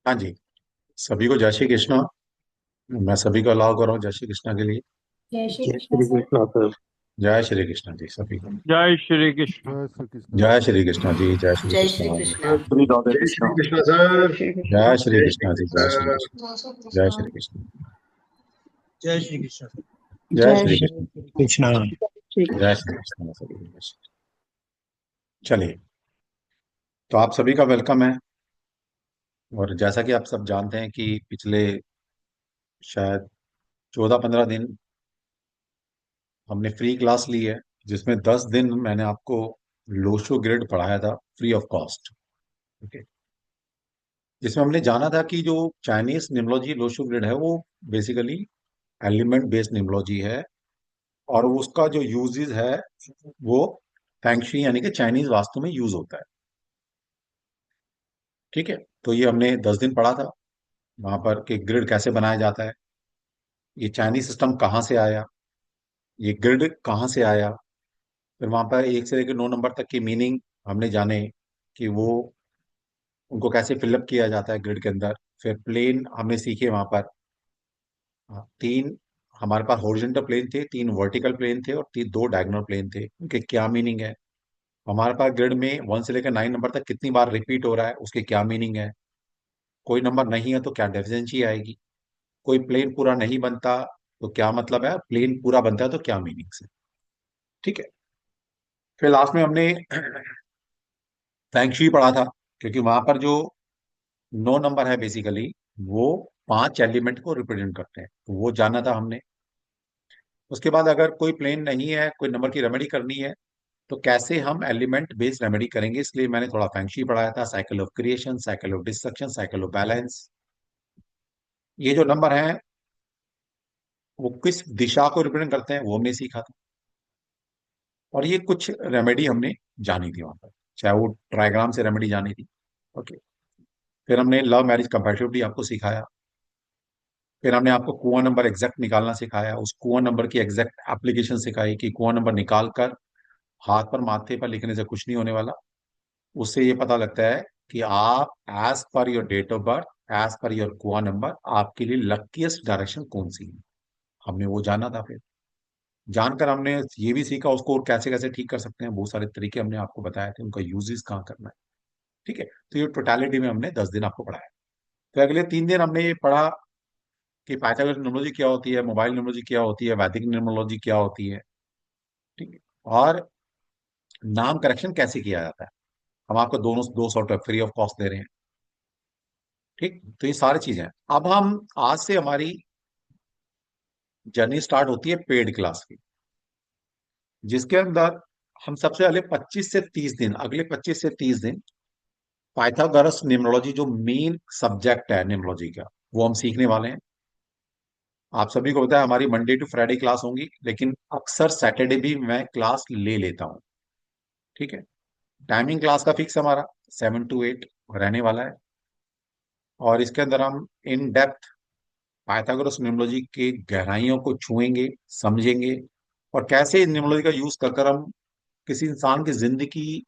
हाँ जी। सभी को जय श्री कृष्णा। मैं सभी को अलाउ कर रहा हूँ जय श्री कृष्णा के लिए। जय श्री जय कृष्णा श्री सर। कृष्णा सर। जय श्री कृष्णा जी सभी को। जय श्री कृष्ण। जय श्री कृष्ण जय सर। श्री कृष्णा जी, जय श्री जय कृष्णा। श्री कृष्णा। जय श्री राधे जय कृष्णा। श्री कृष्ण सर। जय श्री कृष्णा। जय श्री जय श्री कृष्णा जी, जय श्री कृष्ण। कृष्ण। जय श्री जय कृष्णा। श्री कृष्ण। जय श्री कृष्ण। जय जय श्री श्री कृष्ण। कृष्णा। श्री जय कृष्ण। श्री कृष्ण सभी को। चलिए, तो आप सभी का वेलकम है। और जैसा कि आप सब जानते हैं कि पिछले शायद 14-15 दिन हमने फ्री क्लास ली है, जिसमें 10 दिन मैंने आपको लोशो ग्रिड पढ़ाया था फ्री ऑफ कॉस्ट। ओके। जिसमें हमने जाना था कि जो चाइनीज निम्नोलॉजी लोशो ग्रिड है वो बेसिकली एलिमेंट बेस्ड निम्नोलॉजी है, और उसका जो यूजेस है वो फैंगशी यानी कि चाइनीज वास्तु में यूज होता है। ठीक है। तो ये हमने 10 दिन पढ़ा था वहां पर कि ग्रिड कैसे बनाया जाता है, ये चाइनीज सिस्टम कहाँ से आया, ये ग्रिड कहाँ से आया। फिर वहां पर 1 से लेकर 9 नंबर तक की मीनिंग हमने जाने कि वो उनको कैसे फिलअप किया जाता है ग्रिड के अंदर। फिर प्लेन हमने सीखे वहां पर। हाँ, तीन हमारे पास हॉरिजॉन्टल प्लेन थे, 3 वर्टिकल प्लेन थे और दो डायगोनल प्लेन थे। उनके क्या मीनिंग है। हमारे पास ग्रिड में 1 से लेकर 9 नंबर तक कितनी बार रिपीट हो रहा है, उसके क्या मीनिंग है। कोई नंबर नहीं है तो क्या डेफिशिएंसी आएगी। कोई प्लेन पूरा नहीं बनता तो क्या मतलब है, प्लेन पूरा बनता है तो क्या मीनिंग है। ठीक है। फिर लास्ट में हमने फैंक्शी पढ़ा था, क्योंकि वहां पर जो 9 नंबर है बेसिकली वो 5 एलिमेंट को रिप्रेजेंट करते हैं, तो वो जाना था हमने। उसके बाद अगर कोई प्लेन नहीं है, कोई नंबर की रेमेडी करनी है, तो कैसे हम एलिमेंट बेस्ड रेमेडी करेंगे, इसलिए मैंने थोड़ा फैंक्शी पढ़ाया था। Cycle of creation, cycle of destruction, cycle of balance. ये जो नंबर है वो किस दिशा को रिप्रेजेंट करते हैं वो हमने सीखा था। और ये कुछ रेमेडी हमने जानी थी वहां पर, चाहे वो ट्रायग्राम से रेमेडी जानी थी। ओके। फिर हमने लव मैरिज कंपैटिबिलिटी आपको सिखाया। फिर हमने आपको कुआं नंबर एग्जैक्ट निकालना सिखाया, उस कुआं नंबर की एग्जैक्ट एप्लीकेशन सिखाई कि कुआं नंबर निकाल कर हाथ पर माथे पर लिखने से कुछ नहीं होने वाला। उससे ये पता लगता है कि आप as per your date of birth, as per your कुआ नंबर, आपके लिए लकीएस्ट डायरेक्शन कौन सी है। हमने वो जाना था। फिर जानकर हमने ये भी सीखा उसको और कैसे कैसे ठीक कर सकते हैं, बहुत सारे तरीके हमने आपको बताए थे, उनका यूजेस कहाँ करना है। ठीक है। तो ये टोटालिटी में हमने 10 दिन आपको पढ़ाया। तो अगले 3 दिन हमने ये पढ़ा कि पाइथागोरस न्यूमरोलॉजी क्या होती है, मोबाइल न्यूमरोलॉजी क्या होती है, वैदिक न्यूमरोलॉजी क्या होती है। ठीक है। और नाम करेक्शन कैसे किया जाता है। हम आपको दोनों दो सॉफ्टवेयर फ्री ऑफ कॉस्ट दे रहे हैं। ठीक। तो ये सारी चीजें हैं। अब हम आज से हमारी जर्नी स्टार्ट होती है पेड क्लास की, जिसके अंदर हम सबसे पहले 25 से 30 दिन, अगले 25 से 30 दिन पाइथागोरस न्यूमरोलॉजी जो मेन सब्जेक्ट है न्यूमरोलॉजी का, वो हम सीखने वाले हैं। आप सभी को पता है हमारी मंडे टू फ्राइडे क्लास होंगी, लेकिन अक्सर सैटरडे भी मैं क्लास ले लेता हूँ। ठीक है। टाइमिंग क्लास का फिक्स हमारा 7 to 8 रहने वाला है। और इसके अंदर हम इन डेप्थ पाइथागोरस न्यूमरोलॉजी के गहराइयों को छुएंगे, समझेंगे, और कैसे न्यूमरोलॉजी का यूज कर कर हम किसी इंसान की जिंदगी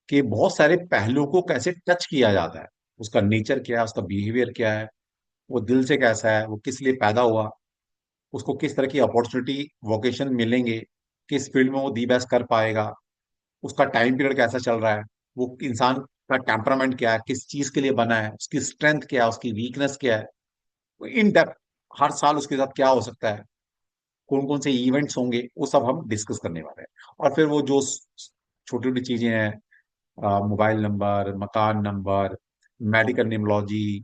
के बहुत सारे पहलुओं को कैसे टच किया जाता है। उसका नेचर क्या है, उसका बिहेवियर क्या है, वो दिल से कैसा है, वो किस लिए पैदा हुआ, उसको किस तरह की अपॉर्चुनिटी वोकेशन मिलेंगे, किस फील्ड में वो दी बेस्ट कर पाएगा, उसका टाइम पीरियड कैसा चल रहा है, वो इंसान का टेम्परामेंट क्या है, किस चीज के लिए बना है, उसकी स्ट्रेंथ क्या है, उसकी वीकनेस क्या है। इन डेप्थ हर साल उसके साथ क्या हो सकता है, कौन कौन से इवेंट्स होंगे, वो सब हम डिस्कस करने वाले हैं। और फिर वो जो छोटी छोटी चीजें हैं, मोबाइल नंबर, मकान नंबर, मेडिकल निमोलॉजी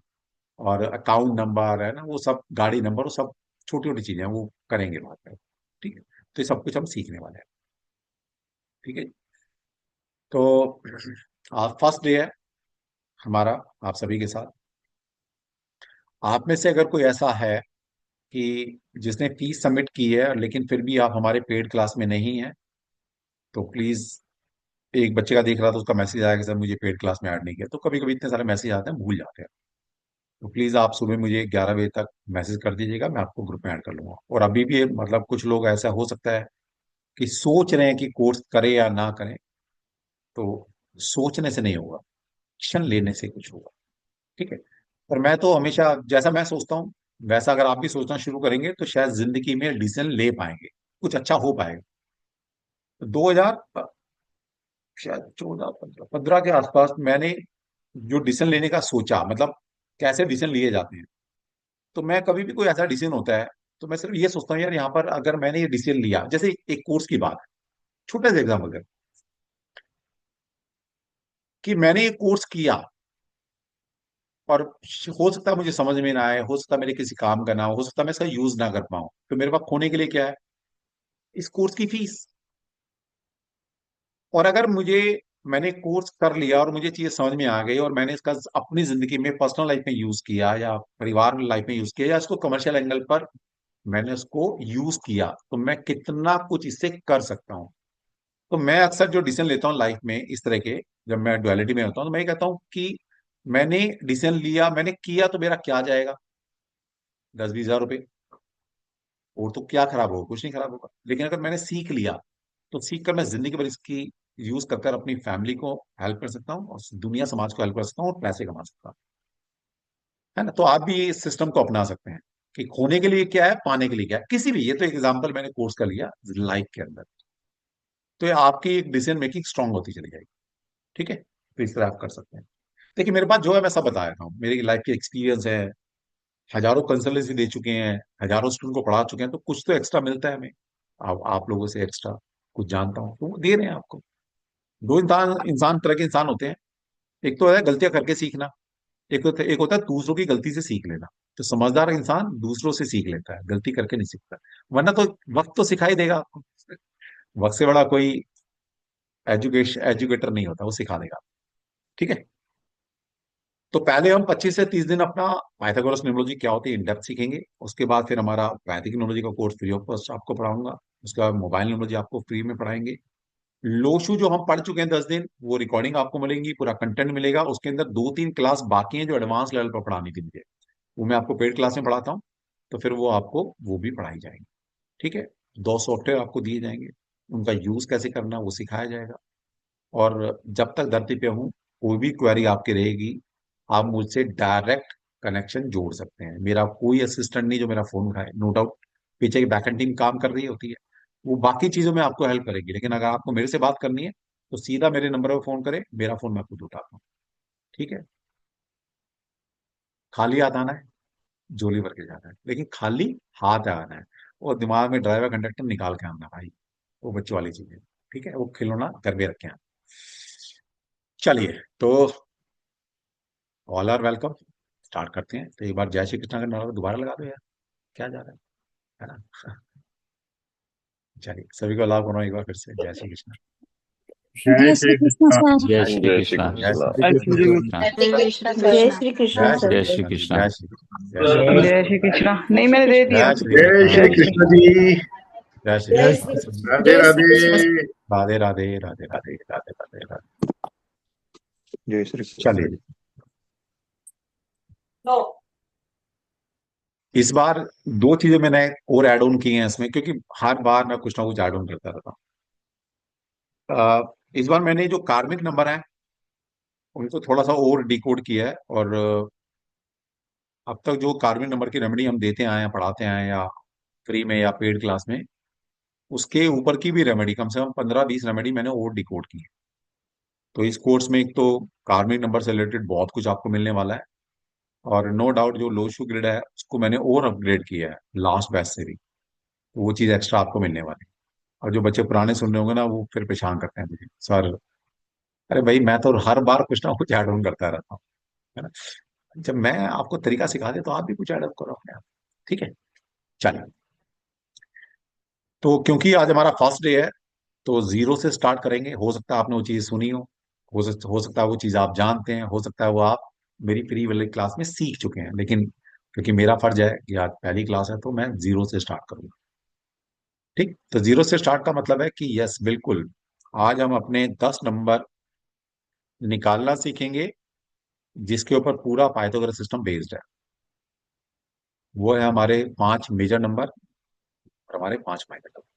और अकाउंट नंबर है ना, वो सब गाड़ी नंबर, वो सब छोटी छोटी चीजें हैं, वो करेंगे बात में। ठीक है। तो ये सब कुछ हम सीखने वाले हैं। ठीक है। तो आज फर्स्ट डे है हमारा आप सभी के साथ। आप में से अगर कोई ऐसा है कि जिसने फीस सबमिट की है लेकिन फिर भी आप हमारे पेड क्लास में नहीं है, तो प्लीज, एक बच्चे का देख रहा था उसका मैसेज आया कि सर मुझे पेड क्लास में ऐड नहीं किया। तो कभी कभी इतने सारे मैसेज आते हैं, भूल जाते हैं। तो प्लीज आप सुबह मुझे 11 बजे तक मैसेज कर दीजिएगा, मैं आपको ग्रुप में ऐड कर लूंगा। और अभी भी मतलब कुछ लोग ऐसा हो सकता है कि सोच रहे हैं कि कोर्स करें या ना करें, तो सोचने से नहीं होगा, एक्शन लेने से कुछ होगा। ठीक है। पर मैं तो हमेशा जैसा मैं सोचता हूँ वैसा अगर आप भी सोचना शुरू करेंगे तो शायद जिंदगी में डिसीजन ले पाएंगे, कुछ अच्छा हो पाएगा। 2000 शायद 14 15 के आसपास मैंने जो डिसीजन लेने का सोचा, मतलब कैसे डिसीजन लिए जाते हैं, तो मैं कभी भी कोई ऐसा डिसीजन होता है तो मैं सिर्फ ये सोचता हूँ यार यहाँ पर अगर मैंने ये डिसीजन लिया, जैसे एक कोर्स की बात है, छोटे से एग्जाम्पल है कि मैंने ये कोर्स किया और हो सकता है मुझे समझ में ना आए, हो सकता है मेरे किसी काम का ना हो सकता है मैं इसका यूज ना कर पाऊं, तो मेरे पास खोने के लिए क्या है? इस कोर्स की फीस। और अगर मुझे मैंने कोर्स कर लिया और मुझे चीजें समझ में आ गई और मैंने इसका अपनी जिंदगी में पर्सनल लाइफ में यूज किया या परिवार लाइफ में यूज किया या इसको कमर्शियल एंगल पर मैंने उसको यूज किया, तो मैं कितना कुछ इससे कर सकता हूँ। तो मैं अक्सर जो डिसीजन लेता हूँ लाइफ में इस तरह के, जब मैं डुअलिटी में होता हूँ तो मैं ये कहता हूँ कि मैंने डिसीजन लिया, मैंने किया, तो मेरा क्या जाएगा? 10 20 हजार रुपये। और तो क्या खराब होगा? कुछ नहीं खराब होगा। लेकिन अगर मैंने सीख लिया तो सीख कर मैं जिंदगी भर इसकी यूज कर कर अपनी फैमिली को हेल्प कर सकता हूँ और दुनिया समाज को हेल्प कर सकता हूँ और पैसे कमा सकता हूँ। है ना? तो आप भी इस सिस्टम को अपना सकते हैं कि खोने के लिए क्या है, पाने के लिए क्या है, किसी भी, ये तो एक एग्जाम्पल मैंने कोर्स का लिया लाइफ के अंदर। तो ये आपकी एक डिसीजन मेकिंग स्ट्रांग होती चली जाएगी। ठीक है, तो इस तरह आप कर सकते हैं। देखिए मेरे पास जो है मैं सब बता देता हूँ, मेरी लाइफ की एक्सपीरियंस है, हजारों कंसल्टेंसी दे चुके हैं, हजारों स्टूडेंट को पढ़ा चुके हैं, तो कुछ तो एक्स्ट्रा मिलता है हमें। आप लोगों से एक्स्ट्रा कुछ जानता हूँ तो वो दे रहे हैं आपको। दो इंसान इंसान तरह के इंसान होते हैं। एक तो है गलतियां करके सीखना, एक होता है दूसरों की गलती से सीख लेना। तो समझदार इंसान दूसरों से सीख लेता है, गलती करके नहीं सीखता। वरना तो वक्त तो सिखाई देगा आपको। वक्त से बड़ा कोई एजुकेटर नहीं होता, वो सिखा देगा। ठीक है, तो पहले हम 25 से 30 दिन अपना पाइथागोरस न्यूमरोलॉजी क्या होती है इन डेप्थ सीखेंगे। उसके बाद फिर हमारा वैदिक न्यूमरोलॉजी का कोर्स फ्री ऑफ कॉस्ट आपको पढ़ाऊंगा। उसके बाद मोबाइल न्यूमरोलॉजी आपको फ्री में पढ़ाएंगे। लोशु जो हम पढ़ चुके हैं 10 दिन, वो रिकॉर्डिंग आपको मिलेंगी, पूरा कंटेंट मिलेगा। उसके अंदर 2 3 क्लास बाकी हैं जो एडवांस लेवल पर पढ़ानी थी मुझे, वो मैं आपको पेड क्लास में पढ़ाता हूँ। तो फिर वो आपको वो भी पढ़ाई जाएगी। ठीक है, 2 सॉफ्टवेयर आपको दिए जाएंगे, उनका यूज कैसे करना वो सिखाया जाएगा। और जब तक धरती पे हूँ, कोई भी क्वेरी आपकी रहेगी, आप मुझसे डायरेक्ट कनेक्शन जोड़ सकते हैं। मेरा कोई असिस्टेंट नहीं जो मेरा फोन उठाए, नो डाउट पीछे की बैकएंड टीम काम कर रही होती है, वो बाकी चीजों में आपको हेल्प करेगी, लेकिन अगर आपको मेरे से बात करनी है तो सीधा मेरे नंबर पर फोन करें, मेरा फोन मैं खुद उठाता हूँ। ठीक है, खाली हाथ आना है, झोली भर के जाना है, लेकिन खाली हाथ आना है। और दिमाग में ड्राइवर कंडक्टर निकाल के आना भाई, वो बच्चों वाली चीज है। ठीक है, वो खिलौना घर में रखे हैं। चलिए, तो ऑल आर वेलकम, स्टार्ट करते हैं। तो एक बार जय श्री कृष्णा का नारा दोबारा लगा दो यार, क्या जा रहा है ना? चलिए सभी को अलाव करो एक बार फिर से, जय श्री कृष्णा। जय जय श्री श्री कृष्ण कृष्ण। सर। जय श्री जय श्री कृष्णा। जय कृष्ण। श्री जय कृष्ण। श्री कृष्णा। जय श्री कृष्ण जय सर। श्री जय श्री कृष्ण। कृष्णा। जय श्री कृष्ण। जय श्री जय श्री कृष्णा। नहीं मैंने दे दिया। जय श्री जय कृष्ण। श्री जय कृष्ण श्री जी। जय श्री जय कृष्ण। श्री राधे जय श्री राधे। कृष्ण। राधे राधे राधे राधे राधे राधे राधे। जय श्री कृष्ण। चलिए, इस बार 2 चीजें मैंने और ऐड ऑन की हैं इसमें, क्योंकि हर बार मैं कुछ ना कुछ ऐड ऑन करता रहता हूँ। इस बार मैंने जो कार्मिक नंबर है उनको थोड़ा सा और डिकोड किया है। और अब तक जो कार्मिक नंबर की रेमेडी हम देते आए हैं, पढ़ाते आए हैं, या फ्री में या पेड क्लास में, उसके ऊपर की भी रेमेडी, कम से कम 15 20 रेमेडी मैंने और डिकोड की है। तो इस कोर्स में एक तो कार्मिक नंबर से रिलेटेड बहुत कुछ आपको मिलने वाला है। और नो डाउट जो लो शू ग्रेड है उसको मैंने और अपग्रेड किया है लास्ट बैच से भी, तो वो चीज एक्स्ट्रा आपको मिलने वाली है। और जो बच्चे पुराने सुन रहे होंगे ना, वो फिर परेशान करते हैं मुझे, सर अरे भाई मैं तो हर बार कुछ ना कुछ ऐड ऑन करता रहता हूँ, है ना? जब मैं आपको तरीका सिखा दे तो आप भी कुछ ऐड ऑन करो अपने आप। ठीक है, चलिए। तो क्योंकि आज हमारा फर्स्ट डे है तो जीरो से स्टार्ट करेंगे। हो सकता है आपने वो चीज सुनी हो सकता है वो चीज आप जानते हैं, हो सकता है वो आप मेरी फ्री वाली क्लास में सीख चुके हैं, लेकिन क्योंकि मेरा फर्ज है कि आज पहली क्लास है तो मैं जीरो से स्टार्ट करूंगा। ठीक, तो जीरो से स्टार्ट का मतलब है कि यस बिल्कुल, आज हम अपने 10 नंबर निकालना सीखेंगे जिसके ऊपर पूरा पाइथागोरस सिस्टम बेस्ड है। वो है हमारे 5 मेजर नंबर और हमारे 5 माइनर नंबर।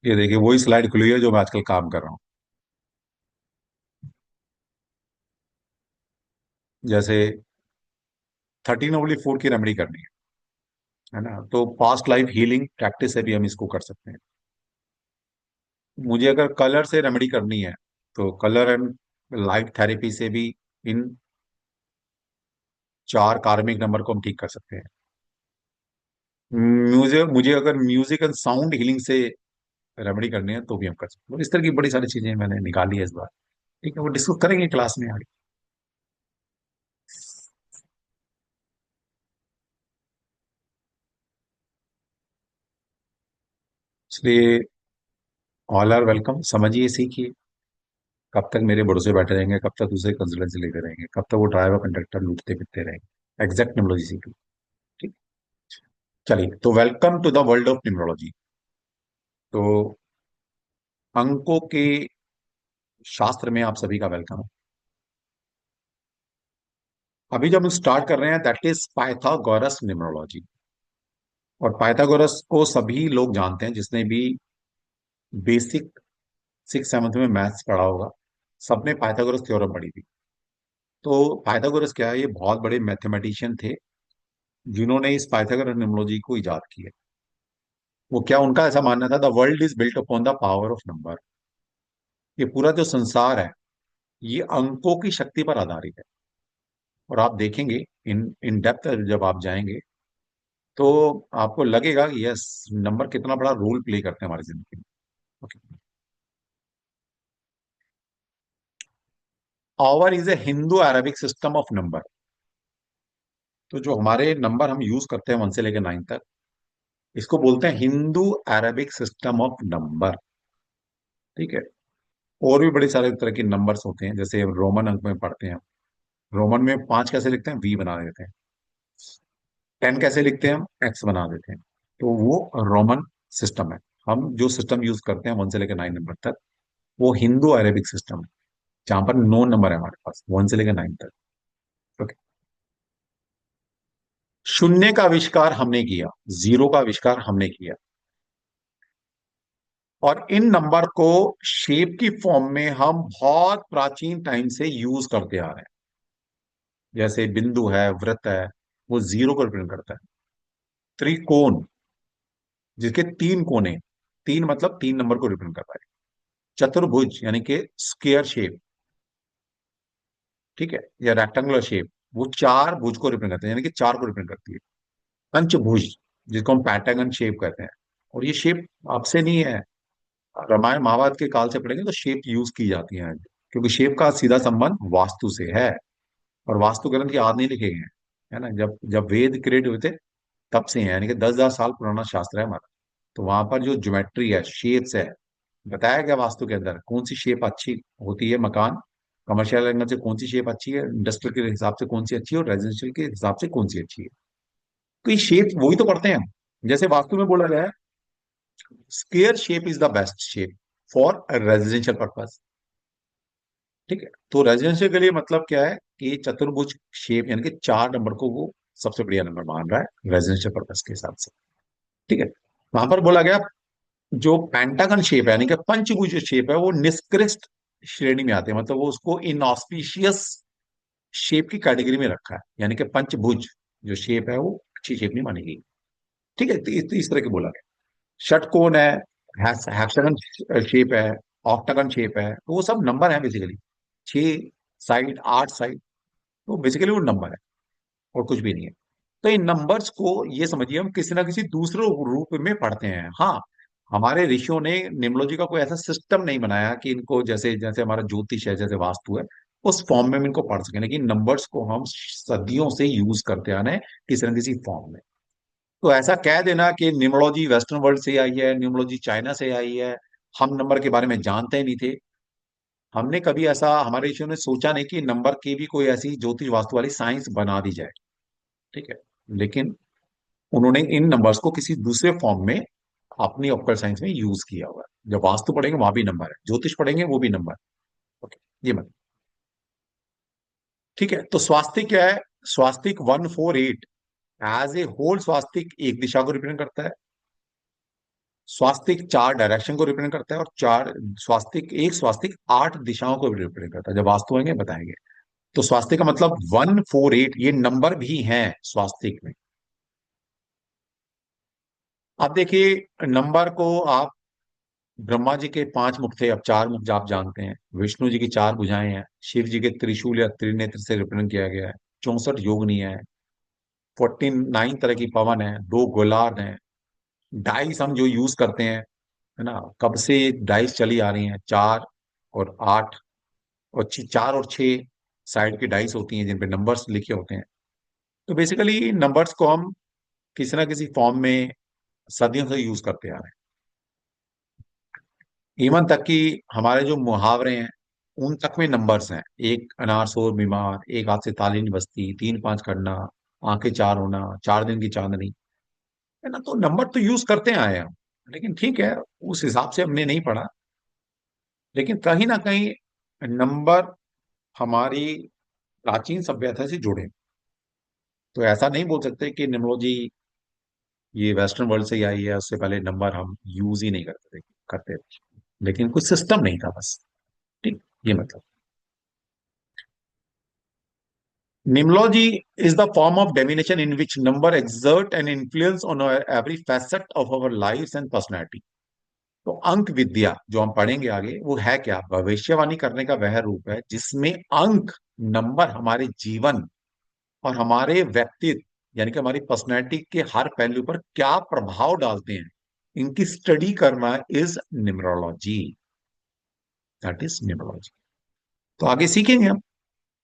ये देखिए वही स्लाइड खुली है जो मैं आजकल काम कर रहा हूँ। जैसे 13 की रेमेडी करनी है ना, तो पास्ट लाइफ हीलिंग प्रैक्टिस से भी हम इसको कर सकते हैं। मुझे अगर कलर से रेमेडी करनी है तो कलर एंड लाइट थेरेपी से भी इन 4 कार्मिक नंबर को हम ठीक कर सकते हैं। मुझे मुझे अगर म्यूजिक एंड साउंड हीलिंग से रेमेडी करनी है तो भी हम कर सकते हैं। इस तरह की बड़ी सारी चीजें मैंने निकाली है इस बार। ठीक है, वो डिस्कस करेंगे क्लास में आगे। इसलिए ऑल आर वेलकम, समझिए सीखिए। कब तक मेरे भरोसे बैठे रहेंगे, कब तक दूसरे कंसल्टेंसी लेते रहेंगे, कब तक वो ड्राइवर कंडक्टर लूटते फिरते रहेंगे। एग्जैक्ट न्यूमरोलॉजी सीखिए। ठीक। चलिए, तो welcome to the world of numerology. तो अंकों के शास्त्र में आप सभी का वेलकम है। अभी जब हम स्टार्ट कर रहे हैं दैट इज पाइथागोरस न्यूमरोलॉजी। और पाइथागोरस को सभी लोग जानते हैं, जिसने भी बेसिक 6 7 में मैथ्स पढ़ा होगा, सबने पाइथागोरस थ्योरम पढ़ी थी। तो पाइथागोरस क्या है, ये बहुत बड़े मैथमेटिशियन थे जिन्होंने इस पाइथागोरस न्यूमरोलॉजी को इजाद किया। वो क्या, उनका ऐसा मानना था, the world is built upon the power of number. ये पूरा जो संसार है ये अंकों की शक्ति पर आधारित है। और आप देखेंगे इन इन डेप्थ जब आप जाएंगे तो आपको लगेगा कि यस, नंबर कितना बड़ा रोल प्ले करते हैं हमारी जिंदगी में। Okay. Our is a Hindu Arabic system of number. तो जो हमारे नंबर हम यूज करते हैं 1 से लेकर 9 तक, इसको बोलते हैं Hindu Arabic system of number. ठीक है। और भी बड़े सारे तरह के नंबर्स होते हैं, जैसे रोमन अंक में पढ़ते हैं। रोमन में 5 कैसे लिखते हैं, वी बना देते हैं। 10 कैसे लिखते हैं, हम एक्स बना देते हैं। तो वो रोमन सिस्टम है। हम जो सिस्टम यूज करते हैं 1 से लेकर 9 नंबर तक, वो हिंदू अरेबिक सिस्टम है, जहां पर 9 नंबर है हमारे पास 1 से लेकर 9 तक। ओके। शून्य का आविष्कार हमने किया, जीरो का आविष्कार हमने किया। और इन नंबर को शेप की फॉर्म में हम बहुत प्राचीन टाइम से यूज करते आ रहे हैं। जैसे बिंदु है, वृत्त है, वो जीरो को रिप्रेजेंट करता है। त्रिकोण, जिसके 3 कोने, 3 मतलब 3 नंबर को रिप्रेजेंट करता है। चतुर्भुज यानी कि स्क्वायर शेप, ठीक है, या रेक्टेंगुलर शेप, वो 4 भुज को रिप्रेजेंट करते हैं, यानी कि 4 को रिप्रेजेंट करती है। पंचभुज, जिसको हम पैंटागन शेप कहते हैं। और ये शेप आपसे नहीं है, रामायण महाभारत के काल से पढ़ेंगे तो शेप यूज की जाती है, क्योंकि शेप का सीधा संबंध वास्तु से है। और वास्तु ग्रंथ के आज नहीं लिखे गए हैं, है ना। जब जब वेद क्रिएट हुए थे तब से हैं, यानी कि 10,000 साल पुराना शास्त्र है हमारा। तो वहां पर जो ज्योमेट्री है, शेप्स है, बताया गया वास्तु के अंदर कौन सी शेप अच्छी होती है। मकान कमर्शियल एंगल से कौन सी शेप अच्छी है, इंडस्ट्रियल के हिसाब से कौन सी अच्छी है, और रेजिडेंशियल के हिसाब से कौन सी अच्छी है। तो ये शेप वही तो पढ़ते हैं हम। जैसे वास्तु में बोला गया है, square shape is the best shape for residential purpose. ठीक है। तो रेजिडेंशियल के लिए मतलब क्या है कि चतुर्भुज शेप यानी कि 4 नंबर को वो सबसे बढ़िया नंबर मान रहा है रेजिडेंशियल पर्पज के हिसाब से। ठीक है। वहां पर बोला गया जो पेंटागन शेप है, यानी कि पंचभुज जो शेप है, वो निष्कृष्ट श्रेणी में आते हैं, मतलब वो उसको इनऑस्पिशियस शेप की कैटेगरी में रखा है। यानी कि पंचभुज जो शेप है वो अच्छी शेप नहीं मानी गई। ठीक है। तो इस तरह के बोला गया। षटकोण है, हेक्सागन शेप है, ऑक्टागन शेप है, तो वो सब नंबर है बेसिकली। 6 साइड, 8 साइड, तो बेसिकली वो नंबर है और कुछ भी नहीं है। तो इन नंबर्स को ये समझिए हम किसी ना किसी दूसरे रूप में पढ़ते हैं। हाँ, हमारे ऋषियों ने निम्नोलॉजी का कोई ऐसा सिस्टम नहीं बनाया कि इनको जैसे जैसे हमारा ज्योतिष है, जैसे वास्तु है, उस फॉर्म में हम इनको पढ़ सकें। लेकिन नंबर्स को हम सदियों से यूज करते आ रहे हैं किसी न किसी फॉर्म में। तो ऐसा कह देना कि न्यूमरोलॉजी वेस्टर्न वर्ल्ड से आई है, न्यूमरोलॉजी चाइना से आई है, हम नंबर के बारे में जानते ही नहीं थे। हमने कभी ऐसा, हमारे ऋषियों ने सोचा नहीं कि नंबर की भी कोई ऐसी ज्योतिष वास्तु वाली साइंस बना दी जाए। ठीक है। लेकिन उन्होंने इन नंबर्स को किसी दूसरे फॉर्म में अपनी ऑप्टिकल साइंस में यूज किया हुआ है। जब वास्तु पढ़ेंगे वहां भी नंबर है, ज्योतिष पढ़ेंगे वो भी नंबर। ओके, ये मत। ठीक है। तो स्वास्तिक क्या है, स्वास्तिक 148 एज ए होल, स्वास्तिक एक दिशा को रिप्रेजेंट करता है। स्वास्तिक 4 डायरेक्शन को रिप्रेजेंट करता है, और एक स्वास्तिक 8 दिशाओं को रिप्रेजेंट करता है। जब वास्तु आएंगे बताएंगे। तो स्वास्तिक का मतलब 148, ये नंबर भी हैं स्वास्तिक में। अब देखिए, नंबर को आप, ब्रह्मा जी के 5 मुख थे, अब 4 मुख आप जानते हैं। विष्णु जी की 4 भुजाएं हैं। शिव जी के त्रिशूल या त्रिनेत्र से रिप्रेजेंट किया गया है। 64 योगनी है। 49 तरह की पवन है। 2 गोलार्ध हैं। डाइस हम जो यूज करते हैं, है ना, कब से डाइस चली आ रही हैं, 4 और 8, और 4 और 6 साइड की डाइस होती हैं जिन पे नंबर्स लिखे होते हैं। तो बेसिकली नंबर्स को हम किसी ना किसी फॉर्म में सदियों से यूज करते आ रहे हैं। इवन तक कि हमारे जो मुहावरे हैं उन तक में नंबर्स हैं। एक अनार सोर बीमार, एक हाथ से ताली नहीं बजती, 3 5 करना, आंखें 4 होना, 4 दिन की चांदनी, है ना। तो नंबर तो यूज करते आए हैं हम, लेकिन ठीक है, उस हिसाब से हमने नहीं पढ़ा। लेकिन कहीं ना कहीं नंबर हमारी प्राचीन सभ्यता से जुड़े। तो ऐसा नहीं बोल सकते कि न्यूमरोलॉजी ये वेस्टर्न वर्ल्ड से ही आई है, उससे पहले नंबर हम यूज ही नहीं करते थे। लेकिन कुछ सिस्टम नहीं था बस। ठीक, ये मतलब Numerology is the form of divination in which number exert an influence on every facet of our lives and personality. तो अंक विद्या जो हम पढ़ेंगे आगे वो है क्या? भविष्यवाणी करने का वह रूप है जिसमें अंक, नंबर हमारे जीवन और हमारे व्यक्तित्व यानी कि हमारी पर्सनैलिटी के हर पहलू पर क्या प्रभाव डालते हैं, इनकी स्टडी करना is numerology. That is numerology. तो आगे सीखेंगे हम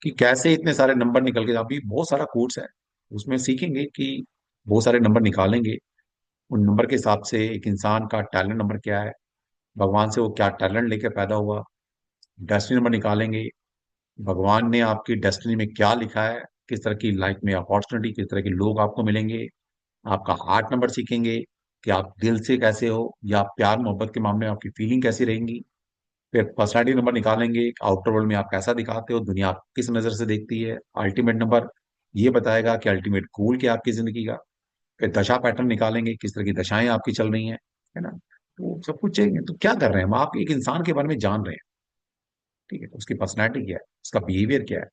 कि कैसे इतने सारे नंबर निकल के, अभी बहुत सारा कोर्स है उसमें सीखेंगे कि बहुत सारे नंबर निकालेंगे। उन नंबर के हिसाब से एक इंसान का टैलेंट नंबर क्या है, भगवान से वो क्या टैलेंट लेके पैदा हुआ। डेस्टिनी नंबर निकालेंगे, भगवान ने आपकी डेस्टिनी में क्या लिखा है, किस तरह की लाइफ में अपॉर्चुनिटी, किस तरह के लोग आपको मिलेंगे। आपका हार्ट नंबर सीखेंगे कि आप दिल से कैसे हो, या प्यार मोहब्बत के मामले में आपकी फीलिंग कैसी रहेंगी। फिर पर्सनैलिटी नंबर निकालेंगे, आउटर वर्ल्ड में आप कैसा दिखाते हो, दुनिया आपको किस नजर से देखती है। अल्टीमेट नंबर ये बताएगा कि अल्टीमेट गोल क्या है आपकी जिंदगी का। फिर दशा पैटर्न निकालेंगे, किस तरह की दशाएं आपकी चल रही हैं, है ना। तो सब कुछ चाहिए। तो क्या कर रहे हैं हम, आप एक इंसान के बारे में जान रहे हैं। ठीक है, तो उसकी पर्सनैलिटी क्या है, उसका बिहेवियर क्या है,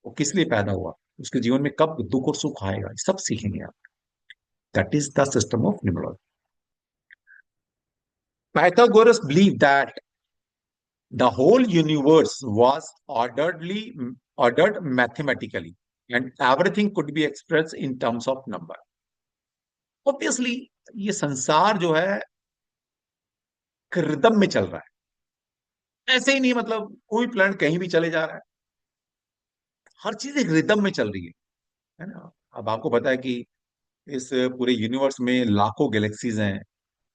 वो किस लिए पैदा हुआ, उसके जीवन में कब दुख और सुख आएगा, ये सब सीखेंगे आप। That is the system of numerology. Pythagoras believed that the whole universe was ordered mathematically, and everything could be expressed in terms of number. Obviously, ये संसार जो है रिदम में चल रहा है। ऐसे ही नहीं, मतलब कोई प्लेनेट कहीं भी चले जा रहा है। हर चीज एक रिदम में चल रही है ना। अब आपको पता है कि इस पूरे यूनिवर्स में लाखों गैलेक्सीज हैं।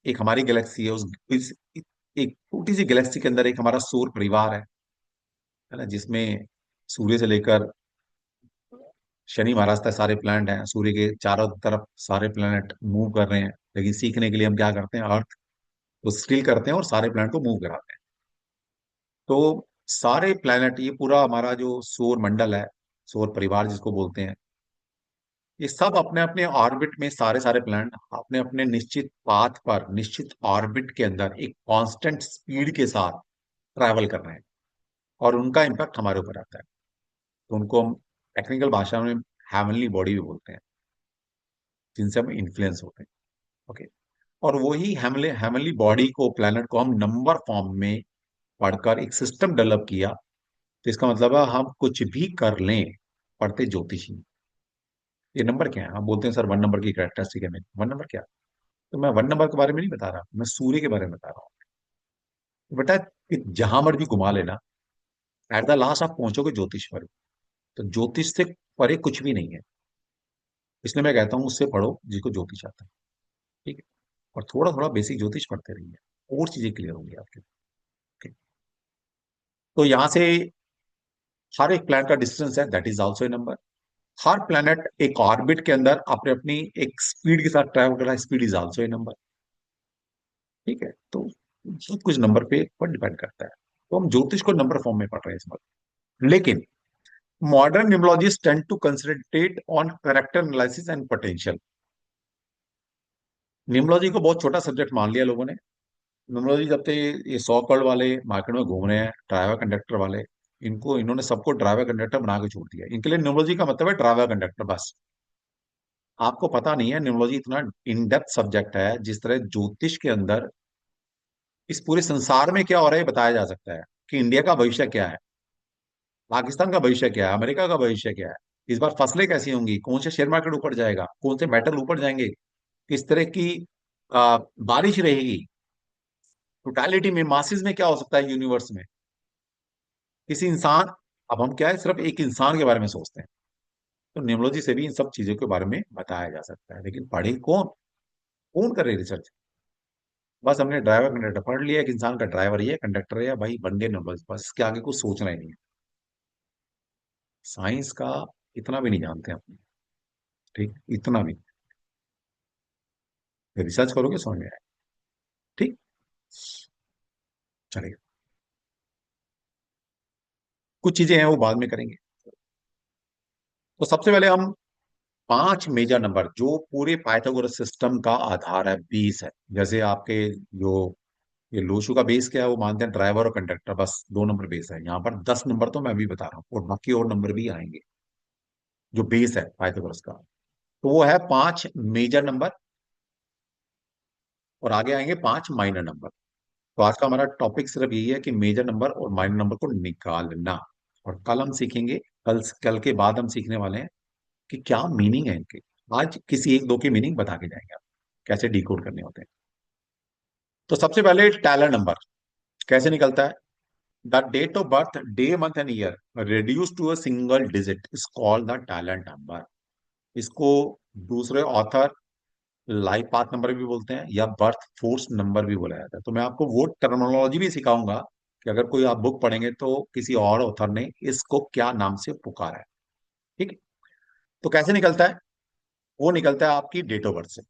एक हमारी गैलेक्सी है, एक छोटी सी गैलेक्सी के अंदर एक हमारा सौर परिवार है ना, जिसमें सूर्य से लेकर शनि महाराज तक सारे प्लैनेट हैं। सूर्य के चारों तरफ सारे प्लैनेट मूव कर रहे हैं। लेकिन सीखने के लिए हम क्या करते हैं, अर्थ को स्टिल करते हैं और सारे प्लैनेट को मूव कराते हैं। तो सारे प्लैनेट, ये पूरा हमारा जो सौर मंडल है, सौर परिवार जिसको बोलते हैं, ये सब अपने अपने ऑर्बिट में, सारे सारे प्लैनेट अपने अपने निश्चित पाथ पर, निश्चित ऑर्बिट के अंदर एक कांस्टेंट स्पीड के साथ ट्रैवल कर रहे हैं, और उनका इम्पैक्ट हमारे ऊपर आता है। तो उनको हम टेक्निकल भाषा में हेवनली बॉडी भी बोलते हैं, जिनसे हम इन्फ्लुएंस होते हैं। ओके। और वही हेवनली बॉडी को, प्लैनेट को हम नंबर फॉर्म में पढ़कर एक सिस्टम डेवलप किया। तो इसका मतलब है हम कुछ भी कर लें, पढ़ते ज्योतिषी। ये नंबर क्या है, हम बोलते हैं सर 1 नंबर की कैरेक्टरिस्टिक है मेरी। 1 नंबर क्या? तो मैं 1 नंबर के बारे में नहीं बता रहा, मैं सूर्य के बारे में बता रहा हूँ। तो बेटा, कि जहां मर्जी घुमा लेना, एट द लास्ट आप पहुंचोगे ज्योतिष पर। तो ज्योतिष से परे कुछ भी नहीं है। इसलिए मैं कहता हूँ उससे पढ़ो जिसको ज्योतिष आता है। ठीक है। और थोड़ा थोड़ा बेसिक ज्योतिष पढ़ते रहिए, और चीजें क्लियर होंगी आपके। ठीक। तो यहां से हर एक प्लैनेट का डिस्टेंस है, that is also a number. Her planet एक ऑर्बिट के अंदर अपने अपनी एक स्पीड के साथ ट्रैवल कर रहा है, speed is also a number. ठीक है। तो सब कुछ नंबर पे पर डिपेंड करता है। तो हम ज्योतिष को नंबर फॉर्म में पढ़ रहे हैं इस वक्त। लेकिन modern numerologist tend to concentrate on character analysis and potential. Numerology को बहुत छोटा सब्जेक्ट मान लिया लोगों ने। न्यूमरोलॉजी जब से ये सौ करोड़ वाले मार्केट में घूम रहे हैं, ड्राइवर कंडक्टर वाले, इनको इन्होंने सबको ड्राइवर कंडक्टर बना के छोड़ दिया। इनके लिए न्यूमरोलॉजी का मतलब है ड्राइवर कंडक्टर बस। आपको पता नहीं है न्यूमरोलॉजी इतना इन डेप्थ सब्जेक्ट है। जिस तरह ज्योतिष के अंदर इस पूरे संसार में क्या हो रहा है ये बताया जा सकता है, कि इंडिया का भविष्य क्या है, पाकिस्तान का भविष्य क्या है, अमेरिका का भविष्य क्या है, इस बार फसलें कैसी होंगी, कौन से शेयर मार्केट ऊपर जाएगा, कौन से मेटल ऊपर जाएंगे, किस तरह की बारिश रहेगी, टोटालिटी में मासिस में क्या हो सकता है यूनिवर्स में, किसी इंसान। अब हम क्या है, सिर्फ एक इंसान के बारे में सोचते हैं। तो न्यूमरोलॉजी से भी इन सब चीजों के बारे में बताया जा सकता है, लेकिन पढ़े कौन, कौन करे रिसर्च। बस हमने ड्राइवर कंडक्टर पढ़ लिया, एक इंसान का ड्राइवर ही है, कंडक्टर है, या भाई बन गए न्यूमरोलॉजी, बस इसके आगे कुछ सोचना ही नहीं है। साइंस का इतना भी नहीं जानते अपने, ठीक, इतना भी। रिसर्च करोगे समझ में आएगा। ठीक, चलिए, कुछ चीजें हैं वो बाद में करेंगे। तो सबसे पहले हम पांच मेजर नंबर जो पूरे पाइथागोरस सिस्टम का आधार है, 20 है। जैसे आपके जो ये लोशू का बेस क्या है, वो मानते हैं ड्राइवर और कंडक्टर, बस दो नंबर बेस है। यहाँ पर 10 नंबर तो मैं अभी बता रहा हूँ, और बाकी और नंबर भी आएंगे जो बेस है पाइथागोरस का। तो वो है पांच मेजर नंबर, और आगे आएंगे पांच माइनर नंबर। तो आज का हमारा टॉपिक सिर्फ यही है कि मेजर नंबर और माइनर नंबर को निकालना। और कल हम सीखेंगे, कल कल के बाद हम सीखने वाले हैं कि क्या मीनिंग है इनके। आज किसी एक दो की मीनिंग बता के जाएंगे आप, कैसे डिकोड करने होते हैं। तो सबसे पहले टैलेंट नंबर कैसे निकलता है। The date of birth, day month and year reduced to a single digit is called the talent number. इसको दूसरे ऑथर लाइफ पाथ नंबर भी बोलते हैं, या बर्थ फोर्स नंबर भी बोला जाता है। तो मैं आपको वो टर्मिनोलॉजी भी सिखाऊंगा कि अगर कोई आप बुक पढ़ेंगे तो किसी और ऑथर ने इसको क्या नाम से पुकारा है। ठीक है, तो कैसे निकलता है, वो निकलता है आपकी डेट ऑफ बर्थ से।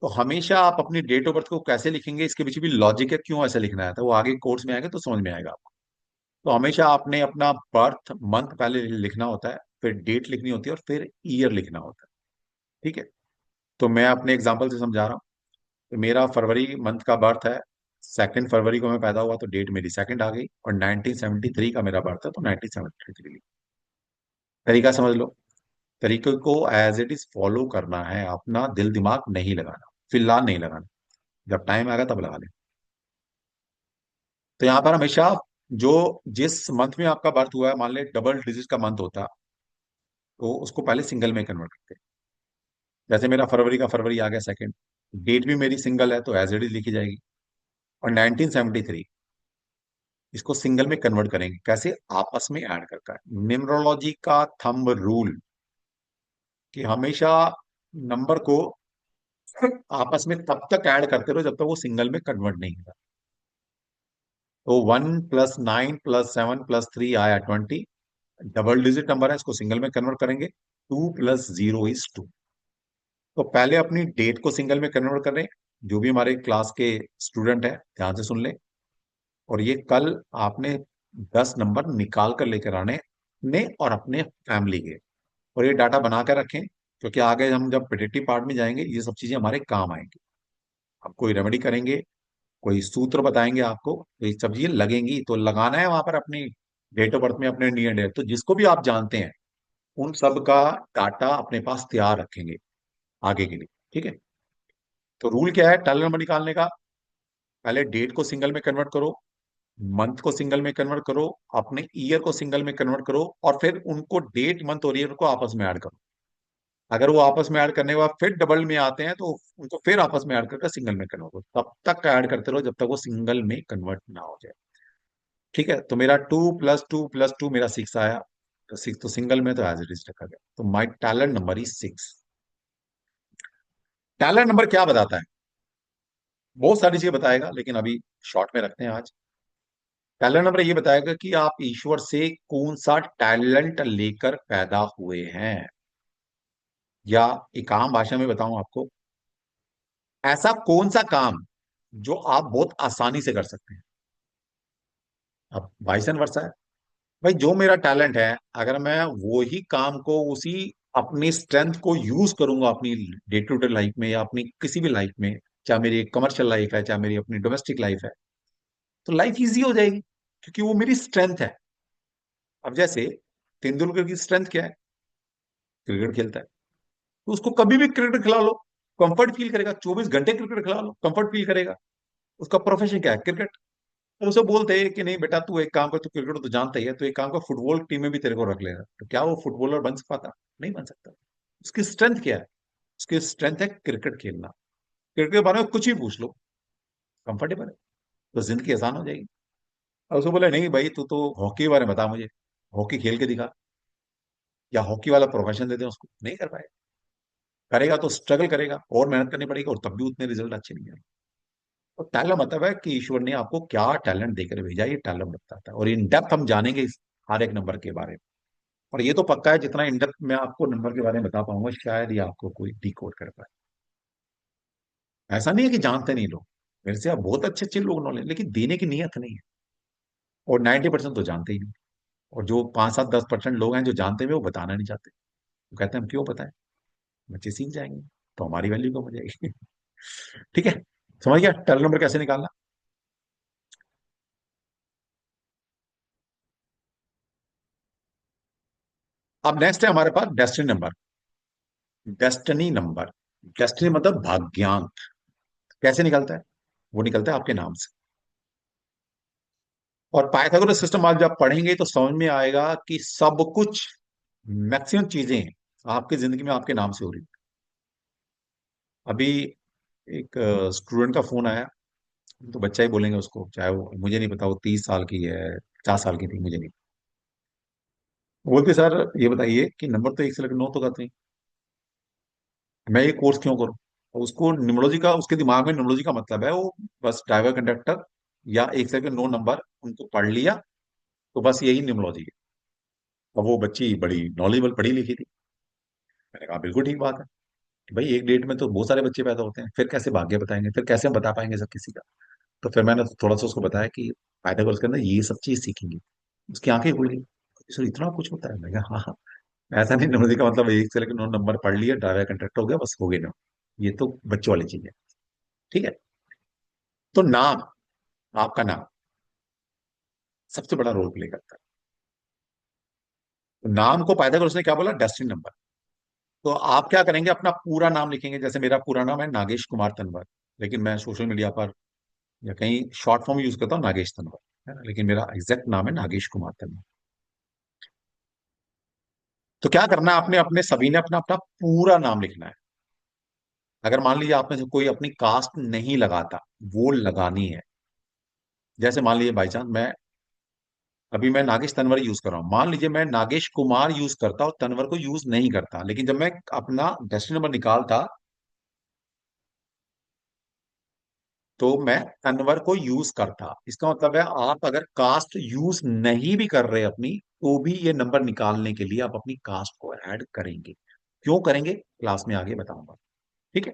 तो हमेशा आप अपनी डेट ऑफ बर्थ को कैसे लिखेंगे, इसके पीछे भी लॉजिक है, क्यों ऐसे लिखना है, तो वो आगे कोर्स में आएगा तो समझ में आएगा आपको। तो हमेशा आपने अपना बर्थ मंथ पहले लिखना होता है, फिर डेट लिखनी होती है, और फिर ईयर लिखना होता है। ठीक है, तो मैं अपने एग्जांपल से समझा रहा हूँ। तो मेरा फरवरी मंथ का बर्थ है, 2 फरवरी को मैं पैदा हुआ, तो डेट मेरी सेकंड आ गई, और 1973 का मेरा बर्थ है, तो 1973। तरीका समझ लो। तरीके को एज इट इज फॉलो करना है, अपना दिल दिमाग नहीं लगाना, फिलहाल नहीं लगाना, जब टाइम आएगा तब लगा लें। तो यहाँ पर हमेशा जो जिस मंथ में आपका बर्थ हुआ है, मान ले डबल डिजिट का मंथ होता, तो उसको पहले सिंगल में कन्वर्ट करते हैं। जैसे मेरा फरवरी का फरवरी आ गया सेकंड, डेट भी मेरी सिंगल है, तो एज इट इज लिखी जाएगी। और 1973 इसको सिंगल में कन्वर्ट करेंगे, कैसे, आपस में ऐड करके। न्यूमरोलॉजी का थंब रूल कि हमेशा नंबर को आपस में तब तक ऐड करते रहो जब तक वो सिंगल में कन्वर्ट नहीं होगा। तो 1 + 9 + 7 + 3 आया 20, डबल डिजिट नंबर है, इसको सिंगल में कन्वर्ट करेंगे। 2 + 0 = 2। तो पहले अपनी डेट को सिंगल में कन्वर्ट करें। जो भी हमारे क्लास के स्टूडेंट है ध्यान से सुन ले, और ये कल आपने 10 नंबर निकाल कर लेकर आने ने, और अपने फैमिली के, और ये डाटा बना कर रखें, क्योंकि आगे हम जब प्रेडिक्टिव पार्ट में जाएंगे ये सब चीजें हमारे काम आएंगी। हम कोई रेमेडी करेंगे, कोई सूत्र बताएंगे आपको, तो ये सब चीजें लगेंगी, तो लगाना है वहां पर अपनी डेट ऑफ बर्थ में, अपने इंडियन डेट। तो जिसको भी आप जानते हैं उन सब का डाटा अपने पास तैयार रखेंगे आगे के लिए। ठीक है, तो रूल क्या है टैलेंट नंबर निकालने का। पहले डेट को सिंगल में कन्वर्ट करो, मंथ को सिंगल में कन्वर्ट करो, अपने ईयर को सिंगल में कन्वर्ट करो, और फिर उनको डेट मंथ और ईयर को आपस में ऐड करो। अगर वो आपस में ऐड करने के बाद फिर डबल में आते हैं, तो उनको फिर आपस में ऐड करके सिंगल में कन्वर्ट करो। तब तक ऐड करते रहो जब तक वो सिंगल में कन्वर्ट ना हो जाए। ठीक है, तो मेरा 2 + 2 + 2 मेरा 6 आया। तो 6 तो सिंगल में, तो एज इट इज रखा गया। तो my talent number is 6। Talent number क्या बताता है, बहुत सारी चीजें बताएगा, लेकिन अभी शॉर्ट में रखते हैं आज। टैलेंट नंबर ये बताएगा कि आप ईश्वर से कौन सा टैलेंट लेकर पैदा हुए हैं, या एक आम भाषा में बताऊं आपको, ऐसा कौन सा काम जो आप बहुत आसानी से कर सकते हैं। अब वाइस एंड वर्सा है। भाई जो मेरा टैलेंट है, अगर मैं वो ही काम को उसी अपनी स्ट्रेंथ को यूज करूंगा अपनी डे टू डे लाइफ में या अपनी किसी भी लाइफ में, चाहे मेरी कमर्शियल लाइफ है चाहे मेरी अपनी डोमेस्टिक लाइफ है, तो लाइफ इजी हो जाएगी, क्योंकि वो मेरी स्ट्रेंथ है। अब जैसे तेंदुलकर की स्ट्रेंथ क्या है? क्रिकेट खेलता है, तो उसको कभी भी क्रिकेट खिला लो, कंफर्ट फील करेगा, 24 घंटे क्रिकेट खिला लो कंफर्ट फील करेगा। उसका प्रोफेशन क्या है? क्रिकेट। तो उसे बोलते हैं कि नहीं बेटा, तू एक काम कर, तू क्रिकेट तो जानता ही है, तो एक काम कर, फुटबॉल टीम में भी तेरे को रख लेगा। तो क्या वो फुटबॉलर बन पाता? नहीं बन सकता। उसकी स्ट्रेंथ क्या है? उसकी स्ट्रेंथ है क्रिकेट खेलना। क्रिकेट के बारे में कुछ भी पूछ लो, कंफर्टेबल है, तो जिंदगी आसान हो जाएगी। और उसको बोले नहीं भाई, तू तो हॉकी के बारे में बता मुझे, हॉकी खेल के दिखा, या हॉकी वाला प्रोफेशन दे दे उसको, नहीं कर पाएगा। करेगा तो स्ट्रगल करेगा और मेहनत करनी पड़ेगी, और तब भी उतने रिजल्ट अच्छे नहीं आएंगे। तो टैलेंट मतलब है कि ईश्वर ने आपको क्या टैलेंट देकर भेजा, ये टैलेंट बताता है। और इन डेप्थ हम जानेंगे इस हर एक नंबर के बारे में। और ये तो पक्का है, जितना इन डेप्थ मैं आपको नंबर के बारे में बता पाऊंगा, शायद ये आपको कोई डिकोड कर पाए। ऐसा नहीं है कि जानते नहीं लोग, मेरे से आप बहुत अच्छे अच्छे लोग नॉलेज, लेकिन देने की नीयत नहीं है। और 90% तो जानते ही नहीं। और जो 5-7-10% लोग हैं जो जानते हुए वो बताना नहीं चाहते, वो कहते हैं हम क्यों बताएं, बच्चे सीख जाएंगे, तो हमारी वैल्यू कम हो जाएगी। ठीक है, समझ गया टैलेंट नंबर कैसे निकालना? अब नेक्स्ट है हमारे पास destiny number. Destiny number, destiny मतलब भाग्यांक। कैसे निकलता है? वो निकलता है आपके नाम से। और पाइथागोरस सिस्टम आज जब पढ़ेंगे तो समझ में आएगा कि सब कुछ, मैक्सिमम चीजें आपकी जिंदगी में आपके नाम से हो रही। अभी एक स्टूडेंट का फोन आया, तो बच्चा ही बोलेंगे उसको, चाहे वो, मुझे नहीं पता वो 30 साल की है, 4 साल की थी, मुझे नहीं। बोलते सर ये बताइए कि नंबर तो 1 से लेकर 9 तो आते हैं, मैं ये कोर्स क्यों करूं? और उसको न्यूमरोलॉजी का, उसके दिमाग में न्यूमरोलॉजी का मतलब है वो, बस ड्राइवर कंडक्टर या 1 से लेकर 9 नंबर उनको पढ़ लिया, तो बस यही न्यूमरोलॉजी है। और वो बच्ची बड़ी नॉलेजेबल पढ़ी लिखी थी। मैंने कहा बिल्कुल ठीक बात है कि भाई एक डेट में तो बहुत सारे बच्चे पैदा होते हैं, फिर कैसे भाग्य बताएंगे, फिर कैसे हम बता पाएंगे सब किसी का? तो फिर मैंने थोड़ा सा उसको बताया कि पाइथागोरस के अंदर ये सब चीज सीखेंगे। उसकी आंखें खुल गई, सर इतना कुछ होता है? मैं कहा हाँ हाँ, ऐसा नहीं, न्यूमरोलॉजी का मतलब 1 से लेकर 9 नंबर पढ़ लिया, ड्राइवर कंडक्टर हो गया, बस हो गए ना। ये तो बच्चों वाली चीज है। ठीक है, तो नाम, आपका नाम सबसे बड़ा रोल प्ले करता है। तो नाम को पाइथागोरस ने क्या बोला? Destiny number. तो आप क्या करेंगे, अपना पूरा नाम लिखेंगे। जैसे मेरा पूरा नाम है नागेश कुमार तनवर, लेकिन मैं सोशल मीडिया पर या कहीं शॉर्ट फॉर्म यूज करता हूँ नागेश तनवर, है ना, लेकिन मेरा एग्जैक्ट नाम है नागेश कुमार तनवर। तो क्या करना है आपने, अपने सभी ने अपना अपना पूरा नाम लिखना है। अगर मान लीजिए आप में से कोई अपनी कास्ट नहीं लगाता, वो लगानी है। जैसे मान लीजिए बाई चांस मैं, अभी मैं नागेश तनवर यूज कर रहा हूं, मान लीजिए मैं नागेश कुमार यूज करता और तनवर को यूज नहीं करता, लेकिन जब मैं अपना डेस्टिनी नंबर निकालता तो मैं तनवर को यूज करता। इसका मतलब है आप अगर कास्ट यूज नहीं भी कर रहे अपनी, तो भी ये नंबर निकालने के लिए आप अपनी कास्ट को ऐड करेंगे। क्यों करेंगे, क्लास में आगे बताऊंगा। ठीक है,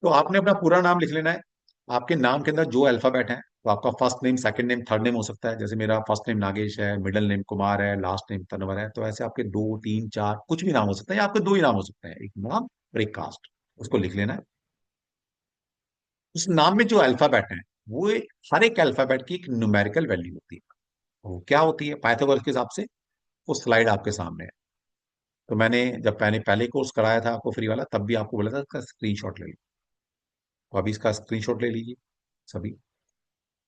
तो आपने अपना पूरा नाम लिख लेना है। आपके नाम के अंदर जो अल्फाबेट है, तो आपका first name, second name, third name हो सकता है। जैसे मेरा फर्स्ट नेम नागेश है, मिडिल नेम कुमार है, लास्ट नेम तनवर है, तो ऐसे आपके 2 3 4 कुछ भी नाम हो सकते हैं, या आपके दो ही नाम हो सकते हैं, एक नाम और एक कास्ट। उसको लिख लेना है। उस नाम में जो अल्फाबेट है, वो हर एक अल्फाबेट की एक न्यूमेरिकल वैल्यू होती है। वो क्या होती है पाइथागोरस के हिसाब से? वो स्लाइड आपके सामने है। तो मैंने जब मैंने पहले कोर्स कराया था आपको फ्री वाला, तब भी आपको बोला था इसका स्क्रीनशॉट ले लीजिए। तो अभी इसका स्क्रीनशॉट ले लीजिए सभी,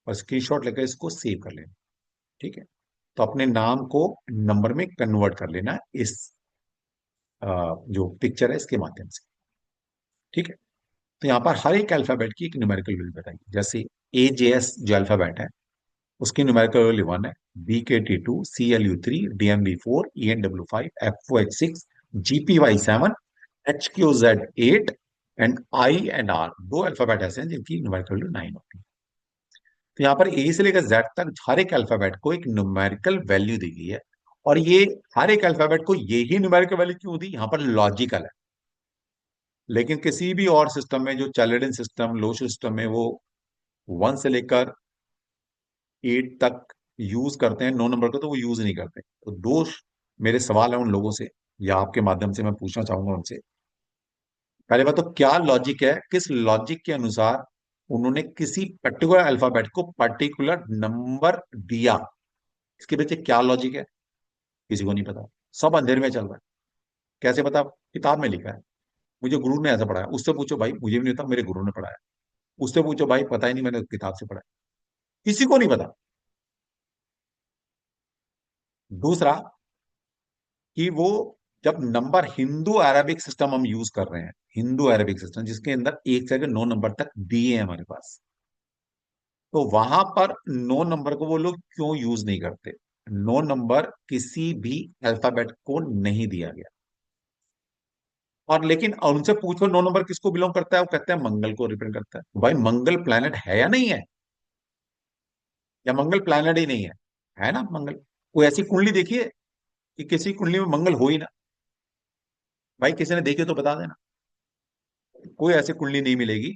और स्क्रीनशॉट लेकर इसको सेव कर लेना। ठीक है, तो अपने नाम को नंबर में कन्वर्ट कर लेना है इस जो पिक्चर है इसके माध्यम से। ठीक है, तो यहाँ पर हर एक अल्फाबेट की एक न्यूमेरिकल वैल्यू बताइए। जैसे AJS जो अल्फाबेट है, उसकी न्यूमेरिकल वैल्यू 1 है, BKT2, CLU3, DMB4, ENW5, FOH6, GPY7, HQZ8 and I and R, दो अल्फाबेट ऐसे हैं जिनकी न्यूमेरिकल वैल्यू 9 होती है। तो यहाँ पर ए से लेकर जेड तक हर एक अल्फाबेट को एक न्यूमेरिकल वैल्यू दी गई है। और ये हर एक अल्फाबेट को यही न्यूमेरिकल वैल्यू क्यों दी, यहाँ पर लॉजिकल है। लेकिन किसी भी और सिस्टम में, जो चैलेंजिंग सिस्टम, लो सिस्टम में, वो 1 से लेकर 8 तक यूज करते हैं 9 नंबर को, तो वो यूज नहीं करते। तो दोष, मेरे सवाल है उन लोगों से या आपके माध्यम से मैं पूछना चाहूंगा उनसे। पहले बात तो क्या लॉजिक है, किस लॉजिक के अनुसार उन्होंने किसी पर्टिकुलर अल्फाबेट को पर्टिकुलर नंबर दिया, इसके पीछे क्या लॉजिक है, किसी को नहीं पता। सब अंधेरे में चल रहा है। कैसे पता? किताब में लिखा है, मुझे गुरु ने ऐसा पढ़ाया। उससे पूछो भाई, मुझे भी नहीं पता, मेरे गुरु ने पढ़ाया। उससे पूछो भाई, पता ही नहीं, मैंने किताब से पढ़ा है। किसी को नहीं पता। दूसरा कि वो जब नंबर हिंदू अरेबिक सिस्टम हम यूज कर रहे हैं, हिंदू अरेबिक सिस्टम जिसके अंदर एक से लेकर 9 नंबर तक दिए हैं हमारे पास, तो वहां पर 9 नंबर को वो लोग क्यों यूज नहीं करते? 9 नंबर किसी भी अल्फाबेट को नहीं दिया गया। और लेकिन उनसे पूछो 9 नंबर किसको बिलोंग करता है, वो कहते हैं मंगल को रिप्रेजेंट करता है। भाई मंगल प्लैनेट है या नहीं है? या मंगल प्लैनेट ही नहीं है? है ना मंगल। कोई ऐसी कुंडली देखिए कि किसी कुंडली में मंगल हो ही ना। भाई किसी ने देखी हो तो बता देना। कोई ऐसी कुंडली नहीं मिलेगी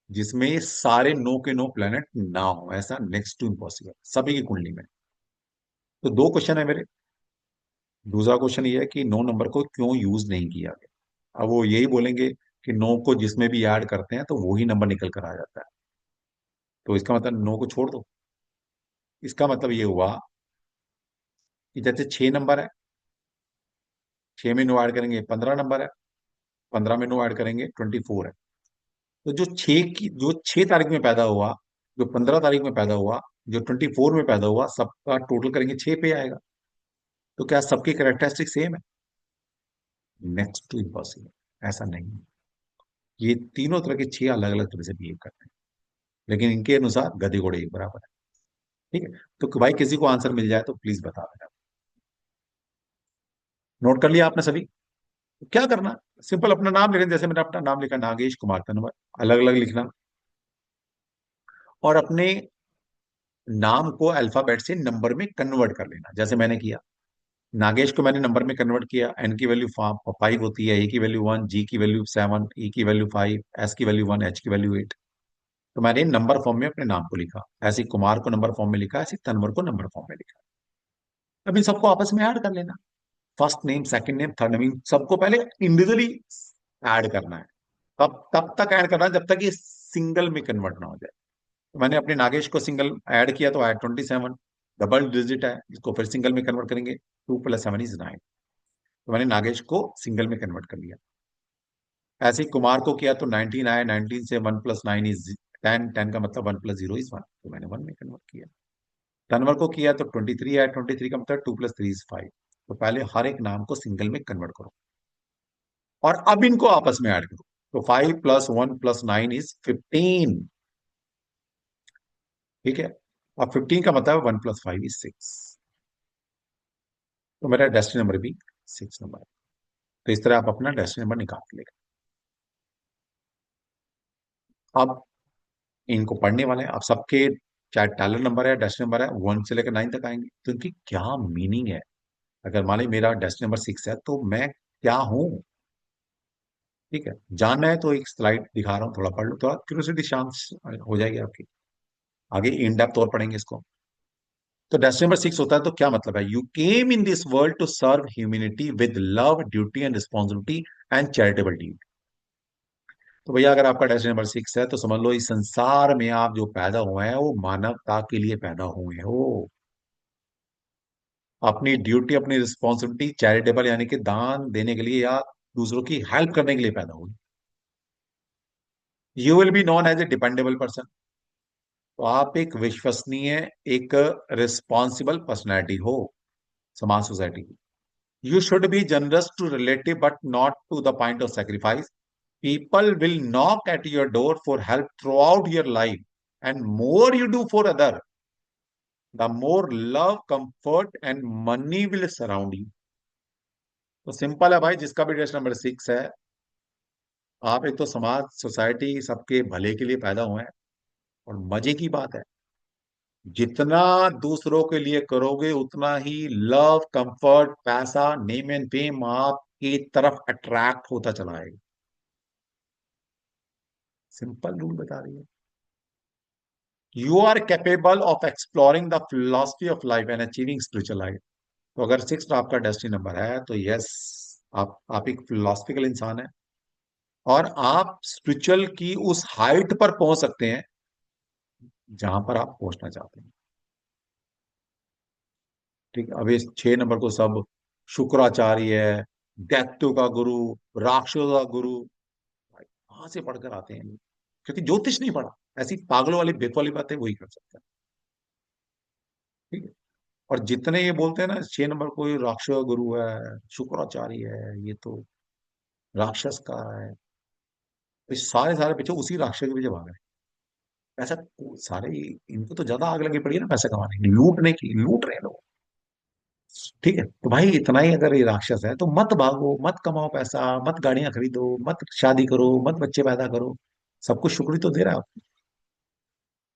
जिसमें ये सारे 9 के 9 प्लैनेट ना हो, ऐसा नेक्स्ट टू इम्पॉसिबल सभी की कुंडली में। तो दो क्वेश्चन है मेरे। दूसरा क्वेश्चन ये है कि 9 नंबर को क्यों यूज नहीं किया गया। अब वो यही बोलेंगे कि 9 को जिसमें भी ऐड करते हैं तो वही नंबर निकल कर आ जाता है, तो इसका मतलब 9 को छोड़ दो। इसका मतलब ये हुआ कि जैसे 6 नंबर है, 6 में 9 ऐड करेंगे 15 नंबर है, 15 में 9 ऐड करेंगे 24 है। तो जो 6 तारीख में पैदा हुआ, जो 15 तारीख में पैदा हुआ, जो 24 में पैदा हुआ, सबका टोटल करेंगे 6 पे आएगा। तो क्या सबकी कैरेक्टरिस्टिक सेम है? नेक्स्ट टू इम्पॉसिबल, ऐसा नहीं है। ये तीनों तरह के 6 अलग अलग तरह से बिहेव करते हैं, लेकिन इनके अनुसार गधे घोड़े एक बराबर है। ठीक है, तो भाई किसी को आंसर मिल जाए तो प्लीज बता देना। नोट कर लिया आपने सभी? तो क्या करना, सिंपल अपना नाम लिखना, जैसे मैंने अपना नाम लिखा नागेश कुमार तनवर, अलग अलग लिखना। और अपने नाम को अल्फाबेट से नंबर में कन्वर्ट कर लेना, जैसे मैंने किया। नागेश को मैंने नंबर में कन्वर्ट किया। एन की वैल्यू 5 होती है, ए की वैल्यू 1, जी की वैल्यू 7, ई की वैल्यू 5, एस की वैल्यू 1, एच की वैल्यू 8। तो मैंने नंबर फॉर्म में अपने नाम को लिखा। ऐसे कुमार को नंबर फॉर्म में लिखा, ऐसे तनवर को नंबर फॉर्म में लिखा। अब इन सबको आपस में ऐड कर लेना। First name, second name, third name, सबको पहले इंडिविजुअली ऐड करना है। तब तक ऐड करना है जब तक ये सिंगल में कन्वर्ट ना हो जाए। तो मैंने अपने नागेश को सिंगल ऐड किया तो ऐड 27, डबल डिजिट है, इसको फिर सिंगल में कन्वर्ट करेंगे, 2 + 7 = 9। तो मैंने नागेश को सिंगल में कन्वर्ट कर लिया। ऐसे ही कुमार को किया तो 19 आया, 19 से 1 + 9 = 10, 10 का मतलब 1 + 0 = 1, तो मैंने 1 में कन्वर्ट किया। तनवर को किया तो 23 आया, 23 का मतलब 2 + 3 = 5। तो पहले हर एक नाम को सिंगल में कन्वर्ट करो और अब इनको आपस में ऐड करो। तो 5 + 1 + 9 = 15। ठीक है, अब 15 का मतलब 1 + 5 = 6। तो मेरा डेस्टिनी नंबर भी 6 नंबर है। तो इस तरह आप अपना डेस्टिनी नंबर निकाल लेगा। अब इनको पढ़ने वाले हैं आप सबके, चाहे टैलेंट नंबर है, डेस्टिनी नंबर है, 1 से लेकर 9 तक आएंगे, तो इनकी क्या मीनिंग है। अगर मान ली मेरा डेस्टिनी नंबर 6 है तो मैं क्या हूं। ठीक है, जानना है तो एक स्लाइड दिखा रहा हूँ, थोड़ा पढ़ लो, थोड़ा क्यूरियोसिटी शांत हो जाएगी आपकी। आगे इन डेप्थ और पढ़ेंगे इसको। तो डेस्टिनी नंबर 6 होता है तो क्या मतलब है, you came in this world to serve humanity with love, duty and responsibility and charitable deed. तो भैया अगर आपका डेस्टिनी नंबर 6 है तो समझ लो इस संसार में आप जो पैदा हुए हैं वो मानवता के लिए पैदा हुए हो। अपनी ड्यूटी, अपनी रिस्पॉन्सिबिलिटी, चैरिटेबल यानी कि दान देने के लिए या दूसरों की हेल्प करने के लिए पैदा हुए। You will be known as a dependable person. तो आप एक विश्वसनीय, एक रिस्पॉन्सिबल पर्सनैलिटी हो समाज, सोसाइटी की। You should be generous to relative but not to the point of sacrifice. People will knock at your door for help throughout your life, and more you do for other, the more love, comfort and money will surround you. तो simple है भाई, जिसका भी destiny number 6 है, आप एक तो समाज, सोसाइटी, सबके भले के लिए पैदा हुए हैं। और मजे की बात है, जितना दूसरों के लिए करोगे उतना ही लव, कंफर्ट, पैसा, नेम एंड फेम आपकी तरफ अट्रैक्ट होता चला आएगा। सिंपल रूल बता रही है। You are capable of exploring the philosophy of life and achieving spiritual life. तो अगर 6 आपका डेस्टिनी नंबर है तो यस, आप एक फिलोसफिकल इंसान है, और आप स्पिरिचुअल की उस हाइट पर पहुंच सकते हैं जहां पर आप पहुंचना चाहते हैं। ठीक है, अब इस 6 नंबर को सब शुक्राचार्य है, दैत्यो का गुरु, राक्षसों का गुरु, भाई कहां से पढ़कर आते हैं लोग? क्योंकि ज्योतिष नहीं पढ़ा। ऐसी पागलों वाली बेत वाली बातें वही कर सकता है। ठीक है। और जितने ये बोलते हैं ना 6 नंबर कोई राक्षस का गुरु है, शुक्राचार्य है, ये तो राक्षस का है, तो सारे सारे पीछे उसी राक्षस के पीछे भाग रहे हैं। ऐसा सारे इनको तो ज्यादा आग लगी पड़ी है ना पैसे कमाने की, लूटने की, लूट रहे हैं लोग। ठीक है, तो भाई इतना ही अगर ये राक्षस है तो मत भागो, मत कमाओ पैसा, मत गाड़ियां खरीदो, मत शादी करो, मत बच्चे पैदा करो। सब कुछ शुक्र ही तो दे रहा है आपको।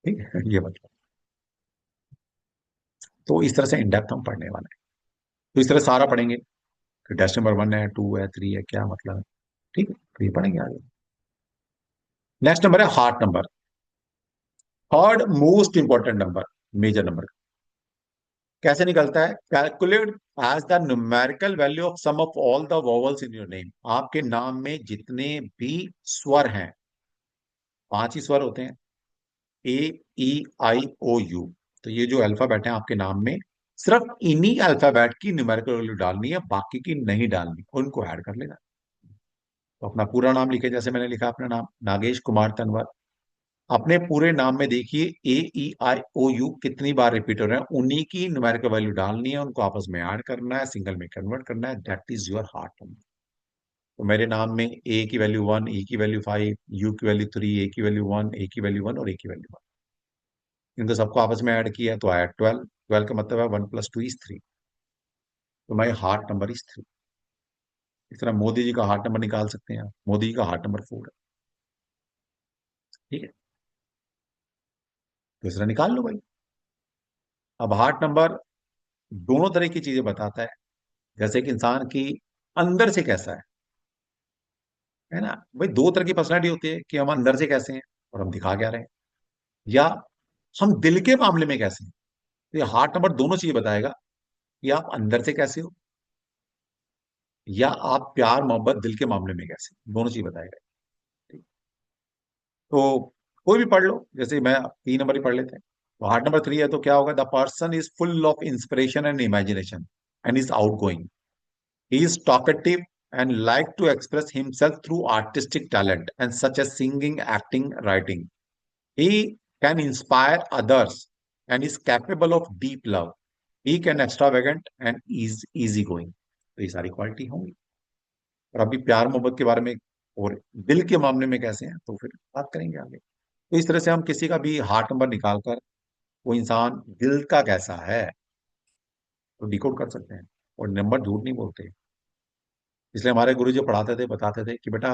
ठीक है, ये मतलब। तो इस तरह से इंडेप्थ हम पढ़ने वाले हैं। तो इस तरह सारा पढ़ेंगे कि टेस्ट नंबर 1 है, 2 है, 3 है, क्या मतलब है। ठीक है, तो ये पढ़ेंगे आगे। नेक्स्ट नंबर है heart number, third most important number, major number. कैसे निकलता है? Calculate as the numerical value of sum of all the vowels in your name. आपके नाम में जितने भी स्वर हैं, 5 ही स्वर होते हैं, ए, ई, आई, ओ, यू। तो ये जो अल्फाबेट है आपके नाम में, सिर्फ इन्हीं अल्फाबेट की न्यूमेरिकल वैल्यू डालनी है, बाकी की नहीं डालनी, उनको ऐड कर लेना। तो अपना पूरा नाम लिखे, जैसे मैंने लिखा अपना नाम नागेश कुमार तनवर। अपने पूरे नाम में देखिए ए, ई, आई, ओ, यू कितनी बार रिपीट हो रहे हैं, उन्हीं की न्यूमेरिकल वैल्यू डालनी है, उनको आपस में ऐड करना है, सिंगल में कन्वर्ट करना है। That is your heart number. तो मेरे नाम में ए की वैल्यू 1, ई की वैल्यू 5, यू की वैल्यू 3, ए की वैल्यू 1, ए की वैल्यू 1 और ए की वैल्यू 1, इनको सबको आपस में ऐड किया तो आया 12। 12 का मतलब है 1 + 2 = 3। तो माई हार्ट नंबर इज 3। इस तरह मोदी जी का हार्ट नंबर निकाल सकते हैं आप। मोदी जी का हार्ट नंबर 4 है। ठीक है, तो इस तरह निकाल लो भाई। अब हार्ट नंबर दोनों तरह की चीजें बताता है, जैसे कि इंसान की अंदर से कैसा है ना। भाई दो तरह की पर्सनैलिटी होती है, कि हम अंदर से कैसे हैं और हम दिखा क्या रहे हैं, या हम दिल के मामले में कैसे हैं। तो ये हार्ट नंबर दोनों चीजें बताएगा, कि आप अंदर से कैसे हो, या आप प्यार मोहब्बत दिल के मामले में कैसे हो। दोनों चीज बताएगा। ठीक। तो कोई भी पढ़ लो, जैसे मैं 3 नंबर ही पढ़ लेते हैं। तो हार्ट नंबर 3 है तो क्या होगा? The person is full of inspiration and imagination and is out going. He is talkative and like to express himself through artistic talent and such as singing, acting, writing. He can inspire others and is capable of deep love. He can extravagant and is easygoing. तो ये सारी quality होंगी। और अभी प्यार मोहब्बत के बारे में और दिल के मामले में कैसे हैं तो फिर बात करेंगे आगे। तो इस तरह से हम किसी का भी हार्ट नंबर निकालकर वो इंसान दिल का कैसा है तो डिकोड कर सकते हैं। और नंबर झूठ नहीं बोलते। इसलिए हमारे गुरु जी पढ़ाते थे, बताते थे कि बेटा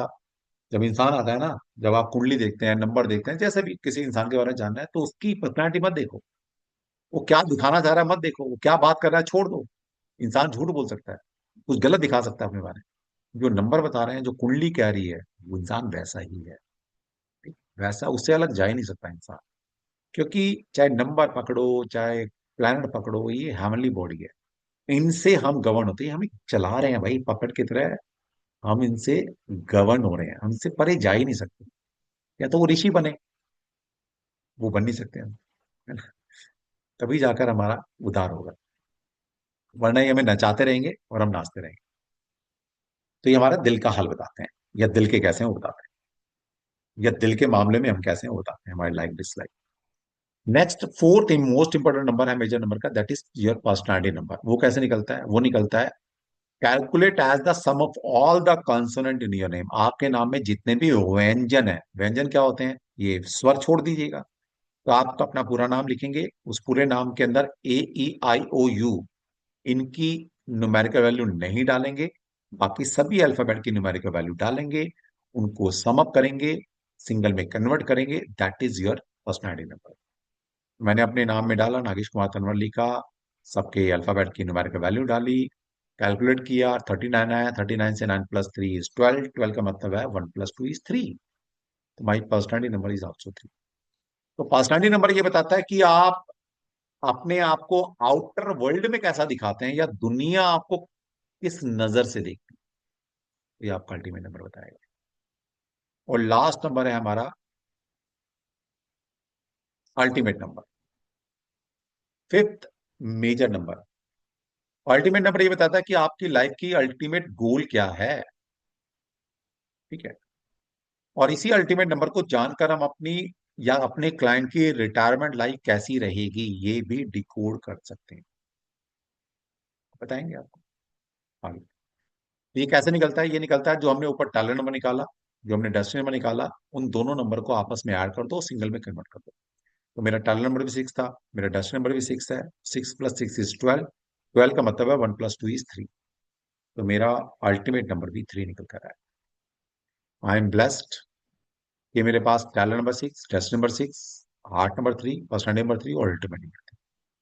जब इंसान आता है ना, जब आप कुंडली देखते हैं, नंबर देखते हैं, जैसे भी किसी इंसान के बारे में जानना है, तो उसकी पर्सनैलिटी मत देखो, वो क्या दिखाना चाह रहा है मत देखो, वो क्या बात कर रहा है छोड़ दो। इंसान झूठ बोल सकता है, कुछ गलत दिखा सकता है अपने बारे में। जो नंबर बता रहे हैं, जो कुंडली कह रही है, वो इंसान वैसा ही है। ठीक? वैसा उससे अलग जा ही नहीं सकता इंसान। क्योंकि चाहे नंबर पकड़ो, चाहे प्लैनेट पकड़ो, ये हेवनली बॉडी है। इनसे हम गवर्न होते हैं, हमें चला रहे हैं भाई पकड़ की तरह। हम इनसे गवर्न हो रहे हैं, हमसे परे जा ही नहीं सकते। या तो वो ऋषि बने, वो बन नहीं सकते हम, है ना। तभी जाकर हमारा उद्धार होगा, वरना ये हमें नचाते रहेंगे और हम नाचते रहेंगे। तो ये हमारा दिल का हाल बताते हैं, या दिल के कैसे हैं वो बताते हैं, या दिल के मामले में हम कैसे हैं वो बताते हैं, हमारी like dislike. Next fourth most important number है मेजर नंबर का, that is your personality number. वो कैसे निकलता है? वो निकलता है calculate as the sum of all the consonant in your name. आपके नाम में जितने भी व्यंजन है, व्यंजन क्या होते हैं? ये स्वर छोड़ दीजिएगा। तो आप तो अपना पूरा नाम लिखेंगे, उस पूरे नाम के अंदर ए, ई, आई, ओ, यू, इनकी न्यूमेरिकल वैल्यू नहीं डालेंगे, बाकी सभी अल्फाबेट की न्यूमेरिकल वैल्यू डालेंगे, उनको सम अप करेंगे, सिंगल में कन्वर्ट करेंगे। That is your personality number. मैंने अपने नाम में डाला नागेश कुमार तनवर लिखा, सबके अल्फाबेट की न्यूमेरिकल वैल्यू डाली, कैलकुलेट किया, 39 आया। 39 से 9 + 3 = 12। 12 का मतलब है 1 + 2 = 3। तो my personality number is also 3। तो पर्सनैलिटी नंबर ये बताता है कि आप अपने आप को आउटर वर्ल्ड में कैसा दिखाते हैं, या दुनिया आपको किस नजर से देखती है। ये आपका अल्टीमेट नंबर बताएगा। और लास्ट नंबर है हमारा ultimate number, fifth major number. Ultimate number ये बताता है कि आपकी लाइफ की अल्टीमेट गोल क्या है। ठीक है। और इसी अल्टीमेट नंबर को जानकर हम अपनी या अपने क्लाइंट की रिटायरमेंट लाइफ कैसी रहेगी ये भी डिकोड कर सकते हैं। बताएंगे आपको आगे। ये कैसे निकलता है? ये निकलता है जो हमने ऊपर टैलेंट नंबर निकाला, जो हमने डेस्टिनी नंबर निकाला, उन दोनों नंबर को आपस में ऐड कर दो, सिंगल में कन्वर्ट कर दो। तो मेरा टैलेंट नंबर भी 6 था, मेरा डेस्टिनी नंबर भी 6 है। 6 + 6 = 12। 12 का मतलब है 1 + 2 = 3। तो मेरा अल्टीमेट नंबर भी 3 निकल कर आया। आई एम ब्लेस्ड कि मेरे पास talent number 6, destiny number 6, heart number 3, personality number 3 और अल्टीमेट नंबर 3।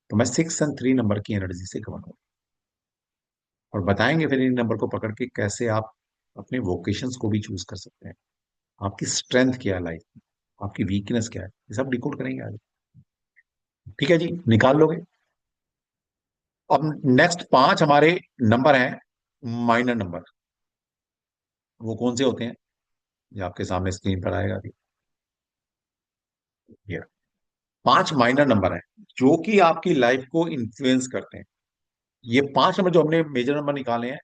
तो मैं 6 और 3 नंबर की एनर्जी से कवर हूँ। और बताएंगे फिर इन नंबर को पकड़ के कैसे आप अपने वोकेशंस को भी चूज कर सकते हैं। आपकी स्ट्रेंथ क्या है लाइफ में, आपकी वीकनेस क्या है, ये सब डिकोड करेंगे आगे। ठीक है जी, निकाल लोगे। अब नेक्स्ट 5 हमारे नंबर हैं माइनर नंबर। वो कौन से होते हैं? ये आपके सामने स्क्रीन पर आएगा अभी। ये 5 माइनर नंबर हैं जो कि आपकी लाइफ को इन्फ्लुएंस करते हैं। ये 5 नंबर जो हमने मेजर नंबर निकाले हैं,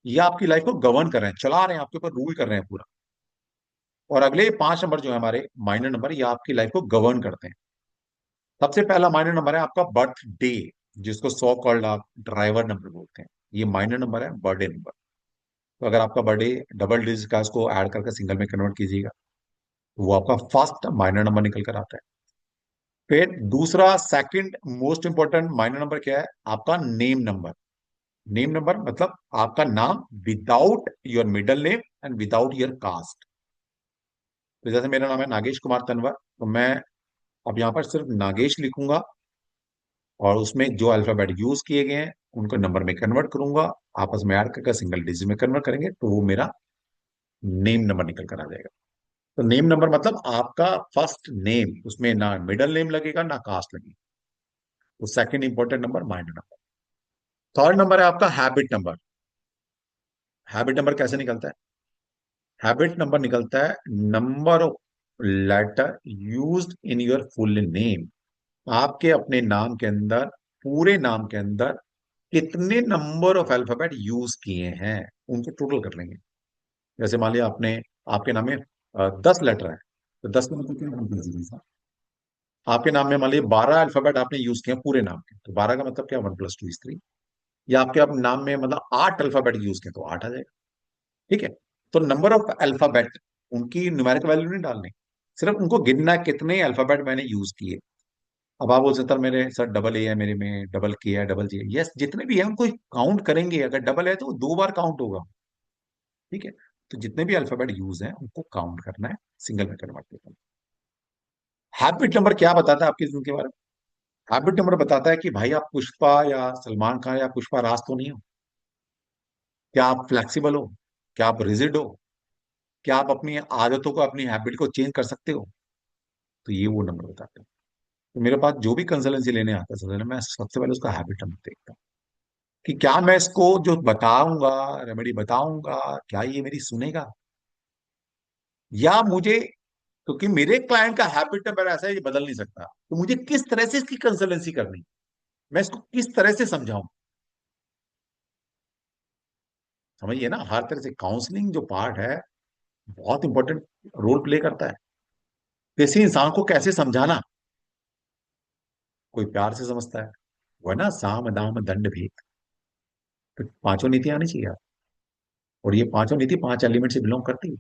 ये आपकी लाइफ को गवर्न कर रहे हैं, चला रहे हैं, आपके ऊपर रूल कर रहे हैं पूरा। और अगले 5 नंबर जो है हमारे माइनर नंबर, ये आपकी लाइफ को गवर्न करते हैं। सबसे पहला माइनर नंबर है आपका बर्थ डे, जिसको सो कॉल्ड आप ड्राइवर नंबर बोलते हैं। ये माइनर नंबर है, बर्थडे नंबर। तो अगर आपका बर्थडे डबल डिजिट का, इसको ऐड करके सिंगल में कन्वर्ट कीजिएगा, तो वो आपका फर्स्ट माइनर नंबर निकल कर आता है। फिर दूसरा second most important minor number क्या है? आपका नेम नंबर। नेम नंबर मतलब आपका नाम without your middle name and without your cast. तो जैसे मेरा नाम है नागेश कुमार तनवर, तो मैं अब यहाँ पर सिर्फ नागेश लिखूंगा और उसमें जो अल्फाबेट यूज किए गए हैं उनको नंबर में कन्वर्ट करूंगा, आपस में ऐड करके सिंगल डिजिट में कन्वर्ट करेंगे, तो वो मेरा नेम नंबर निकल कर आ जाएगा। तो नेम नंबर मतलब आपका फर्स्ट नेम, उसमें ना मिडल नेम लगेगा ना कास्ट लगेगी। तो second important number minor number. Third number है आपका हैबिट नंबर। हैबिट नंबर कैसे निकलता है? हैबिट नंबर निकलता है number of letter used in your full name. आपके अपने नाम के अंदर, पूरे नाम के अंदर कितने नंबर ऑफ अल्फाबेट यूज किए हैं उनको टोटल कर लेंगे। जैसे मान लिया आपने, आपके नाम में 10 लेटर है, तो 10 का मतलब क्या है? आपके नाम में मान लीजिए 12 अल्फाबेट आपने यूज किए पूरे नाम के, तो 12 का मतलब क्या? 1 + 2 = 3। या आपके अब नाम में मतलब 8 अल्फाबेट यूज किए तो 8 आ जाएगा। ठीक है। तो नंबर ऑफ अल्फाबेट, उनकी न्यूमेरिक वैल्यू नहीं डालनी, सिर्फ उनको गिनना है कितने अल्फाबेट मैंने यूज किए। अब आप बोल सकते हैं मेरे सर डबल ए है, मेरे में डबल के है, डबल जी है। यस, जितने भी है उनको काउंट करेंगे। अगर डबल है तो 2 बार काउंट होगा। ठीक है। तो जितने भी अल्फाबेट यूज हैं उनको काउंट करना है, सिंगल में कन्वर्ट करना है। हैबिट नंबर क्या बताता है आपकी जिंदगी के बारे में? हैबिट नंबर बताता है कि भाई आप पुष्पा या सलमान खान या पुष्पा राज तो नहीं हो। क्या आप फ्लेक्सिबल हो? क्या आप रिजिड हो? क्या आप अपनी आदतों को, अपनी हैबिट को चेंज कर सकते हो? तो ये वो नंबर बताते हैं। तो मेरे पास जो भी कंसल्टेंसी लेने आता है सबसे पहले मैं सबसे पहले उसका हैबिट नंबर देखता हूँ कि क्या मैं इसको जो बताऊंगा, रेमेडी बताऊंगा, क्या ये मेरी सुनेगा, या मुझे, क्योंकि मेरे क्लाइंट का हैबिट नंबर ऐसा है ये बदल नहीं सकता, तो मुझे किस तरह से इसकी कंसल्टेंसी करनी, मैं इसको किस तरह से समझाऊं। समझिए ना, हर तरह से काउंसलिंग जो पार्ट है बहुत इंपॉर्टेंट रोल प्ले करता है। किसी इंसान को कैसे समझाना, कोई प्यार से समझता है, वो है ना साम दाम दंड भेद। तो पांचों नीति आनी चाहिए। और ये पांचों नीति 5 एलिमेंट से बिलोंग करती है।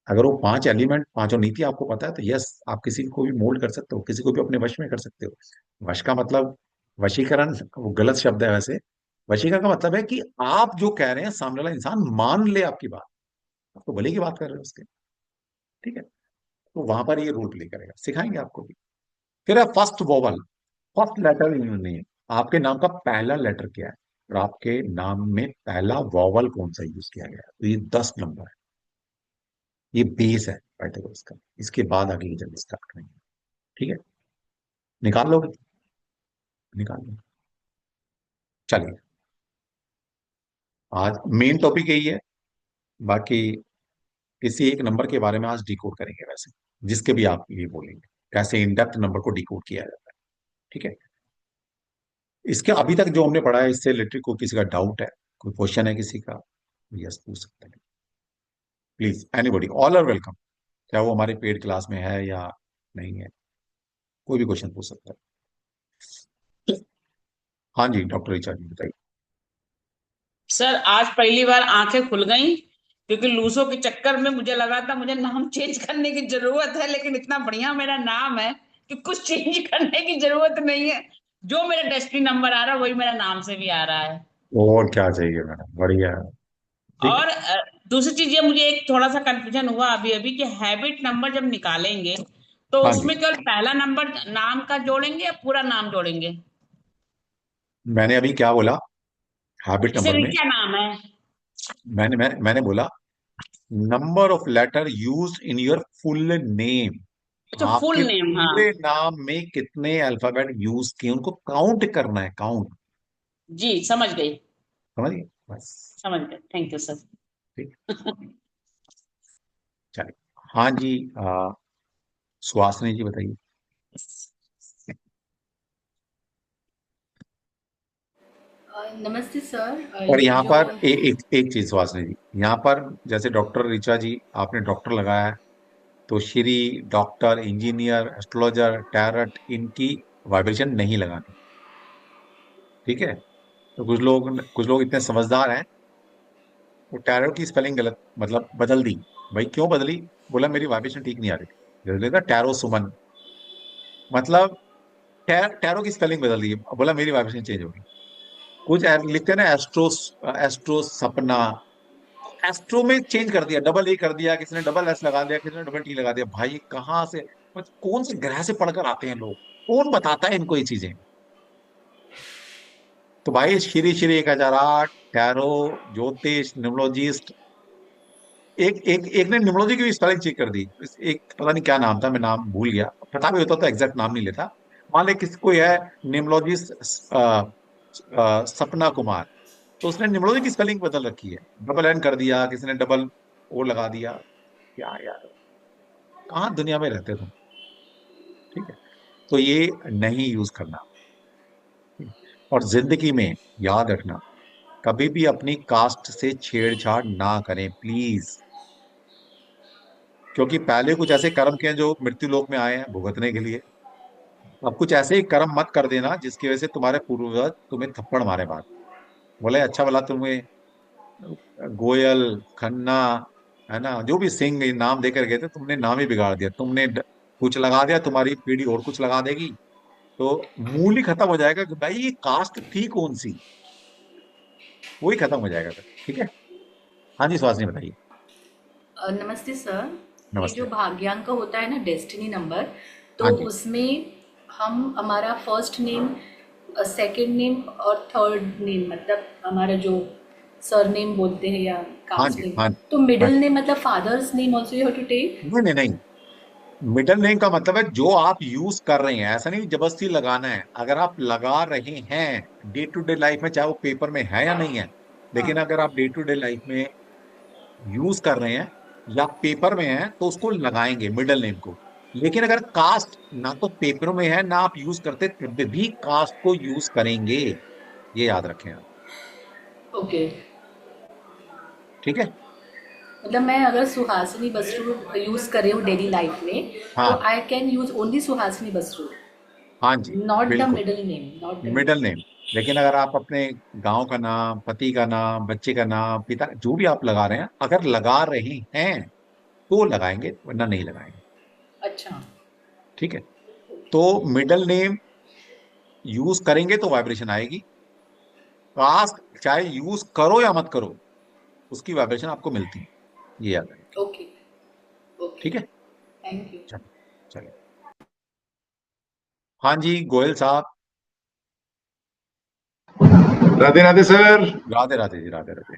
अगर वो 5 एलिमेंट, पांचों नीति आपको पता है तो यस, आप किसी को भी मोल्ड कर सकते हो, किसी को भी अपने वश में कर सकते हो। वश का मतलब वशीकरण, वो गलत शब्द है वैसे। वशीकरण का मतलब है कि आप जो कह रहे हैं सामने वाला इंसान मान ले आपकी बात, आपको भले की बात कर रहे हो उसके। ठीक है। तो वहां पर ये रोल प्ले करेगा, सिखाएंगे आपको भी। फिर है first vowel, first letter in your name. आपके नाम का पहला लेटर क्या है और आपके नाम में पहला वोवल कौन सा यूज किया गया है। तो ये 10 नंबर है, ये बेस है पाइथागोरस का। इसके बाद आगे की जर्नी स्टार्ट करेंगे। ठीक है। निकाल लोगे? निकाल लो। चलिए, आज मेन टॉपिक यही है बाकी किसी एक नंबर के बारे में आज डिकोड करेंगे, वैसे जिसके भी आप ये बोलेंगे कैसे इन डेप्थ नंबर को डिकोड किया जाता है। ठीक है, इसके अभी तक जो हमने पढ़ा है इससे रिलेटेड कोई किसी का डाउट है, कोई क्वेश्चन है किसी का, यस पूछ सकते हैं please, anybody, all are welcome. चाहे वो हमारे पेड क्लास में है या नहीं है, कोई भी क्वेश्चन पूछ सकता है। हाँ जी डॉक्टर रिचा जी बताइए। सर आज पहली बार आंखें खुल गई, क्योंकि लूसो के चक्कर में मुझे लगा था मुझे नाम चेंज करने की जरूरत है, लेकिन इतना बढ़िया मेरा नाम है कि कुछ चेंज करने की जरूरत नहीं है। जो मेरा डेस्टिनी नंबर आ रहा है वही मेरा नाम से भी आ रहा है। और क्या चाहिए मैडम, बढ़िया है। ठीक है। और दूसरी चीज ये, मुझे एक थोड़ा सा कंफ्यूजन हुआ अभी अभी कि हैबिट नंबर जब निकालेंगे तो हाँ जी, उसमें केवल पहला नंबर नाम का जोड़ेंगे या पूरा नाम जोड़ेंगे? मैंने अभी क्या बोला, हैबिट जैसे नंबर में रिचा नाम है मैंने बोला number of letter use in your full name. तो फुल आपके नेम, हाँ। पूरे नाम में कितने अल्फाबेट यूज किए उनको काउंट करना है, काउंट। जी समझ गई, समझिए बस। समझ गई, थैंक यू सर। ठीक, चलिए। हाँ जी, सुहासिनी जी बताइए। नमस्ते सर। और ये यहाँ जो पर एक चीज सुहासिनी जी, यहाँ पर जैसे डॉक्टर ऋचा जी आपने डॉक्टर लगाया है, तो Shri, doctor, engineer, astrologer, tarot, इनकी वाइब्रेशन नहीं लगानी। ठीक है, तो कुछ लोग इतने समझदार हैं, वो टैरट की स्पेलिंग गलत मतलब बदल दी। भाई क्यों बदली? बोला मेरी वाइब्रेशन ठीक नहीं आ रही थी, जैसे लिखा टैरो सुमन, मतलब टैरो की स्पेलिंग बदल दी, बोला मेरी वाइब्रेशन चेंज हो गई। कुछ लिखते हैं ना एस्ट्रो, एस्ट्रो सपना, एस्ट्रो में चेंज कर दिया, डबल ए कर दिया, किसी ने डबल एस लगा दिया, किसी ने डबल टी लगा दिया। भाई ये कहाँ से, कौन से ग्रह से पढ़कर आते हैं लोग, कौन बताता है इनको ये चीजें? तो भाई श्री श्री 1008, टैरो, ज्योतिष, न्यूमरोलॉजिस्ट, एक एक एक ने न्यूमरोलॉजी की भी स्पेलिंग चेक कर दी। एक पता नहीं क्या नाम था, मैं नाम भूल गया, पता भी होता तो एग्जैक्ट नाम नहीं लेता। मान ले किसी कोई है न्यूमरोलॉजिस्ट सपना कुमार, तो उसने न्यूमरोलॉजी की स्पेलिंग बदल रखी है, डबल एन कर दिया, किसी ने डबल ओ लगा दिया। क्या यार, कहाँ दुनिया में रहते तुम? ठीक है, तो ये नहीं यूज करना। और जिंदगी में याद रखना, कभी भी अपनी कास्ट से छेड़छाड़ ना करें प्लीज, क्योंकि पहले कुछ ऐसे कर्म किए हैं जो मृत्यु लोक में आए हैं भुगतने के लिए। अब कुछ ऐसे ही कर्म मत कर देना जिसकी वजह से तुम्हारे पूर्वज तुम्हें थप्पड़ मारे बाद, बोले अच्छा भला तुम्हें गोयल, खन्ना, है ना, जो भी सिंह ये नाम देकर गए थे, तुमने नाम ही बिगाड़ दिया, तुमने कुछ लगा दिया, तुम्हारी पीढ़ी और कुछ लगा देगी, तो मूल ही खत्म हो जाएगा कि भाई ये कास्ट थी कौन सी, वो ही खत्म हो जाएगा फिर। ठीक है। हाँ जी सुहासिनी बताइए। नमस्ते सर। ये जो नमस्ते। भाग्यांक होता है ना, डेस्टिनी नंबर, तो हाँ जी, उसमें हम हमारा फर्स्ट नेम, सेकंड नेम और थर्ड नेम, मतलब हमारा जो सरनेम बोलते हैं या हाँ कास्ट जी, नेम, हाँ जी, तो हाँ मिडिल जी। नेम मतलब father's name also you have to take. नहीं नहीं नहीं, मिडल नेम का मतलब है जो आप यूज कर रहे हैं, ऐसा नहीं जबरदस्ती लगाना है। अगर आप लगा रहे हैं डे टू डे लाइफ में, चाहे वो पेपर में है या नहीं है, लेकिन हाँ। अगर आप डे टू डे लाइफ में यूज कर रहे हैं या पेपर में है तो उसको लगाएंगे मिडल नेम को। लेकिन अगर कास्ट ना तो पेपर में है ना आप यूज करते, तब भी कास्ट को यूज करेंगे, ये याद रखें आप। ओके। ठीक है। मतलब मैं अगर सुहासिनी बसरू यूज़ कर रही हूँ डेली लाइफ में, तो हाँ, I can use only Suhasini Basru, हाँ जी, नॉट द बिल्कुल, middle name, not the middle middle. Name. लेकिन अगर आप अपने गांव का नाम, पति का नाम, बच्चे का नाम, पिता, जो भी आप लगा रहे हैं, अगर लगा रहे हैं तो लगाएंगे, वरना नहीं लगाएंगे। अच्छा। ठीक है, तो मिडल नेम यूज करेंगे तो वाइब्रेशन आएगी, कास्ट चाहे यूज करो या मत करो, उसकी वाइब्रेशन आपको मिलती है, ये याद रखें। ओके। ओके। ठीक है, थैंक यू। चलिए, चलिए। हाँ जी गोयल साहब। राधे राधे सर। राधे राधे जी, राधे राधे।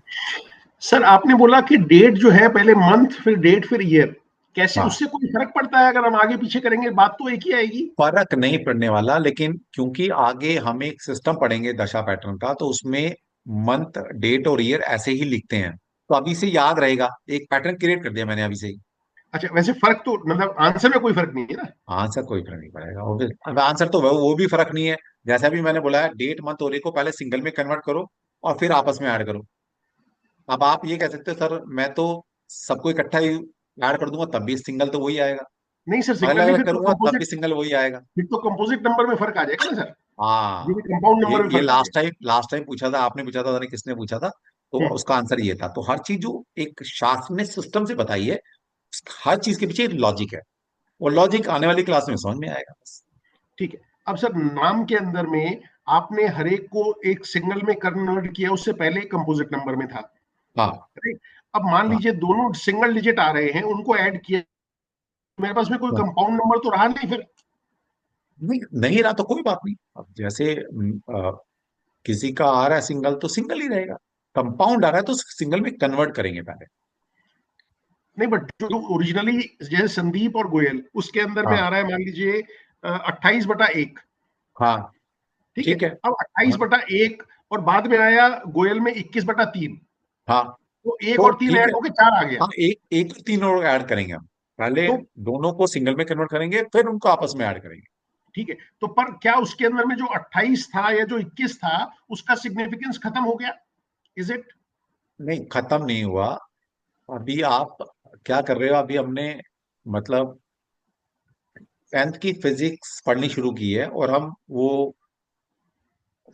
सर आपने बोला कि डेट जो है पहले मंथ फिर डेट फिर ईयर, कैसे हाँ, उससे कोई फर्क पड़ता है? अगर हम आगे पीछे करेंगे बात तो एक ही आएगी। फर्क नहीं पड़ने वाला, लेकिन क्योंकि आगे हम एक सिस्टम पढ़ेंगे दशा पैटर्न का, तो उसमें मंथ, डेट और ईयर ऐसे ही लिखते हैं। तो अभी से याद रहेगा, एक पैटर्न क्रिएट कर दिया मैंने अभी से ही। अच्छा, वैसे फर्क तो मतलब आंसर में कोई फर्क नहीं है ना? आंसर कोई फर्क नहीं पड़ेगा, अब आंसर तो वो भी फर्क नहीं है। जैसा भी मैंने बोला है, डेट मंथ और ईयर को पहले सिंगल में कन्वर्ट करो और फिर आपस में ऐड करो। अब आप ये कह सकते हो सर मैं तो सबको इकट्ठा ही ऐड कर दूंगा तब भी सिंगल तो वही आएगा, नहीं सर, अलग सिंगल नहीं, अलग करूंगा तब भी सिंगल वही आएगा। फिर तो कंपोजिट नंबर में फर्क आ जाएगा ना सर। हाँ, जैसे कंपाउंड ये नंबर में ये फर्क आ लास्ट टाइम पूछा था आपने, पूछा था पता नहीं किसने पूछा था, तो जाएगा। उसका आंसर ये था। तो हर चीज जो एक शास्त्र ने सिस्टम से बताई है, हर चीज के पीछे एक लॉजिक है, वो लॉजिक आने वाली क्लास में समझ में आएगा बस। ठीक है। अब सर नाम के अंदर में आपने हर एक को एक सिंगल में कन्वर्ट किया, उससे पहले कंपोजिट नंबर में था, हाँ राइट? अब मान हाँ। लीजिए दोनों सिंगल डिजिट आ रहे हैं, उनको ऐड किया, मेरे पास में कोई हाँ। कंपाउंड नंबर तो रहा नहीं फिर। नहीं नहीं रहा तो कोई बात नहीं, अब जैसे किसी का आ रहा है सिंगल तो सिंगल ही रहेगा, कंपाउंड आ रहा है तो सिंगल में कन्वर्ट करेंगे पहले। नहीं, बट जो ओरिजिनली जैसे संदीप और गोयल, उसके अंदर में हाँ आ रहा है मान लीजिए 28/1, हाँ। ठीक है? ठीक है। अब अट्ठाईस हाँ बटा एक और बाद में आया गोयल में 21/3, हाँ। तो एक तो और तीन ठीक ऐड है, होके 4 आ गया। हाँ एक एक तीन और ऐड करेंगे हम, पहले तो दोनों को सिंगल में कन्वर्ट करेंगे फिर उनको आपस में ऐड करेंगे। ठीक है, तो पर क्या उसके अंदर में जो 28 था या जो 21 था, उसका सिग्निफिकेंस खत्म हो गया? Is it? नहीं खत्म नहीं हुआ, अभी आप क्या कर रहे हो, अभी हमने मतलब 10th की फिजिक्स पढ़नी शुरू की है और हम वो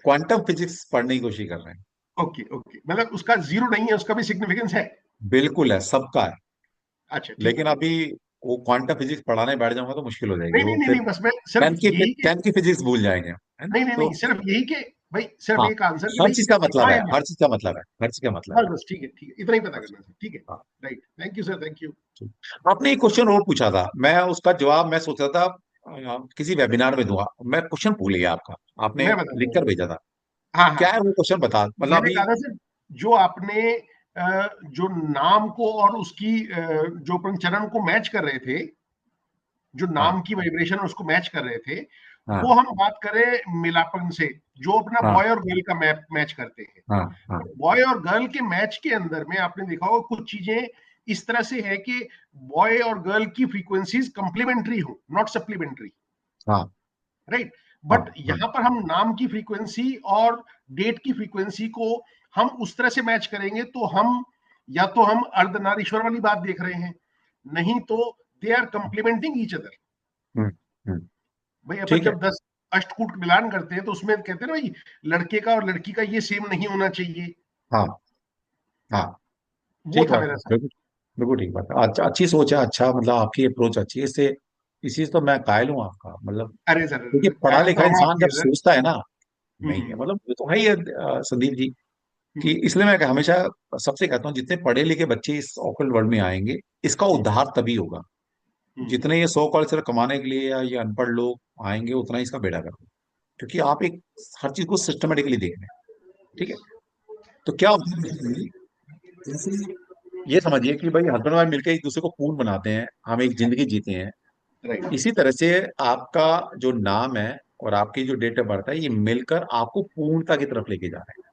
क्वांटम फिजिक्स पढ़ने की कोशिश कर रहे हैं। ओके ओके, मतलब उसका जीरो नहीं है, उसका भी सिग्निफिकेंस है। बिल्कुल है, सबका है। अच्छा ठीक है लेकिन ठीक अभी वो क्वांटम फिजिक्स पढ़ाने बैठ जाऊंगा तो मुश्किल हो है। जाएगी, नहीं नहीं वो नहीं फिर नहीं, बस मैं सिर्फ यही के, 10th की फिजिक्स भूल जाएंगे, है ना? नहीं नहीं तो नहीं, सिर्फ यही के, भाई सिर्फ हाँ, एक आंसर कि हर भाई चीज का मतलब हाँ है, या ना। हर चीज का मतलब है, हर चीज का मतलब बस है। बस ठीक है, इतना ही पता बस, करना था, ठीक है। हाँ, right, thank you sir, thank you. ठीक। आपने एक क्वेश्चन और पूछा था, मैं उसका जवाब मैं सोचा था किसी वेबिनार में दूंगा, मैं क्वेश्चन भूल गया आपका, आपने मैं बताता लिख हूँ। कर भेजा था। हाँ हाँ, क्या है वो क्वेश्चन, बता मतलब मैंने अभी। कहा था सर, जो आपने जो नाम को और उसकी जो पंचरण को मैच कर रहे थे, जो हाँ नाम की वाइब्रेशन उसको मैच कर रहे थे, हाँ वो हम बात करें मिलापन से, जो अपना हाँ बॉय और गर्ल का मैच करते हैं। हाँ हाँ बॉय और गर्ल के मैच के अंदर में आपने देखा होगा कुछ चीजें इस तरह से है कि बॉय और गर्ल की फ्रीक्वेंसीज कंप्लीमेंट्री हो, नॉट सप्लीमेंट्री, हाँ राइट? हाँ बट हाँ। यहां पर हम नाम की फ्रीक्वेंसी और डेट की फ्रीक्वेंसी को हम उस तरह से मैच करेंगे तो हम, या तो हम अर्धनारीश्वर वाली बात देख रहे हैं, नहीं तो दे आर कंप्लीमेंटिंग ईच अदर। हम्म हम्म। भाई अपन ठीक है। जब 10 अष्टकूट मिलान करते हैं तो उसमें कहते हैं ना भाई, लड़के का और लड़की का ये सेम नहीं होना चाहिए। हाँ हाँ। वो ठीक था बात मेरा है, सर। बिल्कुल बिल्कुल ठीक बात है, अच्छा अच्छी सोच है, अच्छा मतलब आपकी अप्रोच अच्छी है, इससे इसी से तो मैं कायल हूँ आपका मतलब। अरे सर, देखिए पढ़ा कायल लिखा तो हम इंसान आपके जब हैं सर। सोचता है ना, नहीं है हम्म मतलब ये तो है ही है, संदीप जी, कि हम्म इसलिए मैं हमेशा सबसे कहता हूँ जितने पढ़े लिखे बच्चे इस ऑकल्ड वर्ल्ड में आएंगे, इसका हम्म उद्धार तभी होगा। हम्म जितने ये सो कॉल सिर्फ कमाने के लिए या ये अनपढ़ लोग आएंगे उतना ही इसका बेड़ा गर्क होगा। क्योंकि आप एक हर चीज को सिस्टमेटिकली देख रहे हैं। ठीक है, तो क्या होता है, जैसे ये समझिए कि भाई हस्बैंड वाइफ मिलकर एक दूसरे को पूर्ण बनाते हैं, हम एक जिंदगी जीते हैं। राइट। इसी तरह से आपका जो नाम है और आपकी जो डेट ऑफ बर्थ है, ये मिलकर आपको पूर्णता की तरफ लेके जा रहे हैं।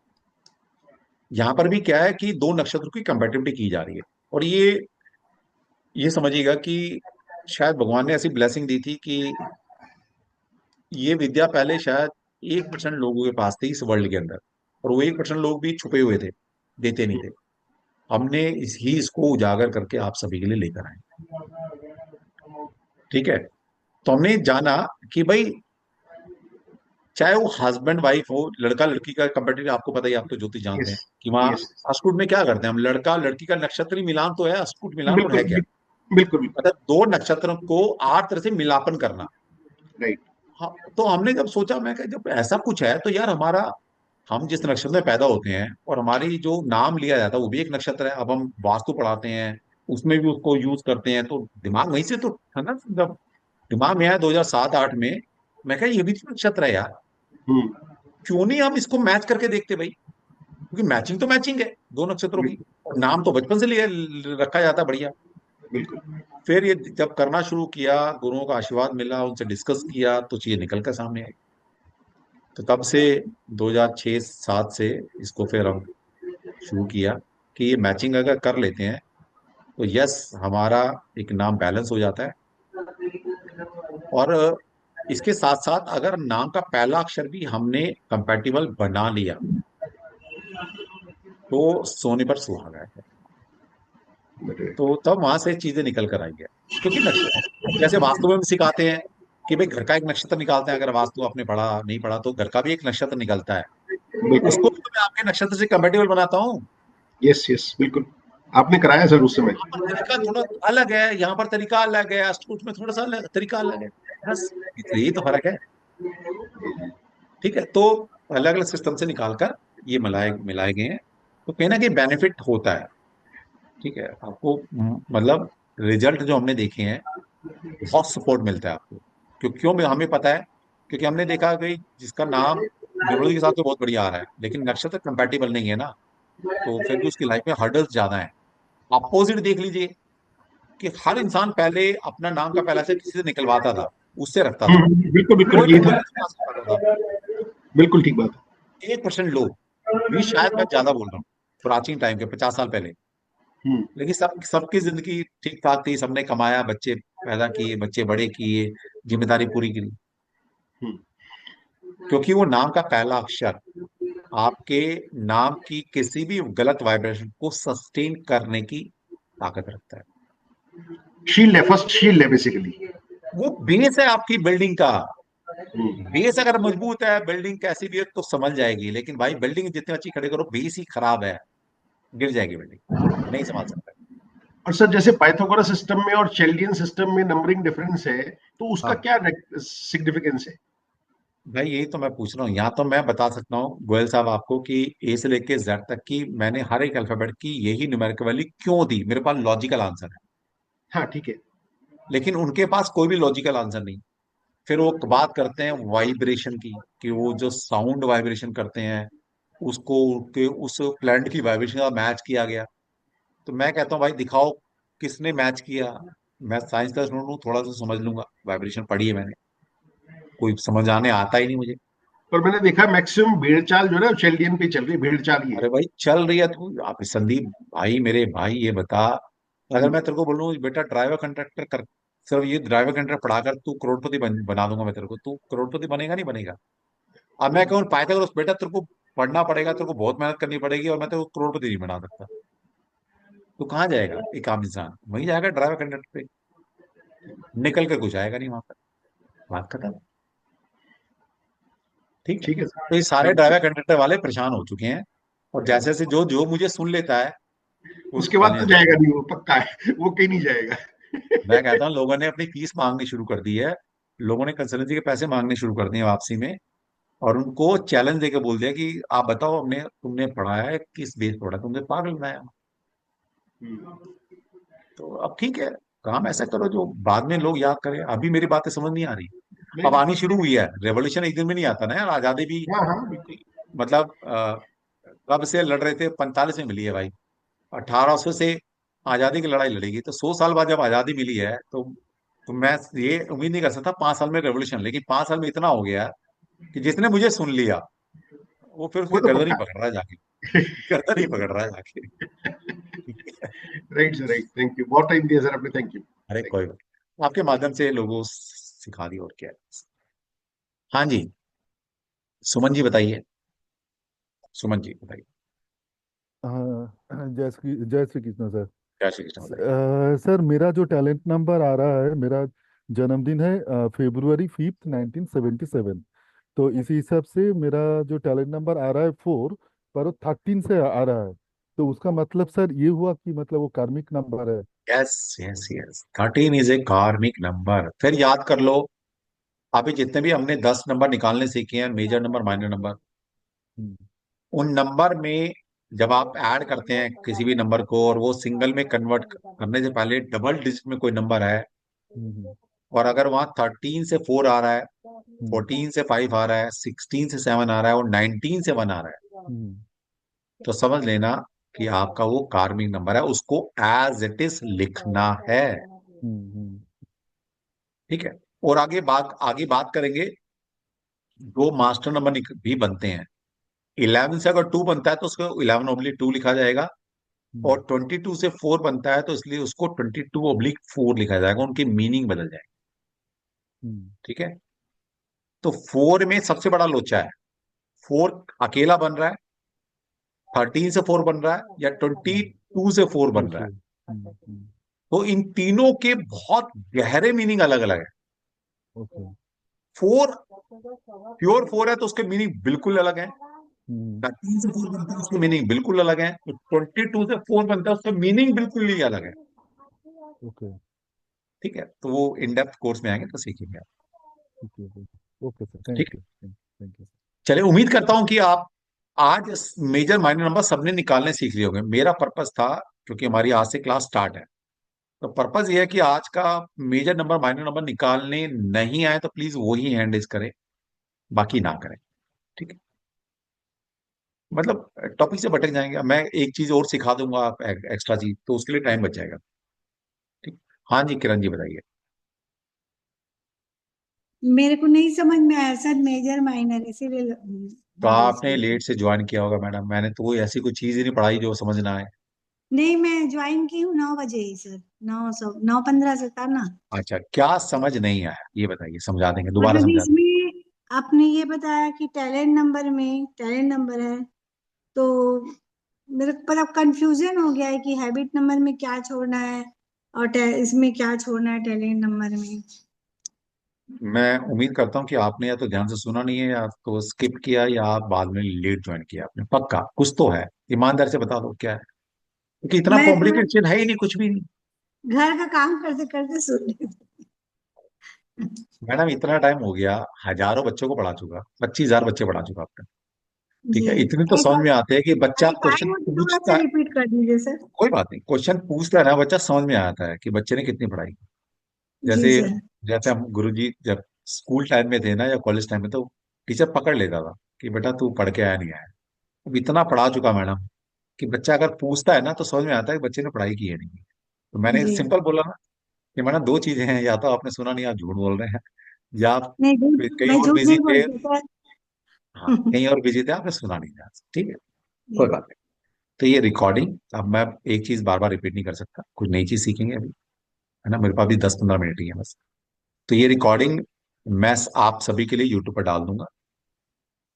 यहाँ पर भी क्या है कि दो नक्षत्र की कंपेटिबिलिटी की जा रही है, और ये समझिएगा कि शायद भगवान ने ऐसी ब्लेसिंग दी थी कि ये विद्या पहले शायद 1% लोगों के पास थी इस वर्ल्ड के अंदर, और वो 1% लोग भी छुपे हुए थे, देते नहीं थे। हमने इसको उजागर करके आप सभी के लिए लेकर आए। ठीक है, तो हमने जाना कि भाई चाहे वो हस्बैंड वाइफ हो, लड़का लड़की का कंपेटिटिव, आपको पता ही, आप तो ज्योतिष जानते यस हैं कि वहां यस, अस्टकूट में क्या करते हैं हम, लड़का लड़की का नक्षत्र मिलान तो है, अस्टकूट मिलान और बिल्कुल है क्या, बिल्कुल बिल्कुल। मतलब दो नक्षत्रों को 8 तरह से मिलापन करना। राइट। हाँ, तो हमने जब सोचा, मैं कहा जब ऐसा कुछ है तो यार हमारा, हम जिस नक्षत्र में पैदा होते हैं और हमारी जो नाम लिया जाता है वो भी एक नक्षत्र है, अब हम वास्तु पढ़ाते हैं उसमें भी उसको यूज करते हैं, तो दिमाग वहीं से तो है ना, जब दिमाग में आया 2007-8 में, मैं कहा ये भी तो नक्षत्र है यार, हम्म, क्यों नहीं हम इसको मैच करके देखते भाई, क्योंकि मैचिंग तो मैचिंग है दो नक्षत्रों की, और नाम तो बचपन से लिया रखा जाता है बढ़िया। बिल्कुल। फिर ये जब करना शुरू किया, गुरुओं का आशीर्वाद मिला, उनसे डिस्कस किया, तो चीजें निकल कर सामने आई। तो तब से 2006-7 से इसको फिर हम शुरू किया, कि ये मैचिंग अगर कर लेते हैं तो यस, हमारा एक नाम बैलेंस हो जाता है। और इसके साथ साथ अगर नाम का पहला अक्षर भी हमने कंपैटिबल बना लिया तो सोने पर सुहागा है। तो तब वहां से चीजें निकल कर आई है। क्योंकि नक्षत्र जैसे वास्तु में हम सिखाते हैं कि भाई घर का एक नक्षत्र निकालते हैं, अगर वास्तु आपने पढ़ा नहीं पढ़ा तो घर का भी एक नक्षत्र निकलता है, उसको भी तो मैं आपके नक्षत्र से कंपेटिबल बनाता हूँ। यस यस, बिल्कुल आपने कराया सर उस समय। यहाँ पर तरीका थोड़ा अलग है, यहाँ पर तरीका अलग है, अष्टकूट में थोड़ा सा तरीका अलग है, बस यही तो फर्क है। ठीक है, तो अलग अलग सिस्टम से निकालकर ये मिलाए मिलाए गए हैं, तो कहीं ना कहीं बेनिफिट होता है। ठीक है, आपको मतलब रिजल्ट जो हमने देखे हैं, बहुत सपोर्ट मिलता है आपको। क्यों हमें पता है, क्योंकि हमने देखा कि जिसका नाम न्यूमरोलॉजी के साथ तो बहुत बढ़िया आ रहा है लेकिन नक्षत्र कंपैटिबल नहीं है ना, तो फिर भी उसकी लाइफ में हर्डल्स ज्यादा है। अपोजिट देख लीजिए कि हर इंसान पहले अपना नाम का पहला से किसी से निकलवाता था, उससे रखता था, बिल्कुल कोई बिल्कुल, यही नंबर था। नहीं निकाल सकता था। बिल्कुल ठीक बात 1% लोग भी, शायद मैं ज्यादा बोल रहा हूँ, प्राचीन टाइम के 50 साल पहले। है। लेकिन सबकी जिंदगी ठीक ठाक थी, सबने कमाया, बच्चे पैदा किए, बच्चे बड़े किए, जिम्मेदारी पूरी की। हम्म। क्योंकि वो नाम का पहला अक्षर आपके नाम की किसी भी गलत वाइब्रेशन को सस्टेन करने की ताकत रखता है। शील्ड है, फर्स्ट शील्ड है बेसिकली। वो बेस है आपकी बिल्डिंग का। बेस अगर मजबूत है, बिल्डिंग कैसी भी है तो संभल जाएगी, लेकिन भाई बिल्डिंग जितनी अच्छी खड़ी करो, बेस ही खराब है, गिर जाएगी बिल्डिंग, नहीं संभाल सकता। और सर जैसे पाइथागोरस सिस्टम में और चेल्डियन सिस्टम में नंबरिंग डिफरेंस है, तो उसका हाँ क्या सिग्निफिकेंस है? भाई, यही तो मैं पूछ रहा हूँ। यहाँ तो मैं बता सकता हूँ गोयल साहब आपको कि ए से लेके जेड तक की मैंने हर एक अल्फाबेट की यही न्यूमेरिकल वैल्यू क्यों दी, मेरे पास लॉजिकल आंसर है। हाँ ठीक है। लेकिन उनके पास कोई भी लॉजिकल आंसर नहीं। फिर वो बात करते हैं वाइब्रेशन की, कि वो जो साउंड वाइब्रेशन करते हैं उसको के उस प्लैनेट की वाइब्रेशन का मैच किया गया। तो मैं कहता हूँ भाई दिखाओ किसने मैच किया। मैं साइंस का स्टूडेंट हूँ, थोड़ा सा समझ लूंगा, वाइब्रेशन पढ़ी है मैंने, कोई समझ आने आता ही नहीं मुझे। पर मैंने देखा मैक्सिमम भेड़ चाल जो है ना चेल्डियन पे चल रही है, भेड़ चाल ही है। अरे भाई चल रही है तू, आप संदीप भाई, मेरे भाई ये बता, अगर मैं तेरे को बोलूँ बेटा ड्राइवर कंट्रैक्टर कर, सिर्फ ये ड्राइवर कंट्रैक्टर पढ़ाकर तू करोड़पति बना दूंगा मैं तेरे को, तू करोड़पति बनेगा नहीं बनेगा? अब मैं कहूँ पाइथागोरस बेटा तेरे को पढ़ना पड़ेगा, तेरे को बहुत मेहनत करनी पड़ेगी और मैं तेरे को करोड़पति नहीं बना सकता। तो कहाँ जाएगा एक आम इंसान? वहीं जाएगा ड्राइवर कंट्रैक्टर पे, निकल कर कुछ आएगा नहीं वहां पर, बात खत्म। ठीक है, ठीक है सर, तो ये सारे थैंक यू। ड्राइवर कंट्रैक्टर वाले परेशान हो चुके हैं, और जैसे जैसे जो जो मुझे सुन लेता है वो उसके बाद खाने तो लग जाएगा जाता नहीं, वो पक्का है, वो कहीं नहीं जाएगा। है। मैं कहता हूँ लोगों ने अपनी फीस मांगनी शुरू कर दी है, लोगों ने कंसल्टेंसी के पैसे मांगने शुरू कर दिए वापसी में, और उनको चैलेंज देके बोल दिया कि आप बताओ हमने तुमने पढ़ाया है किस बेस पर पढ़ा, तुमने पागल बनाया। तो अब ठीक है, काम ऐसा करो जो बाद में लोग याद करें, अभी मेरी बातें समझ नहीं आ रही, नहीं अब नहीं, आनी शुरू हुई है। रेवोल्यूशन एक दिन में नहीं आता ना यार, आजादी भी हाँ हाँ बिल्कुल। मतलब कब से लड़ रहे थे, 45 में मिली है भाई, 1800 से आजादी की लड़ाई लड़ेगी, तो 100 साल बाद जब आजादी मिली है तो मैं ये उम्मीद नहीं कर सकता 5 साल में रेवोल्यूशन, लेकिन 5 साल में इतना हो गया कि जिसने मुझे सुन लिया वो फिर वो उसकी तो गर्दन ही पक्का। पकड़ रहा है जाके, गर्दन ही पकड़ रहा है जाके। ठीक है? Right sir, right, thank you, बहुत टाइम दिया सर आपने, थैंक यू। अरे कोई बात नहीं। आपके माध्यम से लोगों को सिखा दी और क्या है। हाँ जी, सुमन जी बताइए, सुमन जी बताइए। हाँ, जय श्री कृष्ण सर। क्या श्री कृष्ण बताइए। सर मेरा जो टैलेंट नंबर आ रहा है, मेरा जन्मदिन है February 5th 1977। तो इसी हिसाब से मेरा जो टैलेंट नंबर आ रहा है 4, पर वो 13 से आ रहा है। तो उसका मतलब सर ये हुआ कि मतलब वो कार्मिक नंबर है। Yes yes yes, 13 is a कार्मिक नंबर। फिर याद कर लो, अभी जितने भी हमने 10 नंबर निकालने सीखे हैं, मेजर नंबर माइनर नंबर, हम्म, उन नंबर में जब आप ऐड करते हैं किसी भी नंबर को और वो सिंगल में कन्वर्ट करने से पहले डबल डिजिट में कोई नंबर है, हम्म, और अगर वहां 13 से 4 आ रहा है, हम्म, 14 से 5 आ रहा है, 16 से 7 आ रहा है और 19 से 1 आ रहा है, हम्म, तो समझ लेना कि आपका वो कार्मिक नंबर है, उसको एज इट इज लिखना है। हम्म, ठीक है, और आगे बात करेंगे। दो मास्टर नंबर भी बनते हैं। 11 से अगर 2 बनता है तो उसको 11/2 लिखा जाएगा, और 22 से 4 बनता है, तो इसलिए उसको 22/4 लिखा जाएगा, उनकी मीनिंग बदल जाएगी। ठीक है। तो 4 में सबसे बड़ा लोचा है, 4 अकेला बन रहा है, 13 से 4 बन रहा है, या 22 से 4 बन रहा है। तो इन तीनों के बहुत गहरे मीनिंग अलग अलग है। 4 प्योर 4 है तो उसके मीनिंग बिल्कुल अलग है। 13 से 4 बनता है उसके मीनिंग बिल्कुल अलग है। तो 22 से 4 बनता है उसका मीनिंग बिल्कुल ही अलग है। ठीक है, तो वो इन डेप्थ कोर्स में आएंगे तो सीखेंगे आप। ओके सर, ठीक थैंक है, यू, थैंक यू। चलिए, उम्मीद करता हूं कि आप आज मेजर माइनर नंबर सबने निकालने सीख लिए होंगे। मेरा पर्पस था, क्योंकि हमारी आज से क्लास स्टार्ट है, तो पर्पस ये है कि आज का मेजर नंबर माइनर नंबर निकालने नहीं आए तो प्लीज वही हैंड रेज करें, बाकी ना करें। ठीक है, मतलब टॉपिक से भटक जाएंगे। मैं एक चीज और सिखा दूंगा, आप एक्स्ट्रा चीज, तो उसके लिए टाइम बच जाएगा। ठीक। हाँ जी, किरण जी बताइए। मेरे को नहीं समझ में आया सर, मेजर माइनर इसीलिए तो डिटेल्स आपने पूछी। लेट से ज्वाइन किया होगा मैडम, मैंने तो कोई ऐसी कोई चीज ही नहीं पढ़ाई जो समझ ना आए। नहीं, मैं ज्वाइन की हूँ 9 बजे ही सर, 9:15 से था ना। अच्छा, क्या समझ नहीं आया ये बताइए, समझा देंगे, दोबारा मतलब समझा देंगे। इसमें आपने ये बताया कि टैलेंट नंबर है, तो मेरे को मतलब कंफ्यूजन हो गया है कि हैबिट नंबर में क्या छोड़ना है और इसमें क्या छोड़ना है टैलेंट नंबर में। मैं उम्मीद करता हूँ कि आपने या तो ध्यान से सुना नहीं है, या तो स्किप किया, या आप बाद में लेट ज्वाइन किया आपने, पक्का कुछ तो है। ईमानदार से बता दो क्या है, क्योंकि इतना मैं थोड़ा कॉम्प्लिकेटेड है ही नहीं, कुछ भी नहीं। घर का काम करते करते सुन रही थी। मैडम इतना टाइम हो गया, हजारों बच्चों को पढ़ा चुका, 25,000 बच्चे पढ़ा चुका आपने। ठीक जी, है, इतनी तो एक समझ बार में आते हैं कि बच्चा टाइम आए क्वेश्चन वो थोड़ा सा पूछता है। रिपीट कर दीजिए सर। कोई बात नहीं, क्वेश्चन पूछता है ना बच्चा, समझ में आता है कि बच्चे ने कितनी पढ़ाई की। जी जैसे सर। जैसे हम गुरुजी जब स्कूल टाइम में थे ना, या कॉलेज टाइम में, तो टीचर पकड़ लेता था कि बेटा तू पढ़ के आया नहीं आया। अब इतना पढ़ा चुका मैडम कि बच्चा अगर पूछता है ना तो समझ में आता है कि बच्चे ने पढ़ाई की है नहीं की। तो मैंने जी, सिंपल बोला ना कि मैडम दो चीजें हैं, या तो आपने सुना नहीं, आप झूठ बोल रहे हैं, या आप नहीं कहीं मैं और झूठ बिजी नहीं थे। बोलती सर। हाँ, कहीं और बिजी थे, आपने सुना नहीं था। ठीक है, कोई बात नहीं। तो ये रिकॉर्डिंग, अब मैं एक चीज बार बार रिपीट नहीं कर सकता, कुछ नई चीज सीखेंगे अभी, है ना, मेरे पास भी 10-15 मिनट ही है बस। तो ये रिकॉर्डिंग मैं आप सभी के लिए यूट्यूब पर डाल दूंगा,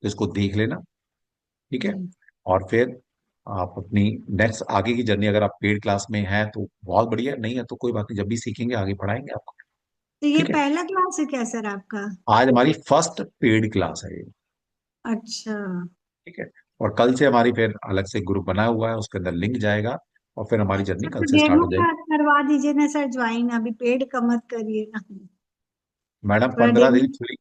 तो इसको देख लेना। ठीक है, जी, और फिर आप अपनी नेक्स्ट आगे की जर्नी, अगर आप पेड क्लास में हैं तो बहुत बढ़िया, नहीं है तो कोई बात नहीं, जब भी सीखेंगे आगे पढ़ाएंगे आपको। तो ये ठीक है, पहला क्लास है क्या सर आपका? आज हमारी फर्स्ट पेड क्लास है ये। अच्छा। ठीक है, और कल से हमारी फिर अलग से ग्रुप बना हुआ है, उसके अंदर लिंक जाएगा, और फिर हमारी जर्नी सर कल तो से स्टार्ट डेमो हो जाएगी। क्लास करवा दीजिए ना सर, ज्वाइन अभी पेड का मत करिए ना। मैडम थोड़ा 15 दिन डेमो। फ्री,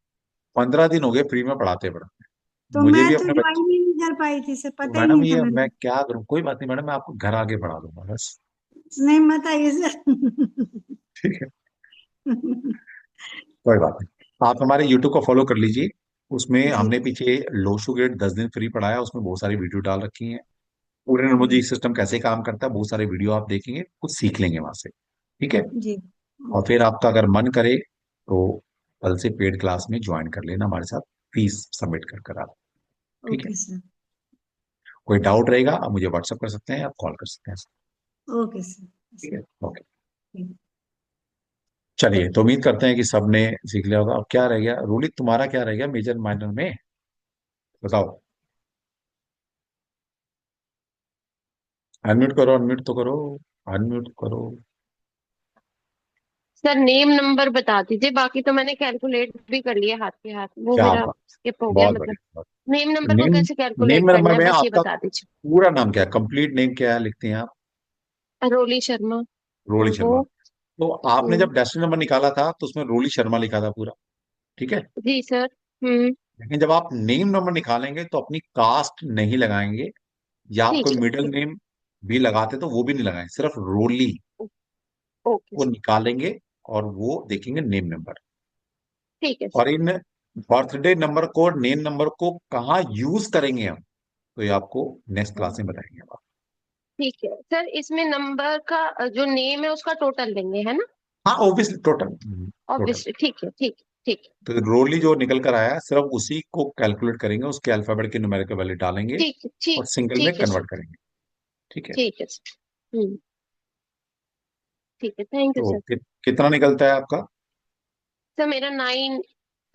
15 दिन हो गए फ्री में पढ़ाते पढ़ाते। तो मुझे मैं भी तो अपने बच्चे, ज्वाइन ही नहीं कर पाई थी सर, तो पता ही मैडम नहीं था ये मेरे मैं क्या करूं, कोई बात नहीं मैडम, मैं आपको घर आके पढ़ा दूंगा बस। को। नहीं मत आइए सर। ठीक है, कोई बात नहीं, आप हमारे यूट्यूब को फॉलो कर लीजिए। उसमें जी हमने पीछे लोशो ग्रेड 10 दिन फ्री पढ़ाया, उसमें बहुत सारी वीडियो डाल रखी हैं, पूरे न्यूमोलॉजी जी सिस्टम कैसे काम करता है, बहुत सारे वीडियो आप देखेंगे, कुछ सीख लेंगे वहां से। ठीक है, जी। और फिर आपका अगर मन करे तो कल से पेड क्लास में ज्वाइन कर लेना हमारे साथ, फीस सबमिट कर कर आप। ठीक है, ओके सर। कोई डाउट रहेगा आप मुझे व्हाट्सअप कर सकते हैं, आप कॉल कर सकते हैं। Okay sir. ठीक है, ओके। चलिए, तो उम्मीद करते हैं कि सबने सीख लिया होगा। अब क्या रह गया रोलित, तुम्हारा क्या रह गया मेजर माइनर में, बताओ। अनम्यूट करो, अनम्यूट तो करो, अनम्यूट करो। सर नेम नंबर बता दीजिए, बाकी तो मैंने कैलकुलेट भी कर लिया हाथ के हाथ, वो क्या मेरा बात, स्किप हो गया बहुत मतलब। बढ़िया। नेम नंबर को नेम, कैसे कैलकुलेट नेम करना नंबर है में बस ये आपका बता दीजिए। पूरा नाम क्या है, कंप्लीट नेम क्या है, लिखते हैं आप? रोली शर्मा। रोली वो। शर्मा। तो आपने हम्म। जब डेस्टिनी नंबर निकाला था तो उसमें रोली शर्मा लिखा था पूरा। ठीक है, जी सर। हम्म। लेकिन जब आप नेम नंबर निकालेंगे तो अपनी कास्ट नहीं लगाएंगे, या आप ठीक कोई है, मिडिल ठीक। नेम भी लगाते तो वो भी नहीं लगाएंगे, सिर्फ रोली ओके को सर। निकालेंगे, और वो देखेंगे नेम नंबर। ठीक है और सर। इन बर्थडे नंबर को, नेम नंबर को कहाँ यूज करेंगे हम, तो ये आपको नेक्स्ट क्लास में बताएंगे हम। ठीक है सर, इसमें नंबर का जो नेम है उसका टोटल देंगे है ना? हाँ ऑब्वियसली, टोटल टोटल। ऑब्वियसली, ठीक है, ठीक है, ठीक है। तो रोली जो निकल कर आया सिर्फ उसी को कैलकुलेट करेंगे, उसके अल्फाबेट की न्यूमेरिकल वैल्यू डालेंगे, ठीक है, और ठीक सिंगल में ठीक है सर। कन्वर्ट करेंगे। ठीक है, ठीक है सर। हम्म। ठीक है, थैंक यू तो सर। कितना निकलता है आपका? सर मेरा 9।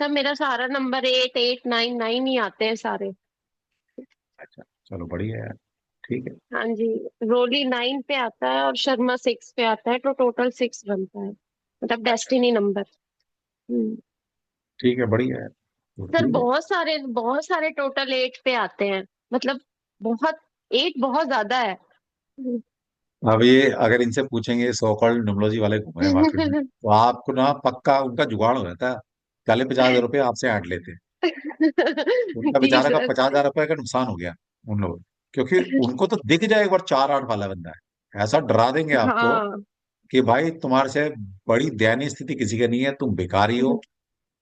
सर मेरा सारा नंबर 8 8 9 9 ही आते हैं सारे। अच्छा, चलो बढ़िया है, ठीक है। हाँ जी। रोली 9 पे आता है और शर्मा 6 पे आता है, तो टोटल 6 बनता है, मतलब अच्छा, डेस्टिनी नंबर। हम्म। ठीक है, बढ़िया है, तो सर ठीक है। बहुत सारे टोटल 8 पे आते हैं, मतलब बहुत, 8 बहुत ज्यादा है। अब ये अगर इनसे पूछेंगे, सो कॉल्ड न्यूमरोलॉजी वाले घूमे मार्केट में, तो आपको ना पक्का उनका जुगाड़ हो जाता है। 40-50 हज़ार रुपये आपसे ऐंठ लेते हैं। उनका जी बेचारा का सर। 50 हज़ार रुपये का नुकसान हो गया उन लोग, क्योंकि उनको तो दिख जाए एक बार 4-8 वाला बंदा है, ऐसा डरा देंगे आपको हाँ। कि भाई तुम्हारे से बड़ी दयनीय स्थिति किसी का नहीं है, तुम भिखारी हो,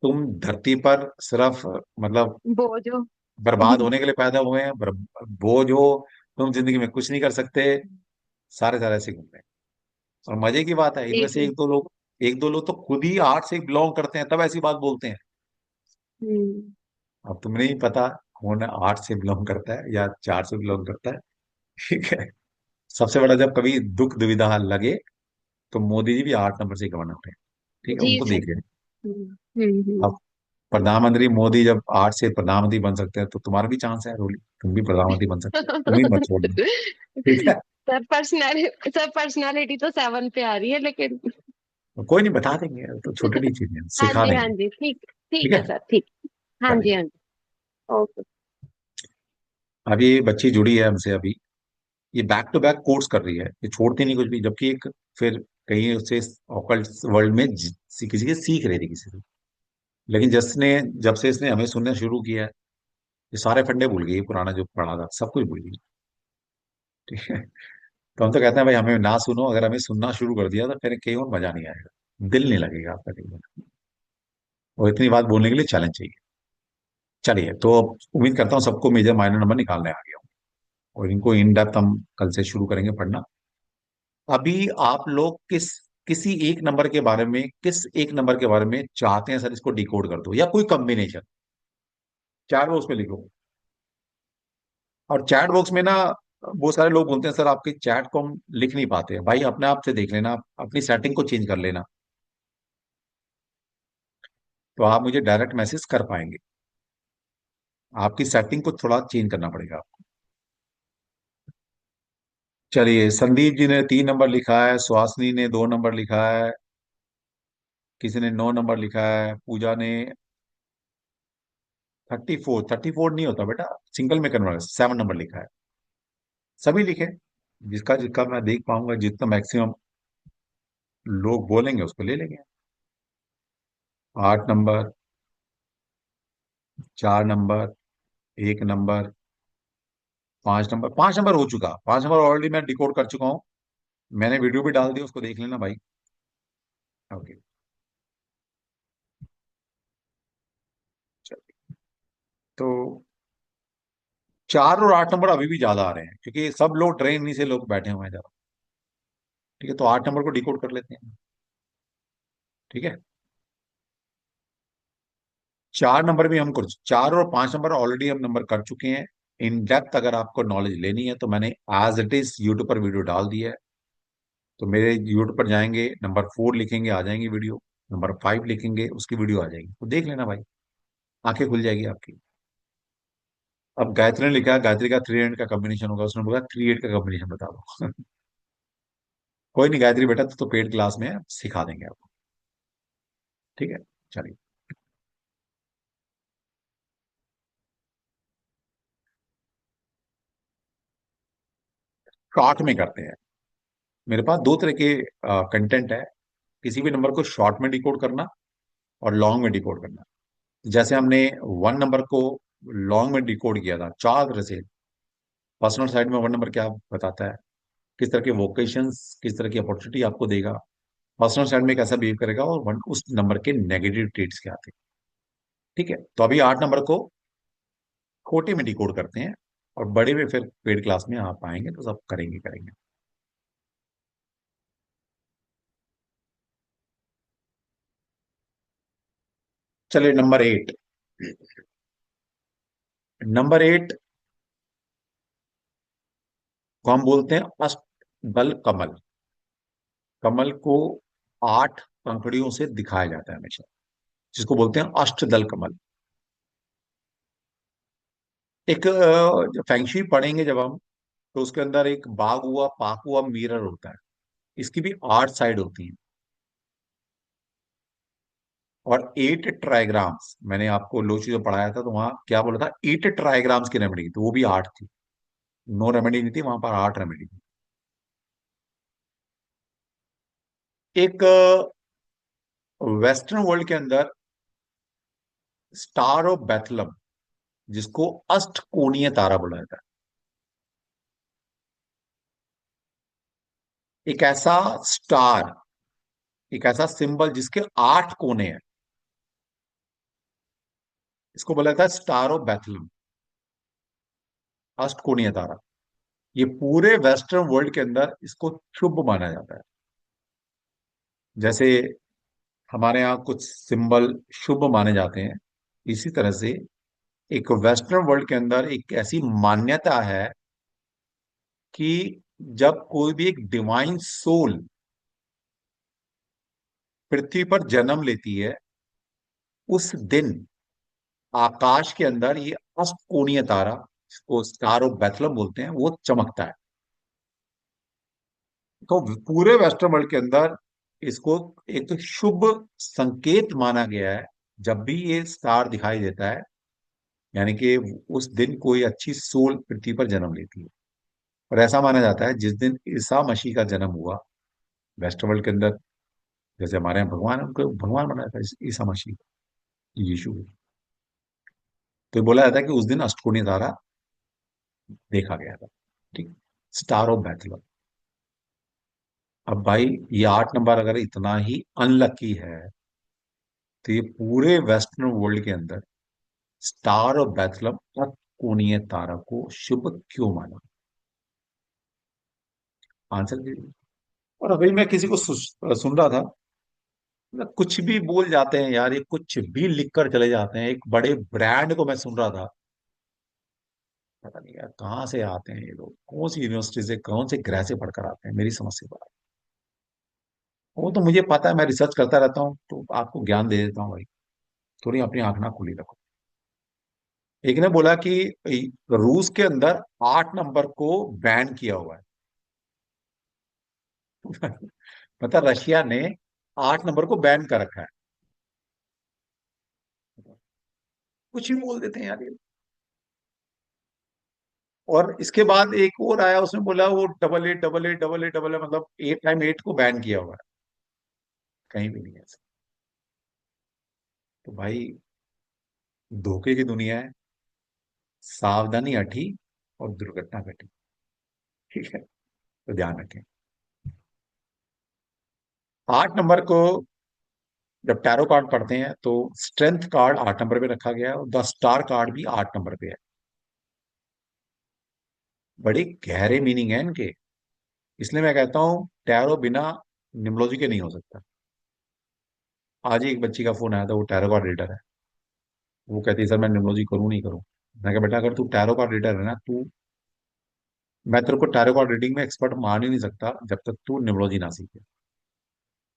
तुम धरती पर सिर्फ मतलब बोझो। बर्बाद होने के लिए पैदा हुए हैं, बोझ हो, तुम जिंदगी में कुछ नहीं कर सकते। सारे सारे ऐसे घूमते हैं। और मजे की बात है, जी इनमें से सर। एक दो लोग तो खुद ही आर्ट से बिलोंग करते हैं, तब ऐसी बात बोलते हैं। हम्म। अब तुम्हें नहीं पता कौन आर्ट से बिलोंग करता है या चार से बिलोंग करता है। ठीक है। सबसे बड़ा जब कभी दुख दुविधा लगे, तो मोदी जी भी 8 नंबर से गवर्नर थे। ठीक है, जी उनको सर। देख लेना। हम्म। अब प्रधानमंत्री मोदी जब आर्ट से प्रधानमंत्री बन सकते हैं, तो तुम्हारा भी चांस है रोली, तुम भी प्रधानमंत्री बन सकते हो, तुम ही मत छोड़ना। ठीक है। सर पर्सनालिटी तो 7 पे आ रही है लेकिन। तो कोई नहीं, बता देंगे, तो छोटी छोटी चीजें हाँ सिखा जी, हाँ देंगे। जी, ठीक। ठीक ठीक है, है सर, ठीक। हाँ जी, चलिए। हाँ जी। ओके। अभी ये बच्ची जुड़ी है हमसे अभी, ये बैक टू बैक कोर्स कर रही है, ये छोड़ती नहीं कुछ भी, जबकि एक फिर कहीं उससे ऑकल्ट वर्ल्ड में किसी से सीख रही थी किसी से। लेकिन जब से इसने हमें सुनना शुरू किया है, ये सारे फंडे भूल गई, पुराना जो पढ़ा था सब कुछ भूल गई। ठीक है। तो हम तो कहते हैं भाई हमें ना सुनो, अगर हमें सुनना शुरू कर दिया तो फिर कहीं और मजा नहीं आएगा, दिल नहीं लगेगा आपका कहीं और। और इतनी बात बोलने के लिए चैलेंज चाहिए। चलिए, तो अब उम्मीद करता हूँ सबको मेजर माइनर नंबर निकालने आ गया हूँ, और इनको इन डेप्थ हम कल से शुरू करेंगे पढ़ना। अभी आप लोग किस एक नंबर के बारे में चाहते हैं सर इसको डिकोड कर दो, या कोई कॉम्बिनेशन, चैट बॉक्स में लिखो। और चैट बॉक्स में ना, बहुत सारे लोग बोलते हैं सर आपके चैट को हम लिख नहीं पाते हैं। भाई अपने आप से देख लेना, अपनी सेटिंग को चेंज कर लेना, तो आप मुझे डायरेक्ट मैसेज कर पाएंगे। आपकी सेटिंग को थोड़ा चेंज करना पड़ेगा आपको। चलिए, संदीप जी ने 3 नंबर लिखा है, सुहासनी ने 2 नंबर लिखा है, किसी ने 9 नंबर लिखा है, पूजा ने 34 नहीं होता बेटा, सिंगल में कन्वर्ट 7 नंबर लिखा है। सभी लिखे, जिसका जिसका मैं देख पाऊंगा, जितना मैक्सिमम लोग बोलेंगे उसको ले लेंगे। 8 number, 4 number, 1 number, 5 number. 5 number हो चुका, 5 नंबर ऑलरेडी मैं डिकोड कर चुका हूँ, मैंने वीडियो भी डाल दी, उसको देख लेना भाई। ओके, चलिए। तो 4 और 8 नंबर अभी भी ज्यादा आ रहे हैं, क्योंकि सब लोग ट्रेन नहीं से लोग बैठे हुए हैं ज्यादा। ठीक है, तो 8 नंबर को डिकोड कर लेते हैं। ठीक है, 4 नंबर भी हम कर, 4 और 5 नंबर ऑलरेडी हम नंबर कर चुके हैं। इन डेप्थ अगर आपको नॉलेज लेनी है, तो मैंने एज इट इज यूट्यूब पर वीडियो डाल दी है। तो मेरे यूट्यूब पर जाएंगे, नंबर 4 लिखेंगे, आ जाएंगी वीडियो। नंबर 5 लिखेंगे, उसकी वीडियो आ जाएगी, तो देख लेना भाई, आंखें खुल जाएगी आपकी। अब गायत्री ने लिखा है, गायत्री का 3 8 का कॉम्बिनेशन होगा, उसने बोला 3 8 का कॉम्बिनेशन बता दो। कोई नहीं गायत्री बेटा, तो पेड क्लास में सिखा देंगे आपको। ठीक है, चलिए। शॉर्ट में करते हैं। मेरे पास दो तरह के कंटेंट है, किसी भी नंबर को शॉर्ट में डिकोड करना और लॉन्ग में डिकोड करना। जैसे हमने 1 नंबर को लॉन्ग में डिकोड किया था 4 तरह से। पर्सनल साइड में 1 नंबर क्या बताता है, किस तरह के वोकेशंस, किस तरह की अपॉर्चुनिटी आपको देगा, पर्सनल साइड में कैसा बिहेव करेगा, और उस नंबर के नेगेटिव ट्रेड्स क्या थे। ठीक है, तो अभी 8 नंबर को छोटे में डिकोड करते हैं, और बड़े में फिर पेड क्लास में आप आएंगे तो सब करेंगे करेंगे। चलिए, नंबर 8। नंबर 8 को हम बोलते हैं दल कमल। कमल को 8 पंखुड़ियों से दिखाया जाता है हमेशा, जिसको बोलते हैं अष्टदल कमल। एक फेंगशुई पढ़ेंगे जब हम, तो उसके अंदर एक बाग हुआ पाक हुआ मिरर होता है। इसकी भी 8 साइड होती हैं। और 8 ट्राइग्राम्स, मैंने आपको लोची जो पढ़ाया था तो वहां क्या बोला था, 8 ट्राइग्राम्स की रेमेडी, तो वो भी 8 थी। 9 रेमेडी नहीं थी वहां पर, 8 रेमेडी थी। एक वेस्टर्न वर्ल्ड के अंदर स्टार ऑफ बेथलम, जिसको अष्टकोणीय तारा बोला जाता है, एक ऐसा स्टार, एक ऐसा सिंबल जिसके 8 कोने हैं, इसको बोला जाता है स्टार ऑफ बेथलम, अष्टकोणीय तारा। ये पूरे वेस्टर्न वर्ल्ड के अंदर इसको शुभ माना जाता है। जैसे हमारे यहाँ कुछ सिंबल शुभ माने जाते हैं, इसी तरह से एक वेस्टर्न वर्ल्ड के अंदर एक ऐसी मान्यता है कि जब कोई भी एक डिवाइन सोल पृथ्वी पर जन्म लेती है, उस दिन आकाश के अंदर ये अष्टकोणीय तारा, जिसको स्टार ऑफ बेथलम बोलते हैं, वो चमकता है। तो पूरे वेस्टर्न वर्ल्ड के अंदर इसको एक तो शुभ संकेत माना गया है। जब भी ये स्टार दिखाई देता है, यानी कि उस दिन कोई अच्छी सोल पृथ्वी पर जन्म लेती है। और ऐसा माना जाता है जिस दिन ईसा मसीह का जन्म हुआ वेस्टर्न वर्ल्ड के अंदर, जैसे हमारे यहाँ भगवान, उनको भगवान बनाया था ईसा मसीह, यीशु। तो बोला जाता है कि उस दिन अष्टकोणीय तारा देखा गया था। ठीक, स्टार ऑफ बैथलम। अब भाई ये 8 नंबर अगर इतना ही अनलकी है, तो ये पूरे वेस्टर्न वर्ल्ड के अंदर स्टार ऑफ बैथलम अष्टकोणीय तारा को शुभ क्यों माना? आंसर कीजिए। और अभी मैं किसी को सुन रहा था, मतलब कुछ भी बोल जाते हैं यार, ये कुछ भी लिख कर चले जाते हैं। एक बड़े ब्रांड को मैं सुन रहा था, पता नहीं यार कहाँ से आते हैं ये लोग, कौन सी यूनिवर्सिटी से कौन से ग्रह से पढ़कर आते हैं, मेरी समझ से बाहर। वो तो मुझे पता है, मैं रिसर्च करता रहता हूँ, तो आपको ज्ञान दे देता हूँ भाई। थोड़ी अपनी आंख ना खुली रखो। एक ने बोला कि रूस के अंदर 8 नंबर को बैन किया हुआ है। मतलब रशिया ने 8 नंबर को बैन कर रखा है। कुछ भी बोल देते हैं यार ये। और इसके बाद एक और आया, उसने बोला वो double eight double eight double eight double eight, मतलब 8 टाइम 8 को बैन किया हुआ है। कहीं भी नहीं है ऐसा। तो भाई धोखे की दुनिया है, सावधानी हटी और दुर्घटना घटी। ठीक है, तो ध्यान रखें। 8 नंबर को जब टैरो कार्ड पढ़ते हैं तो स्ट्रेंथ कार्ड 8 नंबर पे रखा गया है, और द स्टार कार्ड भी 8 नंबर पे है। बड़े गहरे मीनिंग है इनके। इसलिए मैं कहता हूं टैरो बिना निम्नोलॉजी के नहीं हो सकता। आज ही एक बच्ची का फोन आया था, वो टैरो कार्ड रीडर है। वो कहती है सर मैं निम्नोलॉजी करूं नहीं करूं। मैं कहा बेटा अगर तू टैरो कार्ड रीडर है ना, तू, मैं तेरे को टैरो कार्ड रीडिंग में एक्सपर्ट मान ही नहीं सकता जब तक तू निम्नोलॉजी ना सीखे।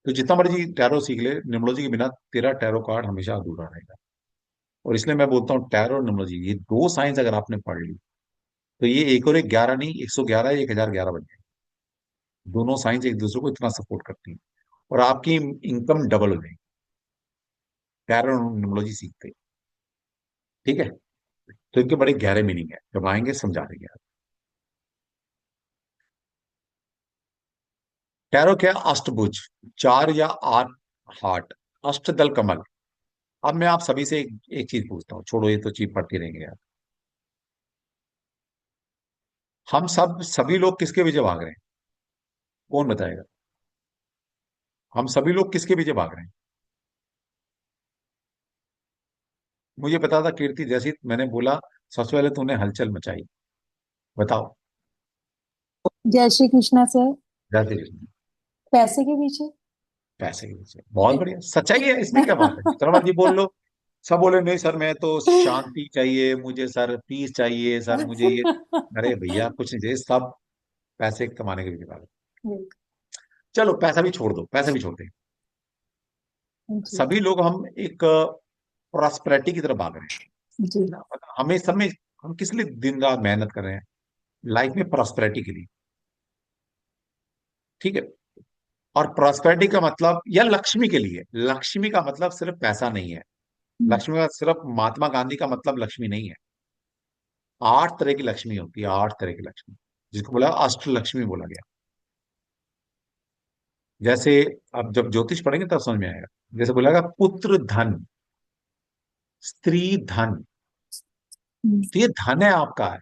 तो जितना मर्जी टैरो सीख ले, निम्नोलॉजी के बिना तेरा टैरो कार्ड हमेशा अधूरा रहेगा। और इसलिए मैं बोलता हूँ टैरो और न्यूमरोलॉजी, ये दो साइंस अगर आपने पढ़ ली, तो ये एक और एक 11 नहीं, 111 या 1011 बन जाए। दोनों साइंस एक दूसरे को इतना सपोर्ट करती हैं, और आपकी इनकम डबल हो जाएगी टैरो और न्यूमरोलॉजी सीखते ही। ठीक है, तो इनके बड़े गहरे मीनिंग है, जब आएंगे समझा देंगे आप। टैरो क्या? अष्टभुज, 4 या 8 हार्ट, अष्टदल कमल। अब मैं आप सभी से एक चीज पूछता हूँ, छोड़ो ये तो चीज पढ़ती रहेंगे यार। हम सब सभी लोग किसके पीछे भाग रहे हैं? कौन बताएगा? हम सभी लोग किसके पीछे भाग रहे हैं? मुझे पता था कीर्ति, जैसी मैंने बोला सबसे पहले तूने हलचल मचाई। बताओ। जय श्री कृष्णा सर। जैसे पैसे के पीछे। पैसे के पीछे, बहुत बढ़िया, सच्चाई है, इसमें क्या बात है, जितना मर्जी बोल लो। सब बोले नहीं सर मैं तो शांति चाहिए, मुझे सर पीस चाहिए, सर मुझे ये। अरे भैया कुछ नहीं चाहिए, सब पैसे कमाने के पीछे भागे। बिल्कुल। चलो पैसा भी छोड़ दो, पैसा भी छोड़ दे। जी। सभी लोग हम एक प्रॉस्पेरिटी की तरफ भाग रहे जी। हैं ना, मतलब हमें सब में, हम किस लिए दिन रात मेहनत कर रहे हैं? लाइफ में प्रॉस्पेरिटी के लिए। ठीक है। और प्रॉस्पेरिटी का मतलब, या लक्ष्मी के लिए, लक्ष्मी का मतलब सिर्फ पैसा नहीं है। हम्म। लक्ष्मी का सिर्फ महात्मा गांधी का मतलब लक्ष्मी नहीं है। 8 तरह की लक्ष्मी होती है, 8 तरह की लक्ष्मी, जिसको बोला अष्ट लक्ष्मी बोला गया। जैसे अब जब ज्योतिष पढ़ेंगे तब समझ में आएगा। जैसे बोला गया पुत्र धन, स्त्री धन, हम्म। तो ये धन है आपका।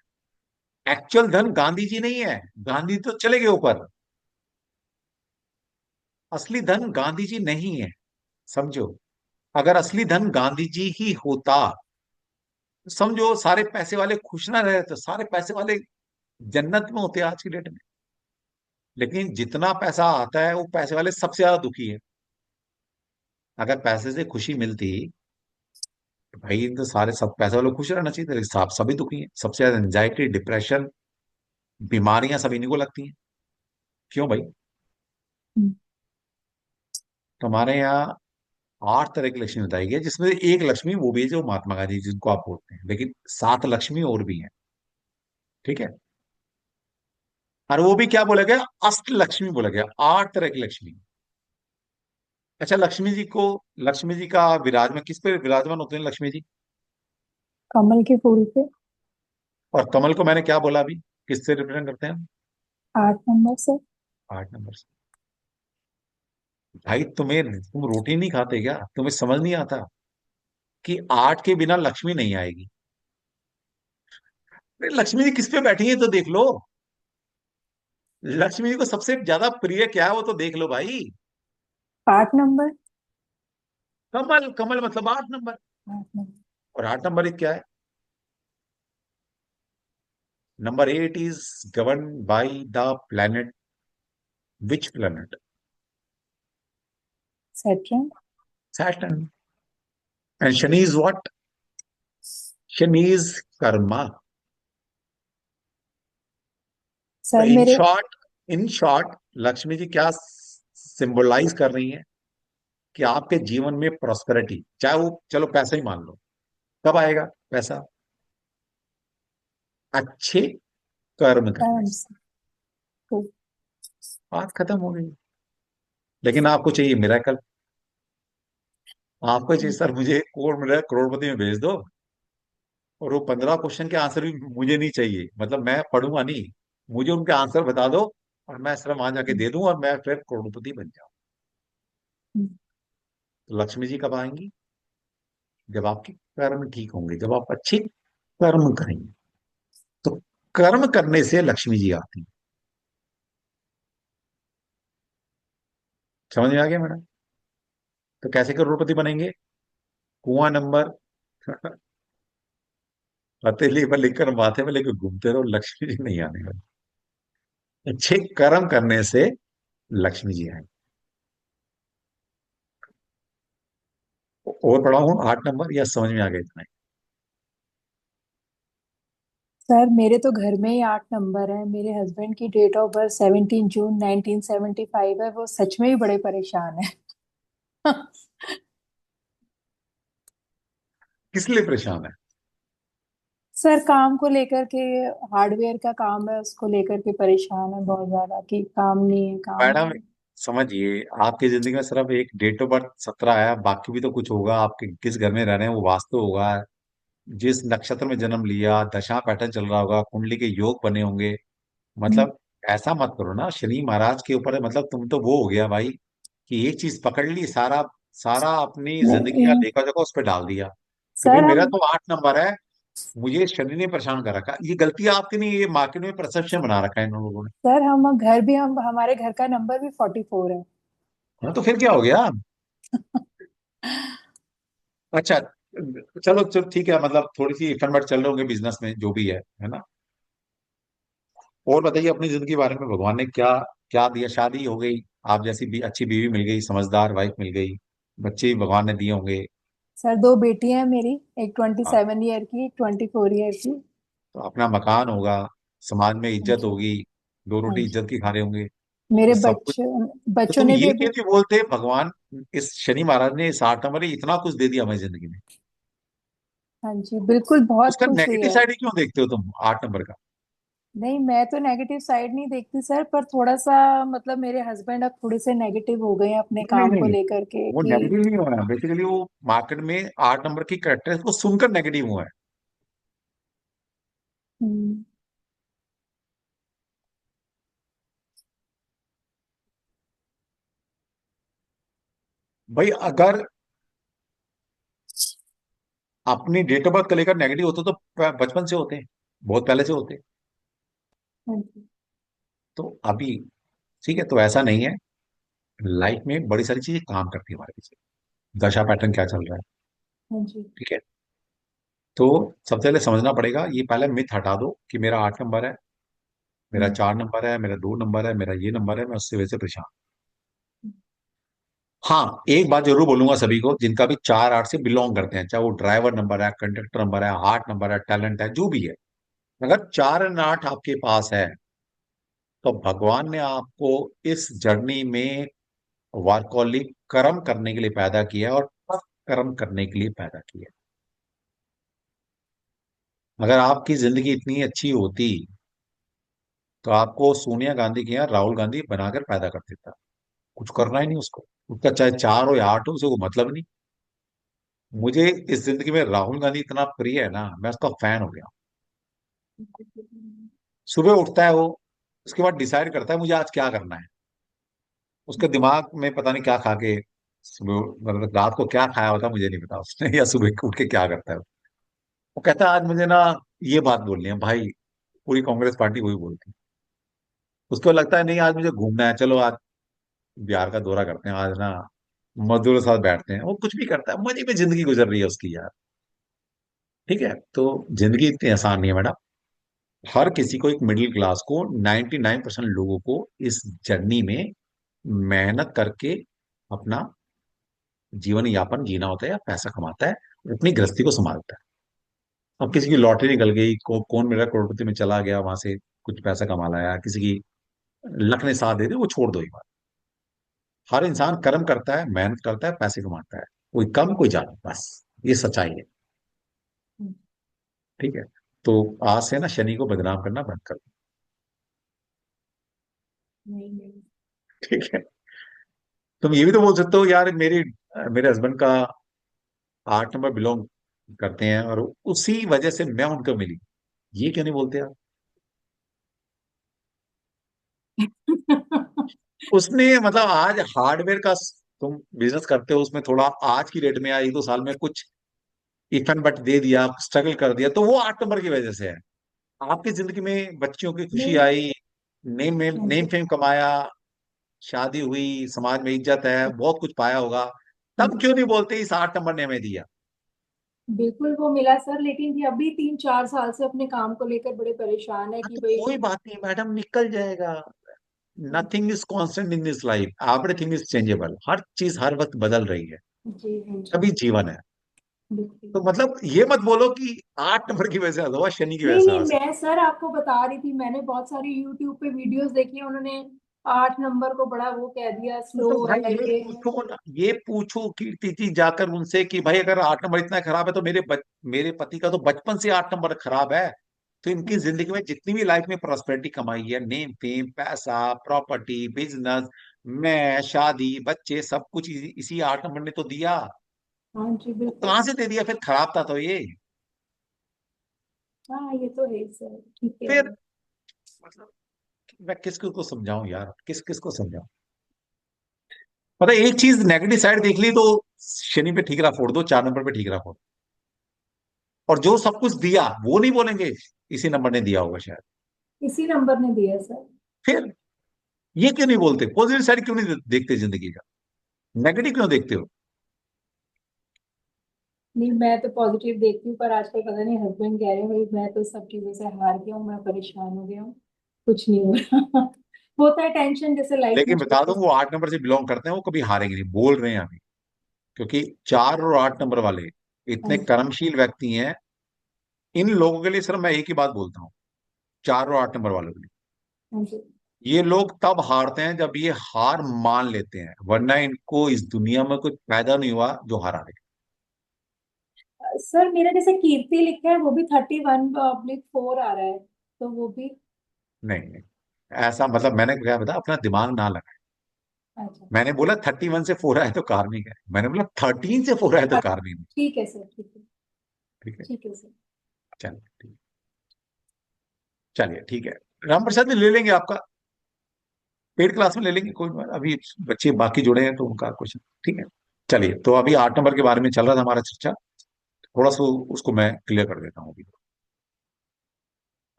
एक्चुअल धन गांधी जी नहीं है, गांधी तो चले गए ऊपर। असली धन गांधी जी नहीं है, समझो। अगर असली धन गांधी जी ही होता, तो समझो सारे पैसे वाले खुश ना रहे, तो सारे पैसे वाले जन्नत में होते आज की डेट में। लेकिन जितना पैसा आता है वो पैसे वाले सबसे ज्यादा दुखी है। अगर पैसे से खुशी मिलती तो भाई तो सारे सब पैसे वाले खुश रहना चाहिए था, लेकिन सब सभी दुखी हैं। सबसे ज्यादा एंजाइटी, डिप्रेशन, बीमारियां सब इन्हीं को लगती हैं। क्यों भाई? हम्म। तो हमारे यहाँ 8 तरह की लक्ष्मी बताई गई है, जिसमें से एक लक्ष्मी वो भी है जो महात्मा गांधी जिनको आप बोलते हैं, लेकिन 7 लक्ष्मी और भी हैं। ठीक है। और वो भी क्या बोला गया? अष्ट लक्ष्मी बोला गया, 8 तरह की लक्ष्मी। अच्छा, लक्ष्मी जी को, लक्ष्मी जी का विराजमान किस पे विराजमान होते हैं लक्ष्मी जी? कमल के फूल पे। और कमल को मैंने क्या बोला अभी, किससे रिप्रेजेंट करते हैं? 8 नंबर से। 8 नंबर से। भाई तुम रोटी नहीं खाते क्या? तुम्हें समझ नहीं आता कि 8 के बिना लक्ष्मी नहीं आएगी? अरे लक्ष्मी जी किस पे बैठी है तो देख लो। लक्ष्मी जी को सबसे ज्यादा प्रिय क्या है वो तो देख लो भाई। 8 नंबर। कमल, कमल मतलब 8 नंबर। 8 नंबर। और 8 नंबर क्या है? Number 8 is govern by the planet. Which planet? Saturn. Saturn. And Shani is what? Shani is Karma. तो सर इन मेरे। Short, in short Lakshmi ji क्या सिंबलाइज कर रही है? कि आपके जीवन में प्रॉस्पेरिटी, चाहे वो चलो पैसा ही मान लो, कब आएगा पैसा? अच्छे कर्म करने कर्म से। से। तो बात खत्म हो गई। लेकिन आपको चाहिए मिरेकल। आपको चाहिए सर मुझे कोड मिला है, करोड़पति में भेज दो। और वो 15 क्वेश्चन के आंसर भी मुझे नहीं चाहिए, मतलब मैं पढ़ूंगा नहीं, मुझे उनके आंसर बता दो और मैं सिर्फ वहां जाके दे दूं और मैं फिर करोड़पति बन जाऊं। तो लक्ष्मी जी कब आएंगी? जब आपके कर्म ठीक होंगे, जब आप अच्छे कर्म करेंगे, तो कर्म करने से लक्ष्मी जी आती हैं। समझ में आ गया मैडम? तो कैसे करोड़पति बनेंगे? कुआं नंबर हथेली पर लिखकर माथे में लेकर घूमते रहो, लक्ष्मी जी नहीं आने वाली। अच्छे कर्म करने से लक्ष्मी जी आएंगे। और पढ़ा हूं 8 नंबर, या समझ में आ गया इतना ही? सर मेरे तो घर में ही 8 नंबर है। मेरे हस्बैंड की डेट ऑफ बर्थ 17 जून 1975 है। वो सच में ही बड़े परेशान है। किस लिए परेशान है? सर काम को लेकर के, हार्डवेयर का काम है, उसको लेकर के परेशान है बहुत ज्यादा कि काम नहीं है, काम मैडम नहीं है। समझिए, आपकी जिंदगी में सिर्फ एक डेट ऑफ बर्थ 17 आया, बाकी भी तो कुछ होगा। आपके किस घर में रह रहे हैं वो वास्तु होगा, जिस नक्षत्र में जन्म लिया, दशा पैटर्न चल रहा होगा, कुंडली के योग बने होंगे। हम्म। मतलब ऐसा मत करो ना शनि महाराज के ऊपर, मतलब तुम तो वो हो गया भाई कि एक चीज पकड़ ली, सारा सारा अपनी जिंदगी का नहीं लेखा जोखा उस पर डाल दिया कि भाई सर मेरा हम। तो 8 नंबर है, मुझे शनि ने परेशान कर रखा। ये गलती आपकी नहीं, ये मार्केट में परसेप्शन बना रखा है इन लोगों ने। सर हम घर भी, हम हमारे घर का नंबर भी 44 है। हाँ तो फिर क्या हो गया? अच्छा, चलो चलो ठीक है, मतलब थोड़ी सी इफर्ट चल रहे होंगे बिजनेस में, जो भी है ना। और बताइए अपनी जिंदगी के बारे में, भगवान ने क्या क्या दिया? शादी हो गई, आप जैसी भी अच्छी बीवी मिल गई, समझदार वाइफ मिल गई, बच्चे भी भगवान ने दिए होंगे। सर दो बेटियां हैं मेरी। एक ट्वेंटी हाँ, सेवन ईयर की, एक 24 ईयर की। तो अपना मकान होगा, समाज में हाँ इज्जत जी। होगी, दो हाँ रोटी जी। इज्जत की खा रहे होंगे। मेरे तो सब कुछ। तो बच्चों तुम ने भी ये अभी। क्यों नहीं बोलते भगवान, इस शनि महाराज ने इस 8 नंबर में इतना कुछ दे दिया हमें जिंदगी में, हाँ जी, बिल्कुल, बहुत उसका खुश हुई नेगेटिव है। साइड ही क्यों देखते हो तुम 8 नंबर का? नहीं, मैं तो नेगेटिव साइड नहीं देखती सर, पर थोड़ा सा मतलब मेरे हस्बैंड अब थोड़े से नेगेटिव हो गए हैं अपने नहीं नहीं काम को नहीं, लेकर के वो कि। नेगेटिव नहीं हुआ है बेसिकली, वो मार्केट में 8 नंबर की कैरेक्टर को सुनकर नेगेटिव हुआ है। हम्म। भाई अगर अपनी डेट ऑफ बर्थ को लेकर नेगेटिव होते तो बचपन से होते, बहुत पहले से होते। हाँ जी। तो अभी ठीक है, तो ऐसा नहीं है। लाइफ में बड़ी सारी चीजें काम करती है हमारे पीछे, दशा पैटर्न क्या चल रहा है। हाँ जी। ठीक है, तो सबसे पहले समझना पड़ेगा, ये पहले मिथ हटा दो कि मेरा 8 नंबर है, मेरा हम्म। 4 नंबर है, मेरा 2 नंबर है, मेरा ये नंबर है, मैं उससे वजह से परेशान। हाँ, एक बात जरूर बोलूंगा सभी को जिनका भी 4 8 से बिलोंग करते हैं, चाहे वो ड्राइवर नंबर है, कंडक्टर नंबर है, हार्ट नंबर है, टैलेंट है, जो भी है, अगर 4 और 8 आपके पास है तो भगवान ने आपको इस जर्नी में वर्कहोलिक कर्म करने के लिए पैदा किया है और टफ कर्म करने के लिए पैदा किया है। अगर आपकी जिंदगी इतनी अच्छी होती तो आपको सोनिया गांधी के यहाँ राहुल गांधी बनाकर पैदा कर देता। कुछ करना ही नहीं उसको, उसका चाहे 4 हो या 8 हो, उसे वो मतलब नहीं। मुझे इस जिंदगी में राहुल गांधी इतना प्रिय है ना, मैं उसका फैन हो गया। सुबह उठता है वो, उसके बाद डिसाइड करता है मुझे आज क्या करना है। उसके दिमाग में पता नहीं क्या खा के सुबह, मतलब रात को क्या खाया होता मुझे नहीं पता उसने या सुबह उठ के क्या करता है। वो कहता है आज मुझे ना ये बात बोलनी है भाई, पूरी कांग्रेस पार्टी वही बोलती है। उसको लगता है नहीं आज मुझे घूमना है, चलो आज बिहार का दौरा करते हैं, आज ना मजदूरों के साथ बैठते हैं। वो कुछ भी करता है, मजे में जिंदगी गुजर रही है उसकी यार। ठीक है, तो जिंदगी इतनी आसान नहीं है मैडम। हर किसी को, एक मिडिल क्लास को, 99% लोगों को इस जर्नी में मेहनत करके अपना जीवन यापन जीना होता है, या पैसा कमाता है, अपनी गृहस्थी को संभालता है। अब किसी की लॉटरी निकल गई, कौन मेरा करोड़पति में चला गया, वहां से कुछ पैसा कमा लाया, किसी की लक ने साथ दे दे, वो छोड़ दो ये बात। हर इंसान कर्म करता है, मेहनत करता है, पैसे कमाता है, कोई कम कोई ज्यादा, बस ये सच्चाई है। ठीक है, तो आज से ना शनि को बदनाम करना बंद कर दो। नहीं नहीं। ठीक है, तुम ये भी तो बोल सकते हो यार मेरे हस्बैंड का 8 नंबर बिलोंग करते हैं और उसी वजह से मैं उनको मिली, ये क्यों नहीं बोलते आप? उसने मतलब आज हार्डवेयर का तुम बिजनेस करते हो, उसमें थोड़ा आज की डेट में या 1 2 साल में कुछ इफ एंड बट दे दिया, स्ट्रगल कर दिया, तो वो 8 नंबर की वजह से है। आपकी जिंदगी में बच्चियों की खुशी नहीं। आई, हाँ नेम जी। फेम कमाया, शादी हुई, समाज में इज्जत है, बहुत कुछ पाया होगा, तब हम्म। क्यों नहीं बोलते इस 8 नंबर ने हमें दिया? बिल्कुल वो मिला सर, लेकिन ये अभी 3 4 साल से अपने काम को लेकर बड़े परेशान है हाँ, कि तो भाई। कोई बात नहीं मैडम, निकल जाएगा। Nothing is constant in this life, everything is changeable, हर चीज हर वक्त बदल रही है, जी हाँ जी। तभी जीवन है। बिल्कुल। तो मतलब ये मत बोलो कि 8 नंबर की वजह से हुआ, शनि की वजह नहीं से नहीं, हुआ। मैं सर आपको बता रही थी, मैंने बहुत सारी यूट्यूब पे वीडियोस देखी हैं, उन्होंने 8 नंबर को बड़ा वो कह दिया, स्लो तो भाई है ये ये है। पूछो ना, ये पूछो कीर्ति जी जाकर उनसे कि भाई अगर 8 नंबर इतना खराब है तो मेरे पति का तो बचपन से 8 नंबर खराब है। तो इनकी हाँ जी। जिंदगी में जितनी भी लाइफ में प्रॉस्पेरिटी कमाई है, नेम फेम, पैसा, प्रॉपर्टी, बिजनेस, मैं, शादी, बच्चे, सब कुछ इसी 8 नंबर ने तो दिया। हाँ जी वो बिल्कुल। कहाँ से दे दिया फिर? खराब था तो ये। हाँ ये तो है सर, ठीक है। फिर मतलब मैं किस किस को समझाऊं यार, किस किस को समझाऊं? पता है, एक चीज नेगेटिव साइड देख ली तो शनि पे ठीकरा फोड़ दो, 4 नंबर पे ठीकरा फोड़ दो। और जो सब कुछ दिया वो नहीं बोलेंगे इसी नंबर ने दिया होगा शायद। इसी नंबर ने दिया सर। फिर ये क्यों नहीं बोलते? पॉजिटिव साइड क्यों नहीं देखते जिंदगी का? नेगेटिव क्यों देखते हो? नहीं, मैं तो पॉजिटिव देखती हूँ, पर आजकल पता नहीं हस्बैंड कह रहे हैं भाई मैं तो सब चीजों से हार गया हूँ, मैं परेशान हो गया हूँ, कुछ नहीं हो रहा। होता है टेंशन, जैसे लाइफ में लेकिन बता छोटे। दो, वो 8 नंबर से बिलोंग करते हैं, वो कभी हारेंगे नहीं, बोल रहे हैं अभी। क्योंकि 4 और 8 नंबर वाले हाँ इतने जी। कर्मशील व्यक्ति हैं, इन लोगों के लिए सिर्फ मैं एक ही बात बोलता हूँ, 4 और 8 नंबर वालों के लिए, हाँ जी। ये लोग तब हारते हैं जब ये हार मान लेते हैं, वरना इनको इस दुनिया में कुछ पैदा नहीं हुआ जो हारा रहे। सर मेरा जैसे कीर्ति लिखा है वो भी 31/4 आ रहा है, तो वो भी। नहीं नहीं, ऐसा मतलब मैंने क्या बताया, अपना दिमाग ना लगाए। अच्छा। मैंने बोला 31 से 4 आए तो कार्मिक है, मैंने बोला 13 से 4 आए तो अच्छा, कार्मिक नहीं। ठीक है सर, ठीक है। ठीक है। ठीक है सर। चलिए ठीक। चलिए ठीक है। राम प्रसाद ने ले लेंगे आपका, पेड क्लास में ले लेंगे, कोई बात, अभी बच्चे बाकी जुड़े हैं तो उनका क्वेश्चन। ठीक है। चलिए, तो अभी 8 नंबर के बारे में चल रहा था हमारा चर्चा, थोड़ा सा उसको मैं क्लियर कर देता हूँ अभी।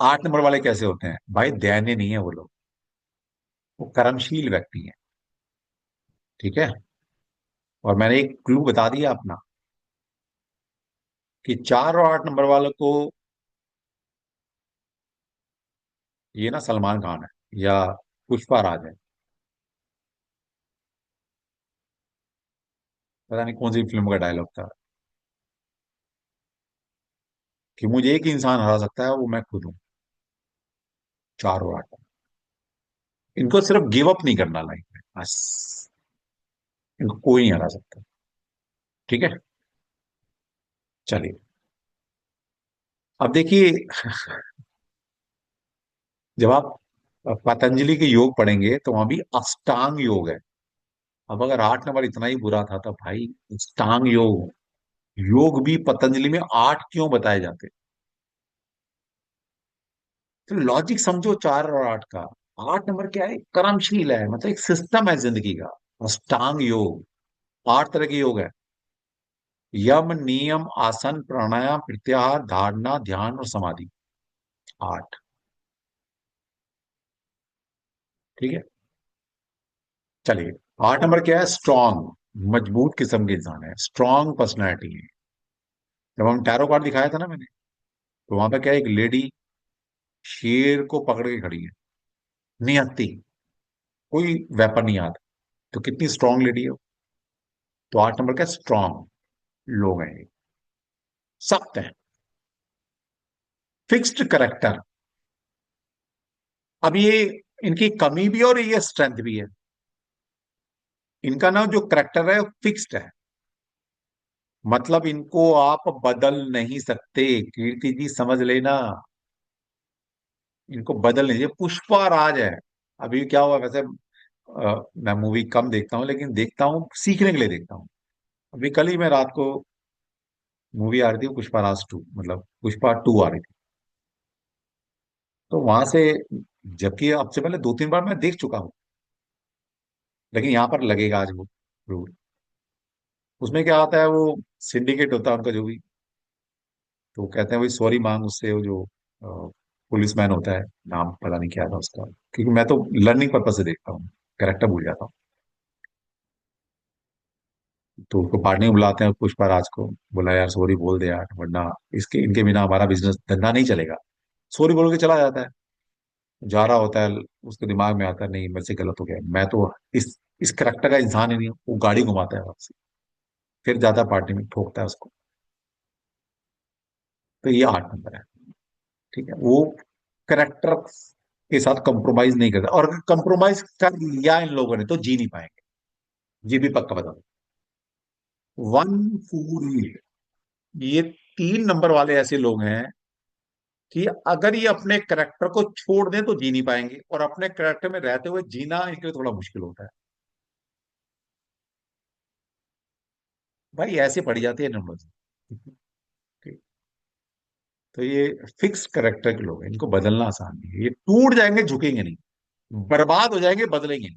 8 नंबर वाले कैसे होते हैं भाई? दयनीय नहीं है वो लोग, वो कर्मशील व्यक्ति हैं। ठीक है। और मैंने एक क्लू बता दिया अपना, कि 4 और 8 नंबर वालों को, ये ना सलमान खान है या पुष्पा राज है, पता नहीं कौन सी फिल्म का डायलॉग था, कि मुझे एक ही इंसान हरा सकता है, वो मैं खुद हूं। 4 और 8, इनको सिर्फ गिव अप नहीं करना लाइफ में, बस। इनको कोई नहीं हरा सकता। ठीक है। चलिए, अब देखिए, जब आप पतंजलि के योग पढ़ेंगे तो वहां भी अष्टांग योग है। अब अगर 8 नंबर इतना ही बुरा था तो भाई, अष्टांग योग, योग भी पतंजलि में 8 क्यों बताए जाते? तो लॉजिक समझो 4 और 8 का। 8 नंबर क्या है? कर्मशील है, मतलब एक सिस्टम है जिंदगी का। अष्टांग योग, 8 तरह के योग है। यम, नियम, आसन, प्राणायाम, प्रत्याहार, धारणा, ध्यान और समाधि। 8। ठीक है। चलिए, 8 नंबर क्या है? स्ट्रांग, मजबूत किस्म के इंसान है, स्ट्रांग पर्सनैलिटी है। जब हम टैरो कार्ड दिखाया था ना मैंने, तो वहां पे क्या है, एक लेडी शेर को पकड़ के खड़ी है, निहत्ती, कोई वेपन नहीं आता। तो कितनी स्ट्रांग लेडी है वो। तो 8 नंबर क्या, स्ट्रांग लोग हैं ये, सख्त है, फिक्स्ड करेक्टर। अब ये, इनकी कमी भी है और ये स्ट्रेंथ भी है। इनका ना जो करेक्टर है फिक्स्ड है, मतलब इनको आप बदल नहीं सकते। कीर्ति जी समझ लेना, इनको बदल नहीं। ये पुष्पा राज है। अभी क्या हुआ वैसे, मैं मूवी कम देखता हूँ लेकिन देखता हूँ सीखने के लिए देखता हूँ। अभी कल ही मैं रात को मूवी आ रही थी पुष्पा राज 2, मतलब पुष्पा 2 आ रही थी। तो वहां से, जबकि अब से पहले 2-3 बार मैं देख चुका हूँ, लेकिन यहाँ पर लगेगा आज वो रूल। उसमें क्या आता है, वो सिंडिकेट होता है उनका जो भी, तो कहते हैं भाई सॉरी मांग उससे, वो जो पुलिस मैन होता है, नाम पता नहीं क्या था उसका, क्योंकि मैं तो लर्निंग पर्पज से देखता हूँ, कैरेक्टर भूल जाता हूँ। तो उसको पार्टनर में बुलाते हैं पुष्पा राज को, बोला यार सॉरी बोल दे यार, वरना इसके इनके बिना हमारा बिजनेस धंधा नहीं चलेगा। सॉरी बोल के चला जाता है, जा रहा होता है, उसके दिमाग में आता है नहीं मेरे से गलत हो गया, मैं तो इस करेक्टर का इंसान ही नहीं हूँ। वो गाड़ी घुमाता है वापसी, फिर जाता है पार्टी में ठोकता है उसको। तो ये 8 नंबर है। ठीक है। वो करेक्टर के साथ कंप्रोमाइज नहीं करता, और अगर कंप्रोमाइज कर लिया इन लोगों ने तो जी नहीं पाएंगे, ये भी पक्का बता दो। 1 4 ये 3 नंबर वाले ऐसे लोग हैं कि अगर ये अपने करेक्टर को छोड़ दें तो जी नहीं पाएंगे, और अपने करेक्टर में रहते हुए जीना इनके लिए थोड़ा मुश्किल होता है। भाई ऐसे पड़ी जाती है नंबर। ठीक। तो ये फिक्स करेक्टर के लोग हैं, इनको बदलना आसान नहीं है। ये टूट जाएंगे, झुकेंगे नहीं, बर्बाद हो जाएंगे, बदलेंगे नहीं।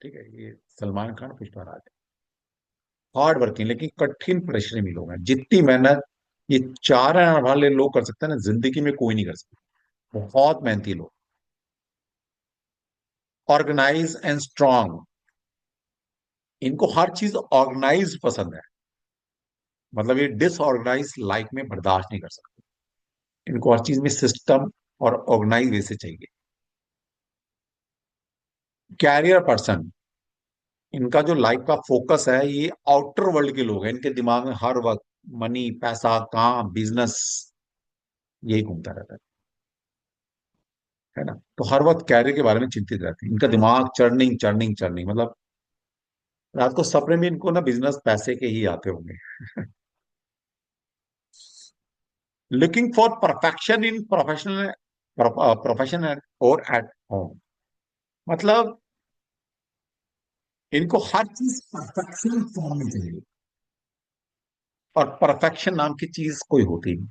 ठीक है। ये सलमान खान, पुष्पा राज, हार्ड वर्किंग लेकिन कठिन परिश्रमी लोग हैं। जितनी मेहनत ये 4 वाले लोग कर सकते हैं ना, जिंदगी में कोई नहीं कर सकता। बहुत मेहनती लोग, ऑर्गेनाइज एंड स्ट्रांग। इनको हर चीज ऑर्गेनाइज पसंद है, मतलब ये डिसऑर्गेनाइज लाइफ में बर्दाश्त नहीं कर सकते। इनको हर चीज में सिस्टम और ऑर्गेनाइज वे से चाहिए। कैरियर पर्सन, इनका जो लाइफ का फोकस है ये आउटर वर्ल्ड के लोग हैं। इनके दिमाग में हर वक्त मनी, पैसा, काम, बिजनेस, यही घूमता रहता है। है ना। तो हर वक्त कैरियर के बारे में चिंतित रहते हैं, इनका दिमाग चर्निंग चर्निंग चर्निंग, मतलब रात को सपने में इनको ना बिजनेस पैसे के ही आते होंगे। Looking for perfection in profession और एट होम, मतलब इनको हर चीज परफेक्शन फॉर्म में चाहिए, और परफेक्शन नाम की चीज कोई होती नहीं।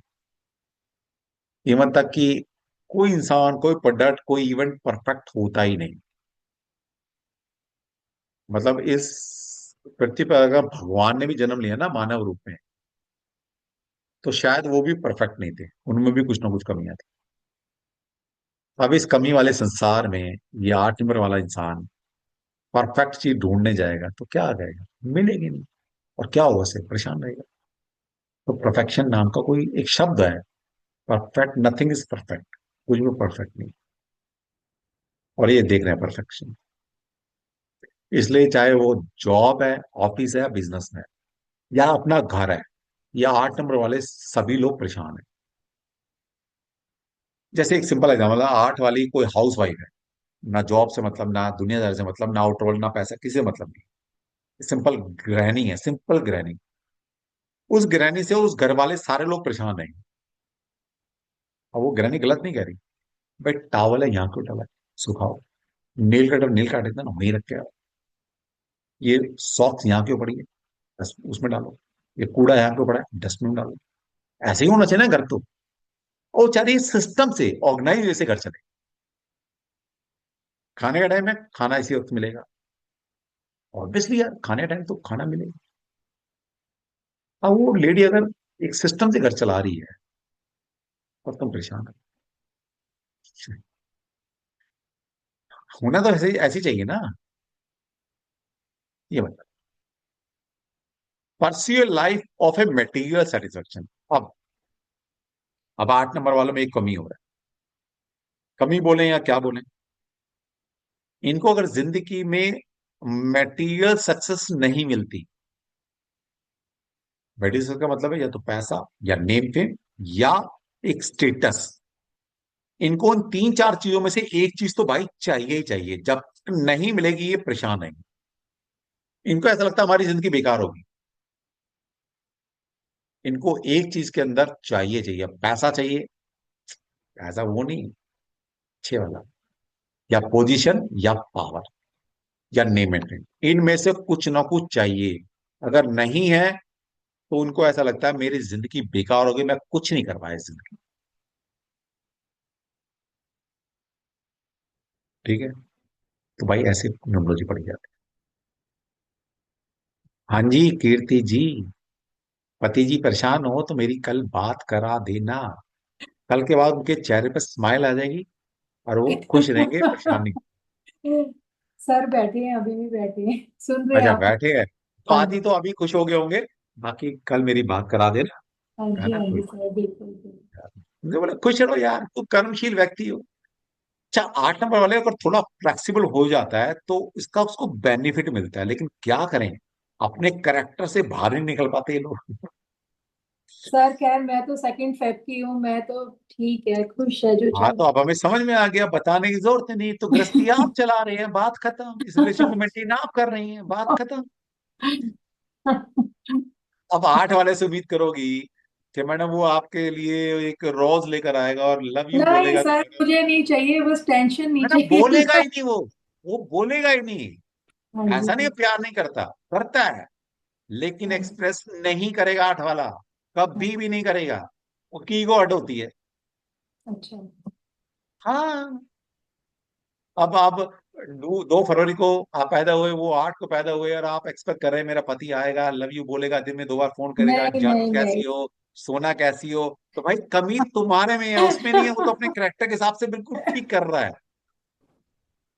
इवन तक कि कोई इंसान, कोई प्रोडक्ट, कोई इवेंट परफेक्ट होता ही नहीं। मतलब इस पृथ्वी पर अगर भगवान ने भी जन्म लिया ना मानव रूप में, तो शायद वो भी परफेक्ट नहीं थे, उनमें भी कुछ ना कुछ कमियां थी। अब इस कमी वाले संसार में ये 8 नंबर वाला इंसान परफेक्ट चीज ढूंढने जाएगा तो क्या आ जाएगा, मिलेगी नहीं। और क्या होगा, से परेशान रहेगा। तो परफेक्शन नाम का कोई एक शब्द है, परफेक्ट, नथिंग इज परफेक्ट, कुछ भी परफेक्ट नहीं। और ये देख रहे हैं परफेक्शन, इसलिए चाहे वो जॉब है, ऑफिस है, या बिजनेस है, या अपना घर है, या 8 नंबर वाले सभी लोग परेशान हैं। जैसे एक सिंपल एग्जाम्पल है, 8 वाली कोई हाउस वाइफ है, ना जॉब से मतलब, ना दुनियादारी से मतलब, ना आउटरोल, ना पैसा, किसी से मतलब नहीं, सिंपल गृहिणी है, सिंपल गृहिणी। उस गृहिणी से उस घर वाले सारे लोग परेशान हैं। और वो गृहिणी गलत नहीं कह रही, भाई टावल है यहाँ क्यों डाला है, सुखाओ। नेल कटर नेल काट देता ना, वहीं रख के आओ। ये सॉक्स यहाँ क्यों पड़ी है, उसमें डालो। ये कूड़ा यहाँ क्यों पड़ा है, डस्टबिन में डालो। ऐसे ही होना चाहिए ना घर तो। और चाहिए सिस्टम से ऑर्गेनाइज जैसे घर चले। खाने का टाइम है, खाना इसी वक्त मिलेगा, ऑब्वियसली यार खाने का टाइम तो खाना मिलेगा। अब वो लेडी अगर एक सिस्टम से घर चला रही है और तुम परेशान है, होना तो ऐसे ऐसे ही चाहिए ना। ये बता, pursue life of a material satisfaction. अब 8 नंबर वालों में एक कमी हो रहा है, कमी बोले या क्या बोले, इनको अगर जिंदगी में मटेरियल सक्सेस नहीं मिलती, मटेरियल सक्सेस का मतलब है या तो पैसा, या नेम फेम, या एक स्टेटस, इनको उन 3-4 चीजों में से एक चीज तो भाई चाहिए ही चाहिए। जब नहीं मिलेगी ये परेशान है। इनको ऐसा लगता है हमारी जिंदगी बेकार होगी। इनको एक चीज के अंदर चाहिए चाहिए, पैसा चाहिए, ऐसा वो नहीं, अच्छे वाला, या पोजीशन, या पावर, या नेम एंड फेम, इनमें से कुछ ना कुछ चाहिए। अगर नहीं है तो उनको ऐसा लगता है मेरी जिंदगी बेकार हो गई, मैं कुछ नहीं कर पाया इस जिंदगी। ठीक है, तो भाई ऐसे न्यूमरोलॉजी पढ़ी जाती है। हाँ जी कीर्ति जी, पति जी परेशान हो तो मेरी कल बात करा देना। कल के बाद उनके चेहरे पर स्माइल आ जाएगी और वो खुश रहेंगे, परेशान नहीं। सर बैठे हैं, अभी भी बैठे हैं, सुन रहे हैं अच्छा आप। बैठे हैं, तो हाँ आदि जी, तो अभी खुश हो गए होंगे, बाकी कल मेरी बात करा देना। हाँ है जी, ना, हाँ कोई जी बात सर, बिल्कुल बिल्कुल। नहीं। मुझे बोले खुश रहो यार, तू कर्मशील व्यक्ति हो। अच्छा 8 नंबर वाले अगर थोड़ा फ्लेक्सिबल हो जाता है तो इसका उसको बेनिफिट मिलता है, लेकिन क्या करें, अपने करेक्टर से बाहर नहीं निकल पाते ये लोग। सर खैर मैं तो सेकंड फेब की हूँ, मैं तो ठीक है, खुश है जो हाँ चल तो अब हमें समझ में आ गया, बताने की जरूरत ही नहीं, तो गृहस्थी आप चला रहे हैं, बात खत्म, इस रिलेशन को मेंटेन आप कर रही हैं, बात खत्म। अब 8 वाले से उम्मीद करोगी कि मैडम वो आपके लिए एक रोज लेकर आएगा और लव यू नहीं बोलेगा, सर, मुझे नहीं चाहिए, बस टेंशन नहीं मैडम चाहिए। बोलेगा ही नहीं वो बोलेगा ही नहीं। हाँ जी, ऐसा नहीं है प्यार नहीं करता, करता है, लेकिन हाँ एक्सप्रेस नहीं करेगा 8 वाला, हाँ, कभी भी नहीं करेगा। वो की ईगो हर्ट होती है। अच्छा। हाँ, अब आप 2 फरवरी को आप पैदा हुए, वो 8 को पैदा हुए, और आप एक्सपेक्ट कर रहे हैं मेरा पति आएगा, लव यू बोलेगा, दिन में 2 बार फोन करेगा, नहीं जानू नहीं कैसी नहीं हो, सोना कैसी हो। तो भाई कमी तुम्हारे में है, उसमें नहीं है। वो तो अपने करेक्टर के हिसाब से बिल्कुल ठीक कर रहा है।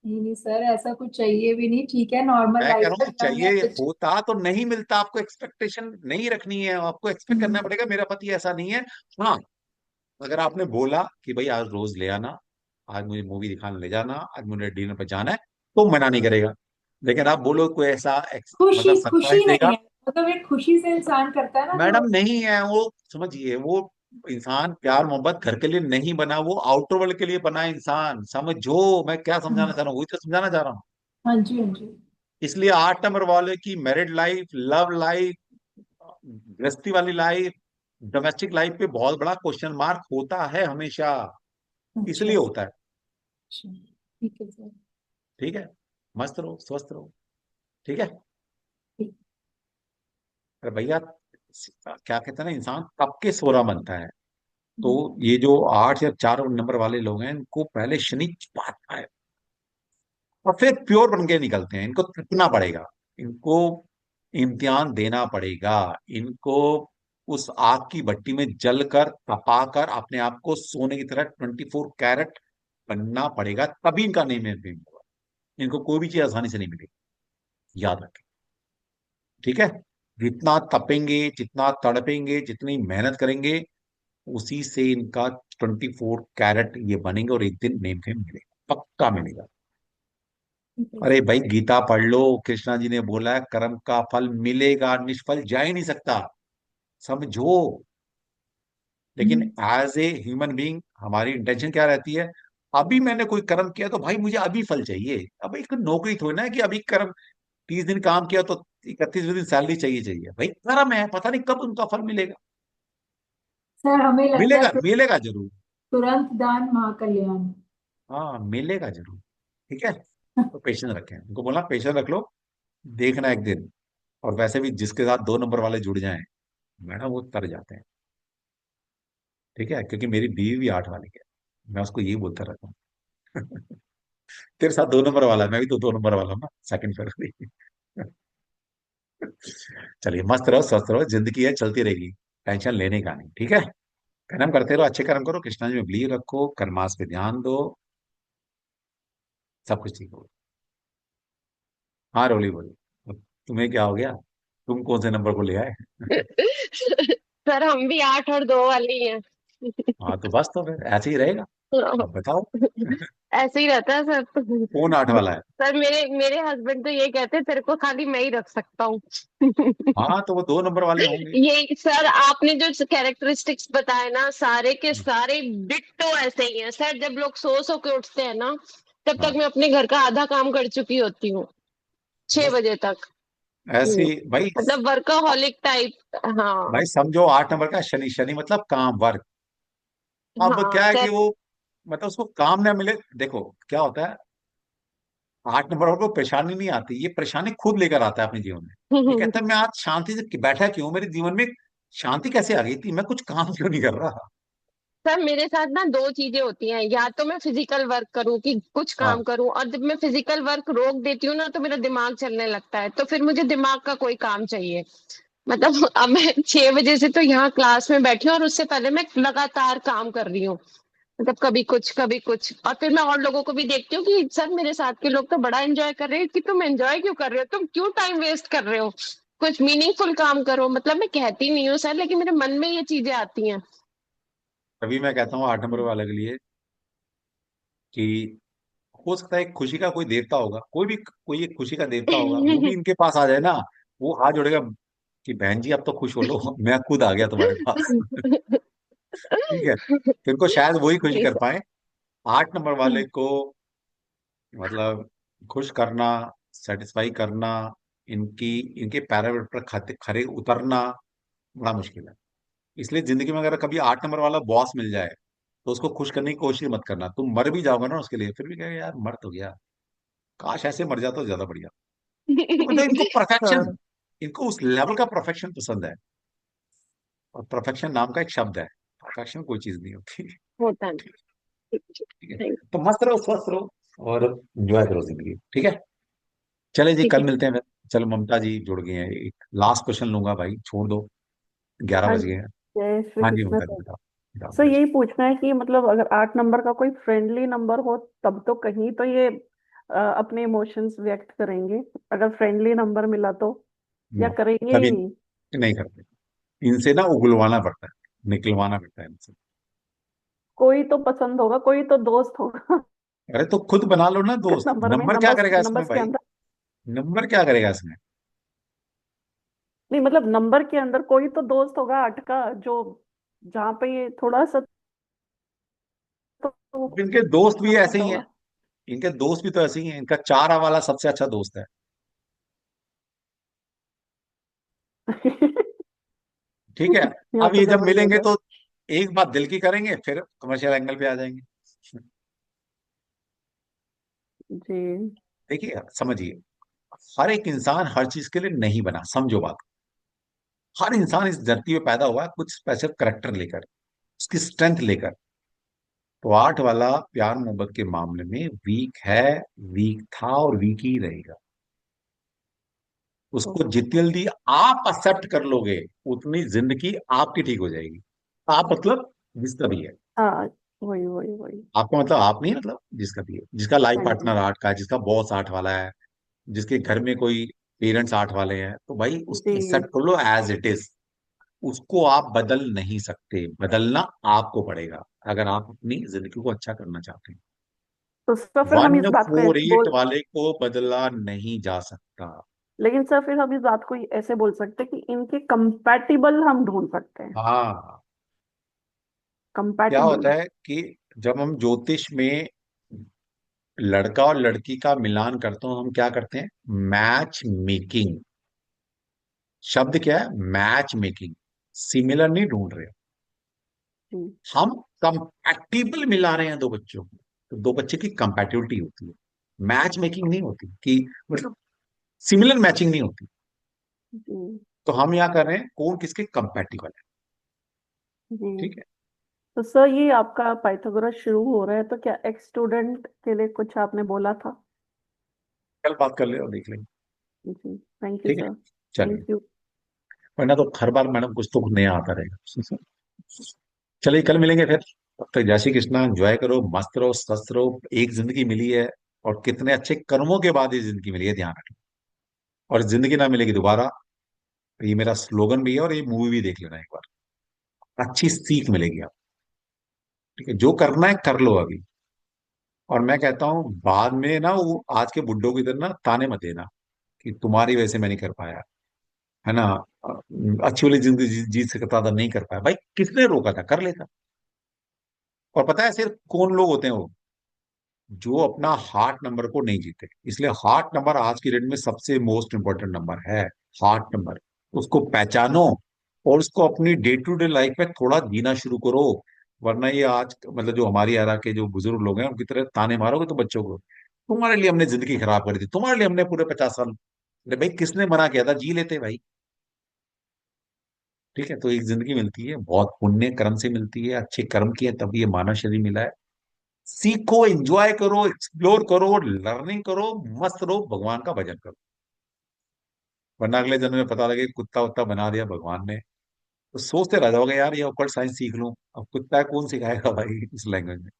नहीं नहीं सर, ऐसा कुछ चाहिए भी नहीं, ठीक है, नॉर्मल मैं कह लाइफ रहा हूँ चल रहा है चाहिए कुछ। होता तो नहीं मिलता, आपको एक्सपेक्टेशन नहीं रखनी है, आपको एक्सपेक्ट करना हम्म, पड़ेगा मेरा पति ऐसा नहीं है। हाँ, अगर आपने बोला कि भाई आज रोज ले आना, आज मुझे मूवी दिखाने ले जाना, आज मुझे डिनर पे जाना है, तो मना नहीं करेगा। लेकिन आप बोलो कोई ऐसा खुशी मतलब खुशी सरप्राइज नहीं देगा, है, मतलब एक खुशी से इंसान करता है ना जो। मैडम नहीं है वो, समझिए वो इंसान प्यार मोहब्बत घर के लिए नहीं बना, वो आउटर वर्ल्ड के लिए बना है इंसान, समझो मैं क्या समझाना चाह रहा हूँ, वही तो समझाना चाह रहा हूँ। हाँ जी, हाँ जी। इसलिए 8 नंबर वाले की मैरिड लाइफ, लव लाइफ, गृहस्थी वाली लाइफ, डोमेस्टिक लाइफ पे बहुत बड़ा क्वेश्चन मार्क होता है हमेशा, अच्छा, इसलिए होता है। अच्छा, ठीक है सर। ठीक है, मस्त रहो, स्वस्थ रहो। ठीक है। ठीक। अरे भैया, क्या कहते हैं ना, इंसान कब के सोरा बनता है। तो हम्म, ये जो 8 या 4 नंबर वाले लोग हैं, इनको पहले शनि पाता है और फिर प्योर बन के निकलते हैं। इनको तपना पड़ेगा, इनको इम्तिहान देना पड़ेगा, इनको उस आग की भट्टी में जलकर तपाकर अपने आप को सोने की तरह 24 कैरेट बनना पड़ेगा, तभी इनका नेम है फेम होगा। इनको कोई भी चीज आसानी से नहीं मिलेगी, याद रखें। ठीक है। जितना तपेंगे, जितना तड़पेंगे, जितनी मेहनत करेंगे, उसी से इनका 24 कैरेट ये बनेंगे और एक दिन नेम फेम मिलेगा, पक्का मिलेगा। ठीक है अरे सर। भाई गीता पढ़ लो, कृष्णा जी ने बोला है कर्म का फल मिलेगा, निष्फल जा ही नहीं सकता, समझो। लेकिन हम्म, एज ए ह्यूमन बीइंग हमारी इंटेंशन क्या रहती है, अभी मैंने कोई कर्म किया तो भाई मुझे अभी फल चाहिए। अब एक नौकरी थोड़ी ना है कि अभी कर्म 30 दिन काम किया तो 31वें दिन सैलरी चाहिए चाहिए, भाई कर्म है, पता नहीं कब उनका फल मिलेगा। सर हमें लगता है मिलेगा, मिलेगा जरूर। तुरंत दान महाकल्याण। हाँ मिलेगा जरूर। ठीक है। तो पेशेंस रखें, उनको बोलना पेशेंस रख लो, देखना एक दिन। और वैसे भी जिसके साथ 2 नंबर वाले जुड़ जाएं मैडम, वो तर जाते हैं। ठीक है, क्योंकि मेरी बीवी भी 8 वाली है, मैं उसको यही बोलता रहता हूँ। तेरे साथ 2 नंबर वाला है, मैं भी तो 2 नंबर वाला हूँ ना, 2 फरवरी। चलिए, मस्त रहो, स्वस्थ रहो, जिंदगी है चलती रहेगी, टेंशन लेने का नहीं। ठीक है। कर्म करते रहो, अच्छे कर्म करो, कृष्णा जी में बिलीव रखो, कर्मास पे ध्यान दो, सब कुछ ठीक होगा। हाँ रोली बोली, तुम्हें क्या हो गया, तुम कौन से नंबर को ले आए? सर हम भी 8 और 2 वाली हैं। हाँ तो बस, तो फिर ऐसे ही रहेगा। अब बताओ, ऐसे ही रहता है सर। कौन 8 वाला है? सर मेरे मेरे हस्बैंड तो ये कहते हैं तेरे को खाली मैं ही रख सकता हूँ। हाँ तो वो 2 नंबर वाले होंगे। ये सर आपने जो कैरेक्टरिस्टिक्स बताए ना सारे के सारे डिट्टो ऐसे ही हैं सर। जब लोग सो सो के उठते हैं ना तब तक हाँ मैं अपने घर का आधा काम कर चुकी होती हूँ, 6 बजे तक। ऐसे भाई। मतलब वर्कaholic टाइप। हाँ। भाई समझो, 8 नंबर का शनि, शनि मतलब काम, वर्क। अब हाँ क्या है कि सर। वो, मतलब उसको काम ना मिले। देखो क्या होता है, 8 नंबर वालों को परेशानी नहीं आती, ये परेशानी खुद लेकर आता है अपने जीवन में। ये कहता है मैं आज शांति से बैठा क्यों, मेरे जीवन में शांति कैसे आ गई थी, मैं कुछ काम क्यों नहीं कर रहा। सर मेरे साथ ना दो चीजें होती हैं, या तो मैं फिजिकल वर्क करूँ कि कुछ काम हाँ करूं, और जब मैं फिजिकल वर्क रोक देती हूँ ना तो मेरा दिमाग चलने लगता है, तो फिर मुझे दिमाग का कोई काम चाहिए। मतलब अब मैं 6 बजे से तो यहाँ क्लास में बैठी हूँ और उससे पहले मैं लगातार काम कर रही हूँ। मतलब कभी कुछ कभी कुछ, और फिर मैं और लोगों को भी देखती हूँ कि सर मेरे साथ के लोग तो बड़ा एंजॉय कर रहे हैं, कि तुम एंजॉय क्यों कर रहे हो, तुम क्यों टाइम वेस्ट कर रहे हो, कुछ मीनिंगफुल काम करो। मतलब मैं कहती नहीं हूँ सर, लेकिन मेरे मन में ये चीजें आती हैं। तभी मैं कहता हूँ 8 नंबर वाले के लिए कि हो सकता है एक खुशी का कोई देवता होगा, कोई भी कोई एक खुशी का देवता होगा, वो भी इनके पास आ जाए ना, वो हाथ जोड़ेगा कि बहन जी अब तो खुश हो लो, मैं खुद आ गया तुम्हारे पास। ठीक है, तो इनको शायद वही खुशी जी कर सर। पाए। 8 नंबर वाले को मतलब खुश करना, सेटिस्फाई करना, इनकी इनके पैरामीटर पर खरे खरे उतरना बड़ा मुश्किल है। इसलिए जिंदगी में अगर कभी 8 नंबर वाला बॉस मिल जाए तो उसको खुश करने की कोशिश मत करना, तुम मर भी जाओगे ना उसके लिए, फिर भी कहेगा यार मर तो गया, काश ऐसे मर जाता तो ज्यादा बढ़िया। तो मतलब इनको परफेक्शन, हाँ। इनको उस लेवल का परफेक्शन पसंद है। और परफेक्शन नाम का एक शब्द है, परफेक्शन कोई चीज नहीं होती। होता है। ठीक है। थैंक तो मस्त रहो, स्वस्थ रहो, और एंजॉय करो जिंदगी। ठीक है। चले जी, ठीक कल है। मिलते हैं फिर। चलो, ममता जी जुड़ गई हैं, एक लास्ट क्वेश्चन लूंगा भाई, छोड़ दो, 11 हाँ बज जी, गए हैं। जय श्री हाँ जी कृष्ण ममता जी, सर। बताओ बताओ सर जय यही श्री पूछना है कि मतलब अगर 8 नंबर का कोई फ्रेंडली नंबर हो तब तो कहीं तो ये अपने इमोशंस व्यक्त करेंगे। अगर फ्रेंडली नंबर मिला तो कृष्ण। या नो, करेंगे ही कभी नहीं। नहीं करते, इनसे ना उगलवाना पड़ता है, निकलवाना पड़ता है इनसे। कोई तो पसंद होगा, कोई तो दोस्त होगा। अरे तो खुद बना लो ना दोस्त, नंबर में नंबर क्या नंबर्स करेगा इसमें नंबर्स के भाई, अंदर। नंबर क्या करेगा इसमें। नहीं मतलब नंबर के अंदर कोई तो दोस्त होगा 8 का जो जहाँ पे ये थोड़ा सा तो इनके दोस्त भी ऐसे होता ही हैं, हुआ इनके दोस्त भी तो ऐसे ही हैं। इनका 4 वाला सबसे अच्छा दोस्त है। ठीक है। यहाँ अब तो ये जब गड़बड़ी हो मिलेंगे जाए। तो एक बात दिल की करेंगे, फिर कमर्शियल एंगल पे आ जाएंगे। जी देखिए समझिए, हर एक इंसान हर चीज के लिए नहीं बना, समझो बात। हर इंसान इस धरती पे पैदा हुआ है कुछ स्पेशल करेक्टर लेकर, उसकी स्ट्रेंथ लेकर। तो 8 वाला प्यार मोहब्बत के मामले में वीक है, वीक था और वीक ही रहेगा। उसको ओके। जितनी जल्दी आप एक्सेप्ट कर लोगे, उतनी जिंदगी आपकी ठीक हो जाएगी। आप मतलब जिसका भी है। हाँ, वही वही वही। आपका मतलब आप नहीं, मतलब जिसका भी है, जिसका लाइफ हाँ जी। पार्टनर 8 का है, जिसका बॉस 8 वाला है, जिसके घर में कोई पेरेंट्स 8 वाले हैं, तो भाई उसको जी। एक्सेप्ट कर लो एज इट इज। उसको आप बदल नहीं सकते, बदलना आपको पड़ेगा अगर आप अपनी जिंदगी को अच्छा करना चाहते हैं। तो सर फिर हम इस बात को 148 वाले को बदला नहीं जा सकता। लेकिन सर फिर हम इस बात को ऐसे बोल सकते हैं कि इनके कंपैटिबल हम ढूंढ सकते हैं। हाँ। क्या कंपैटिबल। होता है कि जब हम ज्योतिष में लड़का और लड़की का मिलान करते हो, हम क्या करते हैं? Match making. शब्द क्या है? Match making. सिमिलर नहीं ढूंढ रहे, जी हम कंपैटिबल मिला रहे हैं दो बच्चों को। तो दो बच्चे की कंपैटिबिलिटी होती है, मैच मेकिंग नहीं होती कि मतलब सिमिलर मैचिंग नहीं होती। जी तो हम यहाँ कर रहे हैं कौन किसके कंपैटिबल है। जी। ठीक है। तो सर ये आपका पाइथागोरस शुरू हो रहा है, तो क्या एक्स स्टूडेंट के लिए कुछ आपने बोला था? कल बात कर ले और देख लेंगे। जी थैंक यू ठीक है, सर। चलिए। Thank you. वरना तो हर बार मैडम कुछ तो नया आता रहेगा। चलिए कल मिलेंगे फिर। तब तक जय श्री कृष्णा, एंजॉय करो, मस्त रहो, स्वस्थ रहो। एक जिंदगी मिली है, और कितने अच्छे कर्मों के बाद ये जिंदगी मिली है, ध्यान रखना। और जिंदगी ना मिलेगी दोबारा। ये मेरा स्लोगन भी है, और ये मूवी भी देख लेना एक बार, अच्छी सीख मिलेगी आप। ठीक है, जो करना है कर लो अभी। और मैं कहता हूँ बाद में ना वो आज के बुड्ढों की तरह ना ताने मत देना कि तुम्हारी वजह से मैं नहीं कर पाया, है ना। अच्छी वाली जिंदगी जीत सकता था, नहीं कर पाया। भाई किसने रोका था? कर लेता। और पता है सिर्फ कौन लोग होते हैं वो, जो अपना हार्ट नंबर को नहीं जीते। इसलिए हार्ट नंबर आज की डेट में सबसे मोस्ट इंपॉर्टेंट नंबर है। हार्ट नंबर, उसको पहचानो और उसको अपनी डे टू डे लाइफ में थोड़ा जीना शुरू करो। वरना ये आज मतलब जो हमारी एरा के जो बुजुर्ग लोग हैं, उनकी तरह ताने मारोगे तो बच्चों को, तुम्हारे लिए हमने जिंदगी खराब कर दी, तुम्हारे लिए हमने पूरे 50 साल। अरे भाई किसने मना किया था? जी लेते भाई। ठीक है, तो एक जिंदगी मिलती है, बहुत पुण्य कर्म से मिलती है, अच्छे कर्म किए तभी ये मानव शरीर मिला है। सीखो, एंजॉय करो, एक्सप्लोर करो, लर्निंग करो, मस्त रहो, भगवान का भजन करो। वरना अगले जन्म में पता लगे कुत्ता उत्ता बना दिया भगवान ने, तो सोचते रह जाओगे यार ये ऑकवर्ड साइंस सीख लूं। अब कुत्ता है कौन सिखाएगा भाई इस लैंग्वेज में।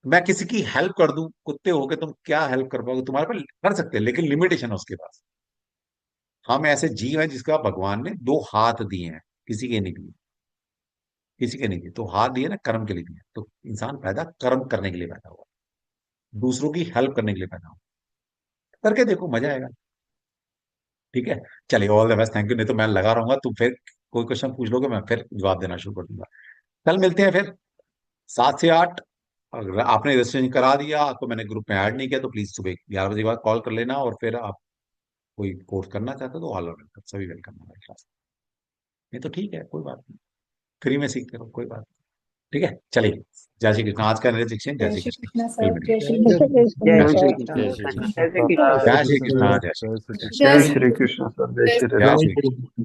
मैं किसी की हेल्प कर दूं, कुत्ते हो के तुम क्या हेल्प कर पाओगे? तुम्हारे पास कर सकते हैं, लेकिन लिमिटेशन है उसके पास। हम ऐसे जीव हैं जिसका भगवान ने 2 हाथ दिए हैं, किसी के नहीं दिए। किसी के नहीं दिए, तो हाथ दिए ना कर्म के लिए दिए। तो इंसान पैदा कर्म करने के लिए पैदा हुआ, दूसरों की हेल्प करने के लिए पैदा हुआ। करके देखो, मजा आएगा। ठीक है, चलिए, all the best, thank you. नहीं तो मैं लगा रहूंगा, तुम फिर कोई क्वेश्चन पूछ लोगे, मैं फिर जवाब देना शुरू कर दूंगा। कल मिलते हैं फिर 7 से 8। अगर आपने रजिस्ट्रेशन करा दिया, आपको मैंने ग्रुप में ऐड नहीं किया, तो प्लीज सुबह 11 बजे के बाद कॉल कर लेना। और फिर आप कोई कोर्स करना चाहते हो तो ऑल वेलकम, सभी वेलकम हमारे क्लास। नहीं तो ठीक है, कोई बात नहीं, फ्री में सीखते रहो, कोई बात नहीं। ठीक है, चलिए। जय श्री कृष्ण। आज का रजिस्ट्रेशन, जय जय श्री श्री कृष्ण। कृष्ण कल सर, जय मिलेंगे। श्री जय कृष्ण। जय जय श्री श्री कृष्ण। कृष्ण। जय श्री कृष्ण। जय श्री कृष्ण। जय श्री जय कृष्ण। श्री कृष्ण। जय जय श्री श्री कृष्ण सर, जय श्री जय राम। श्री कृष्ण।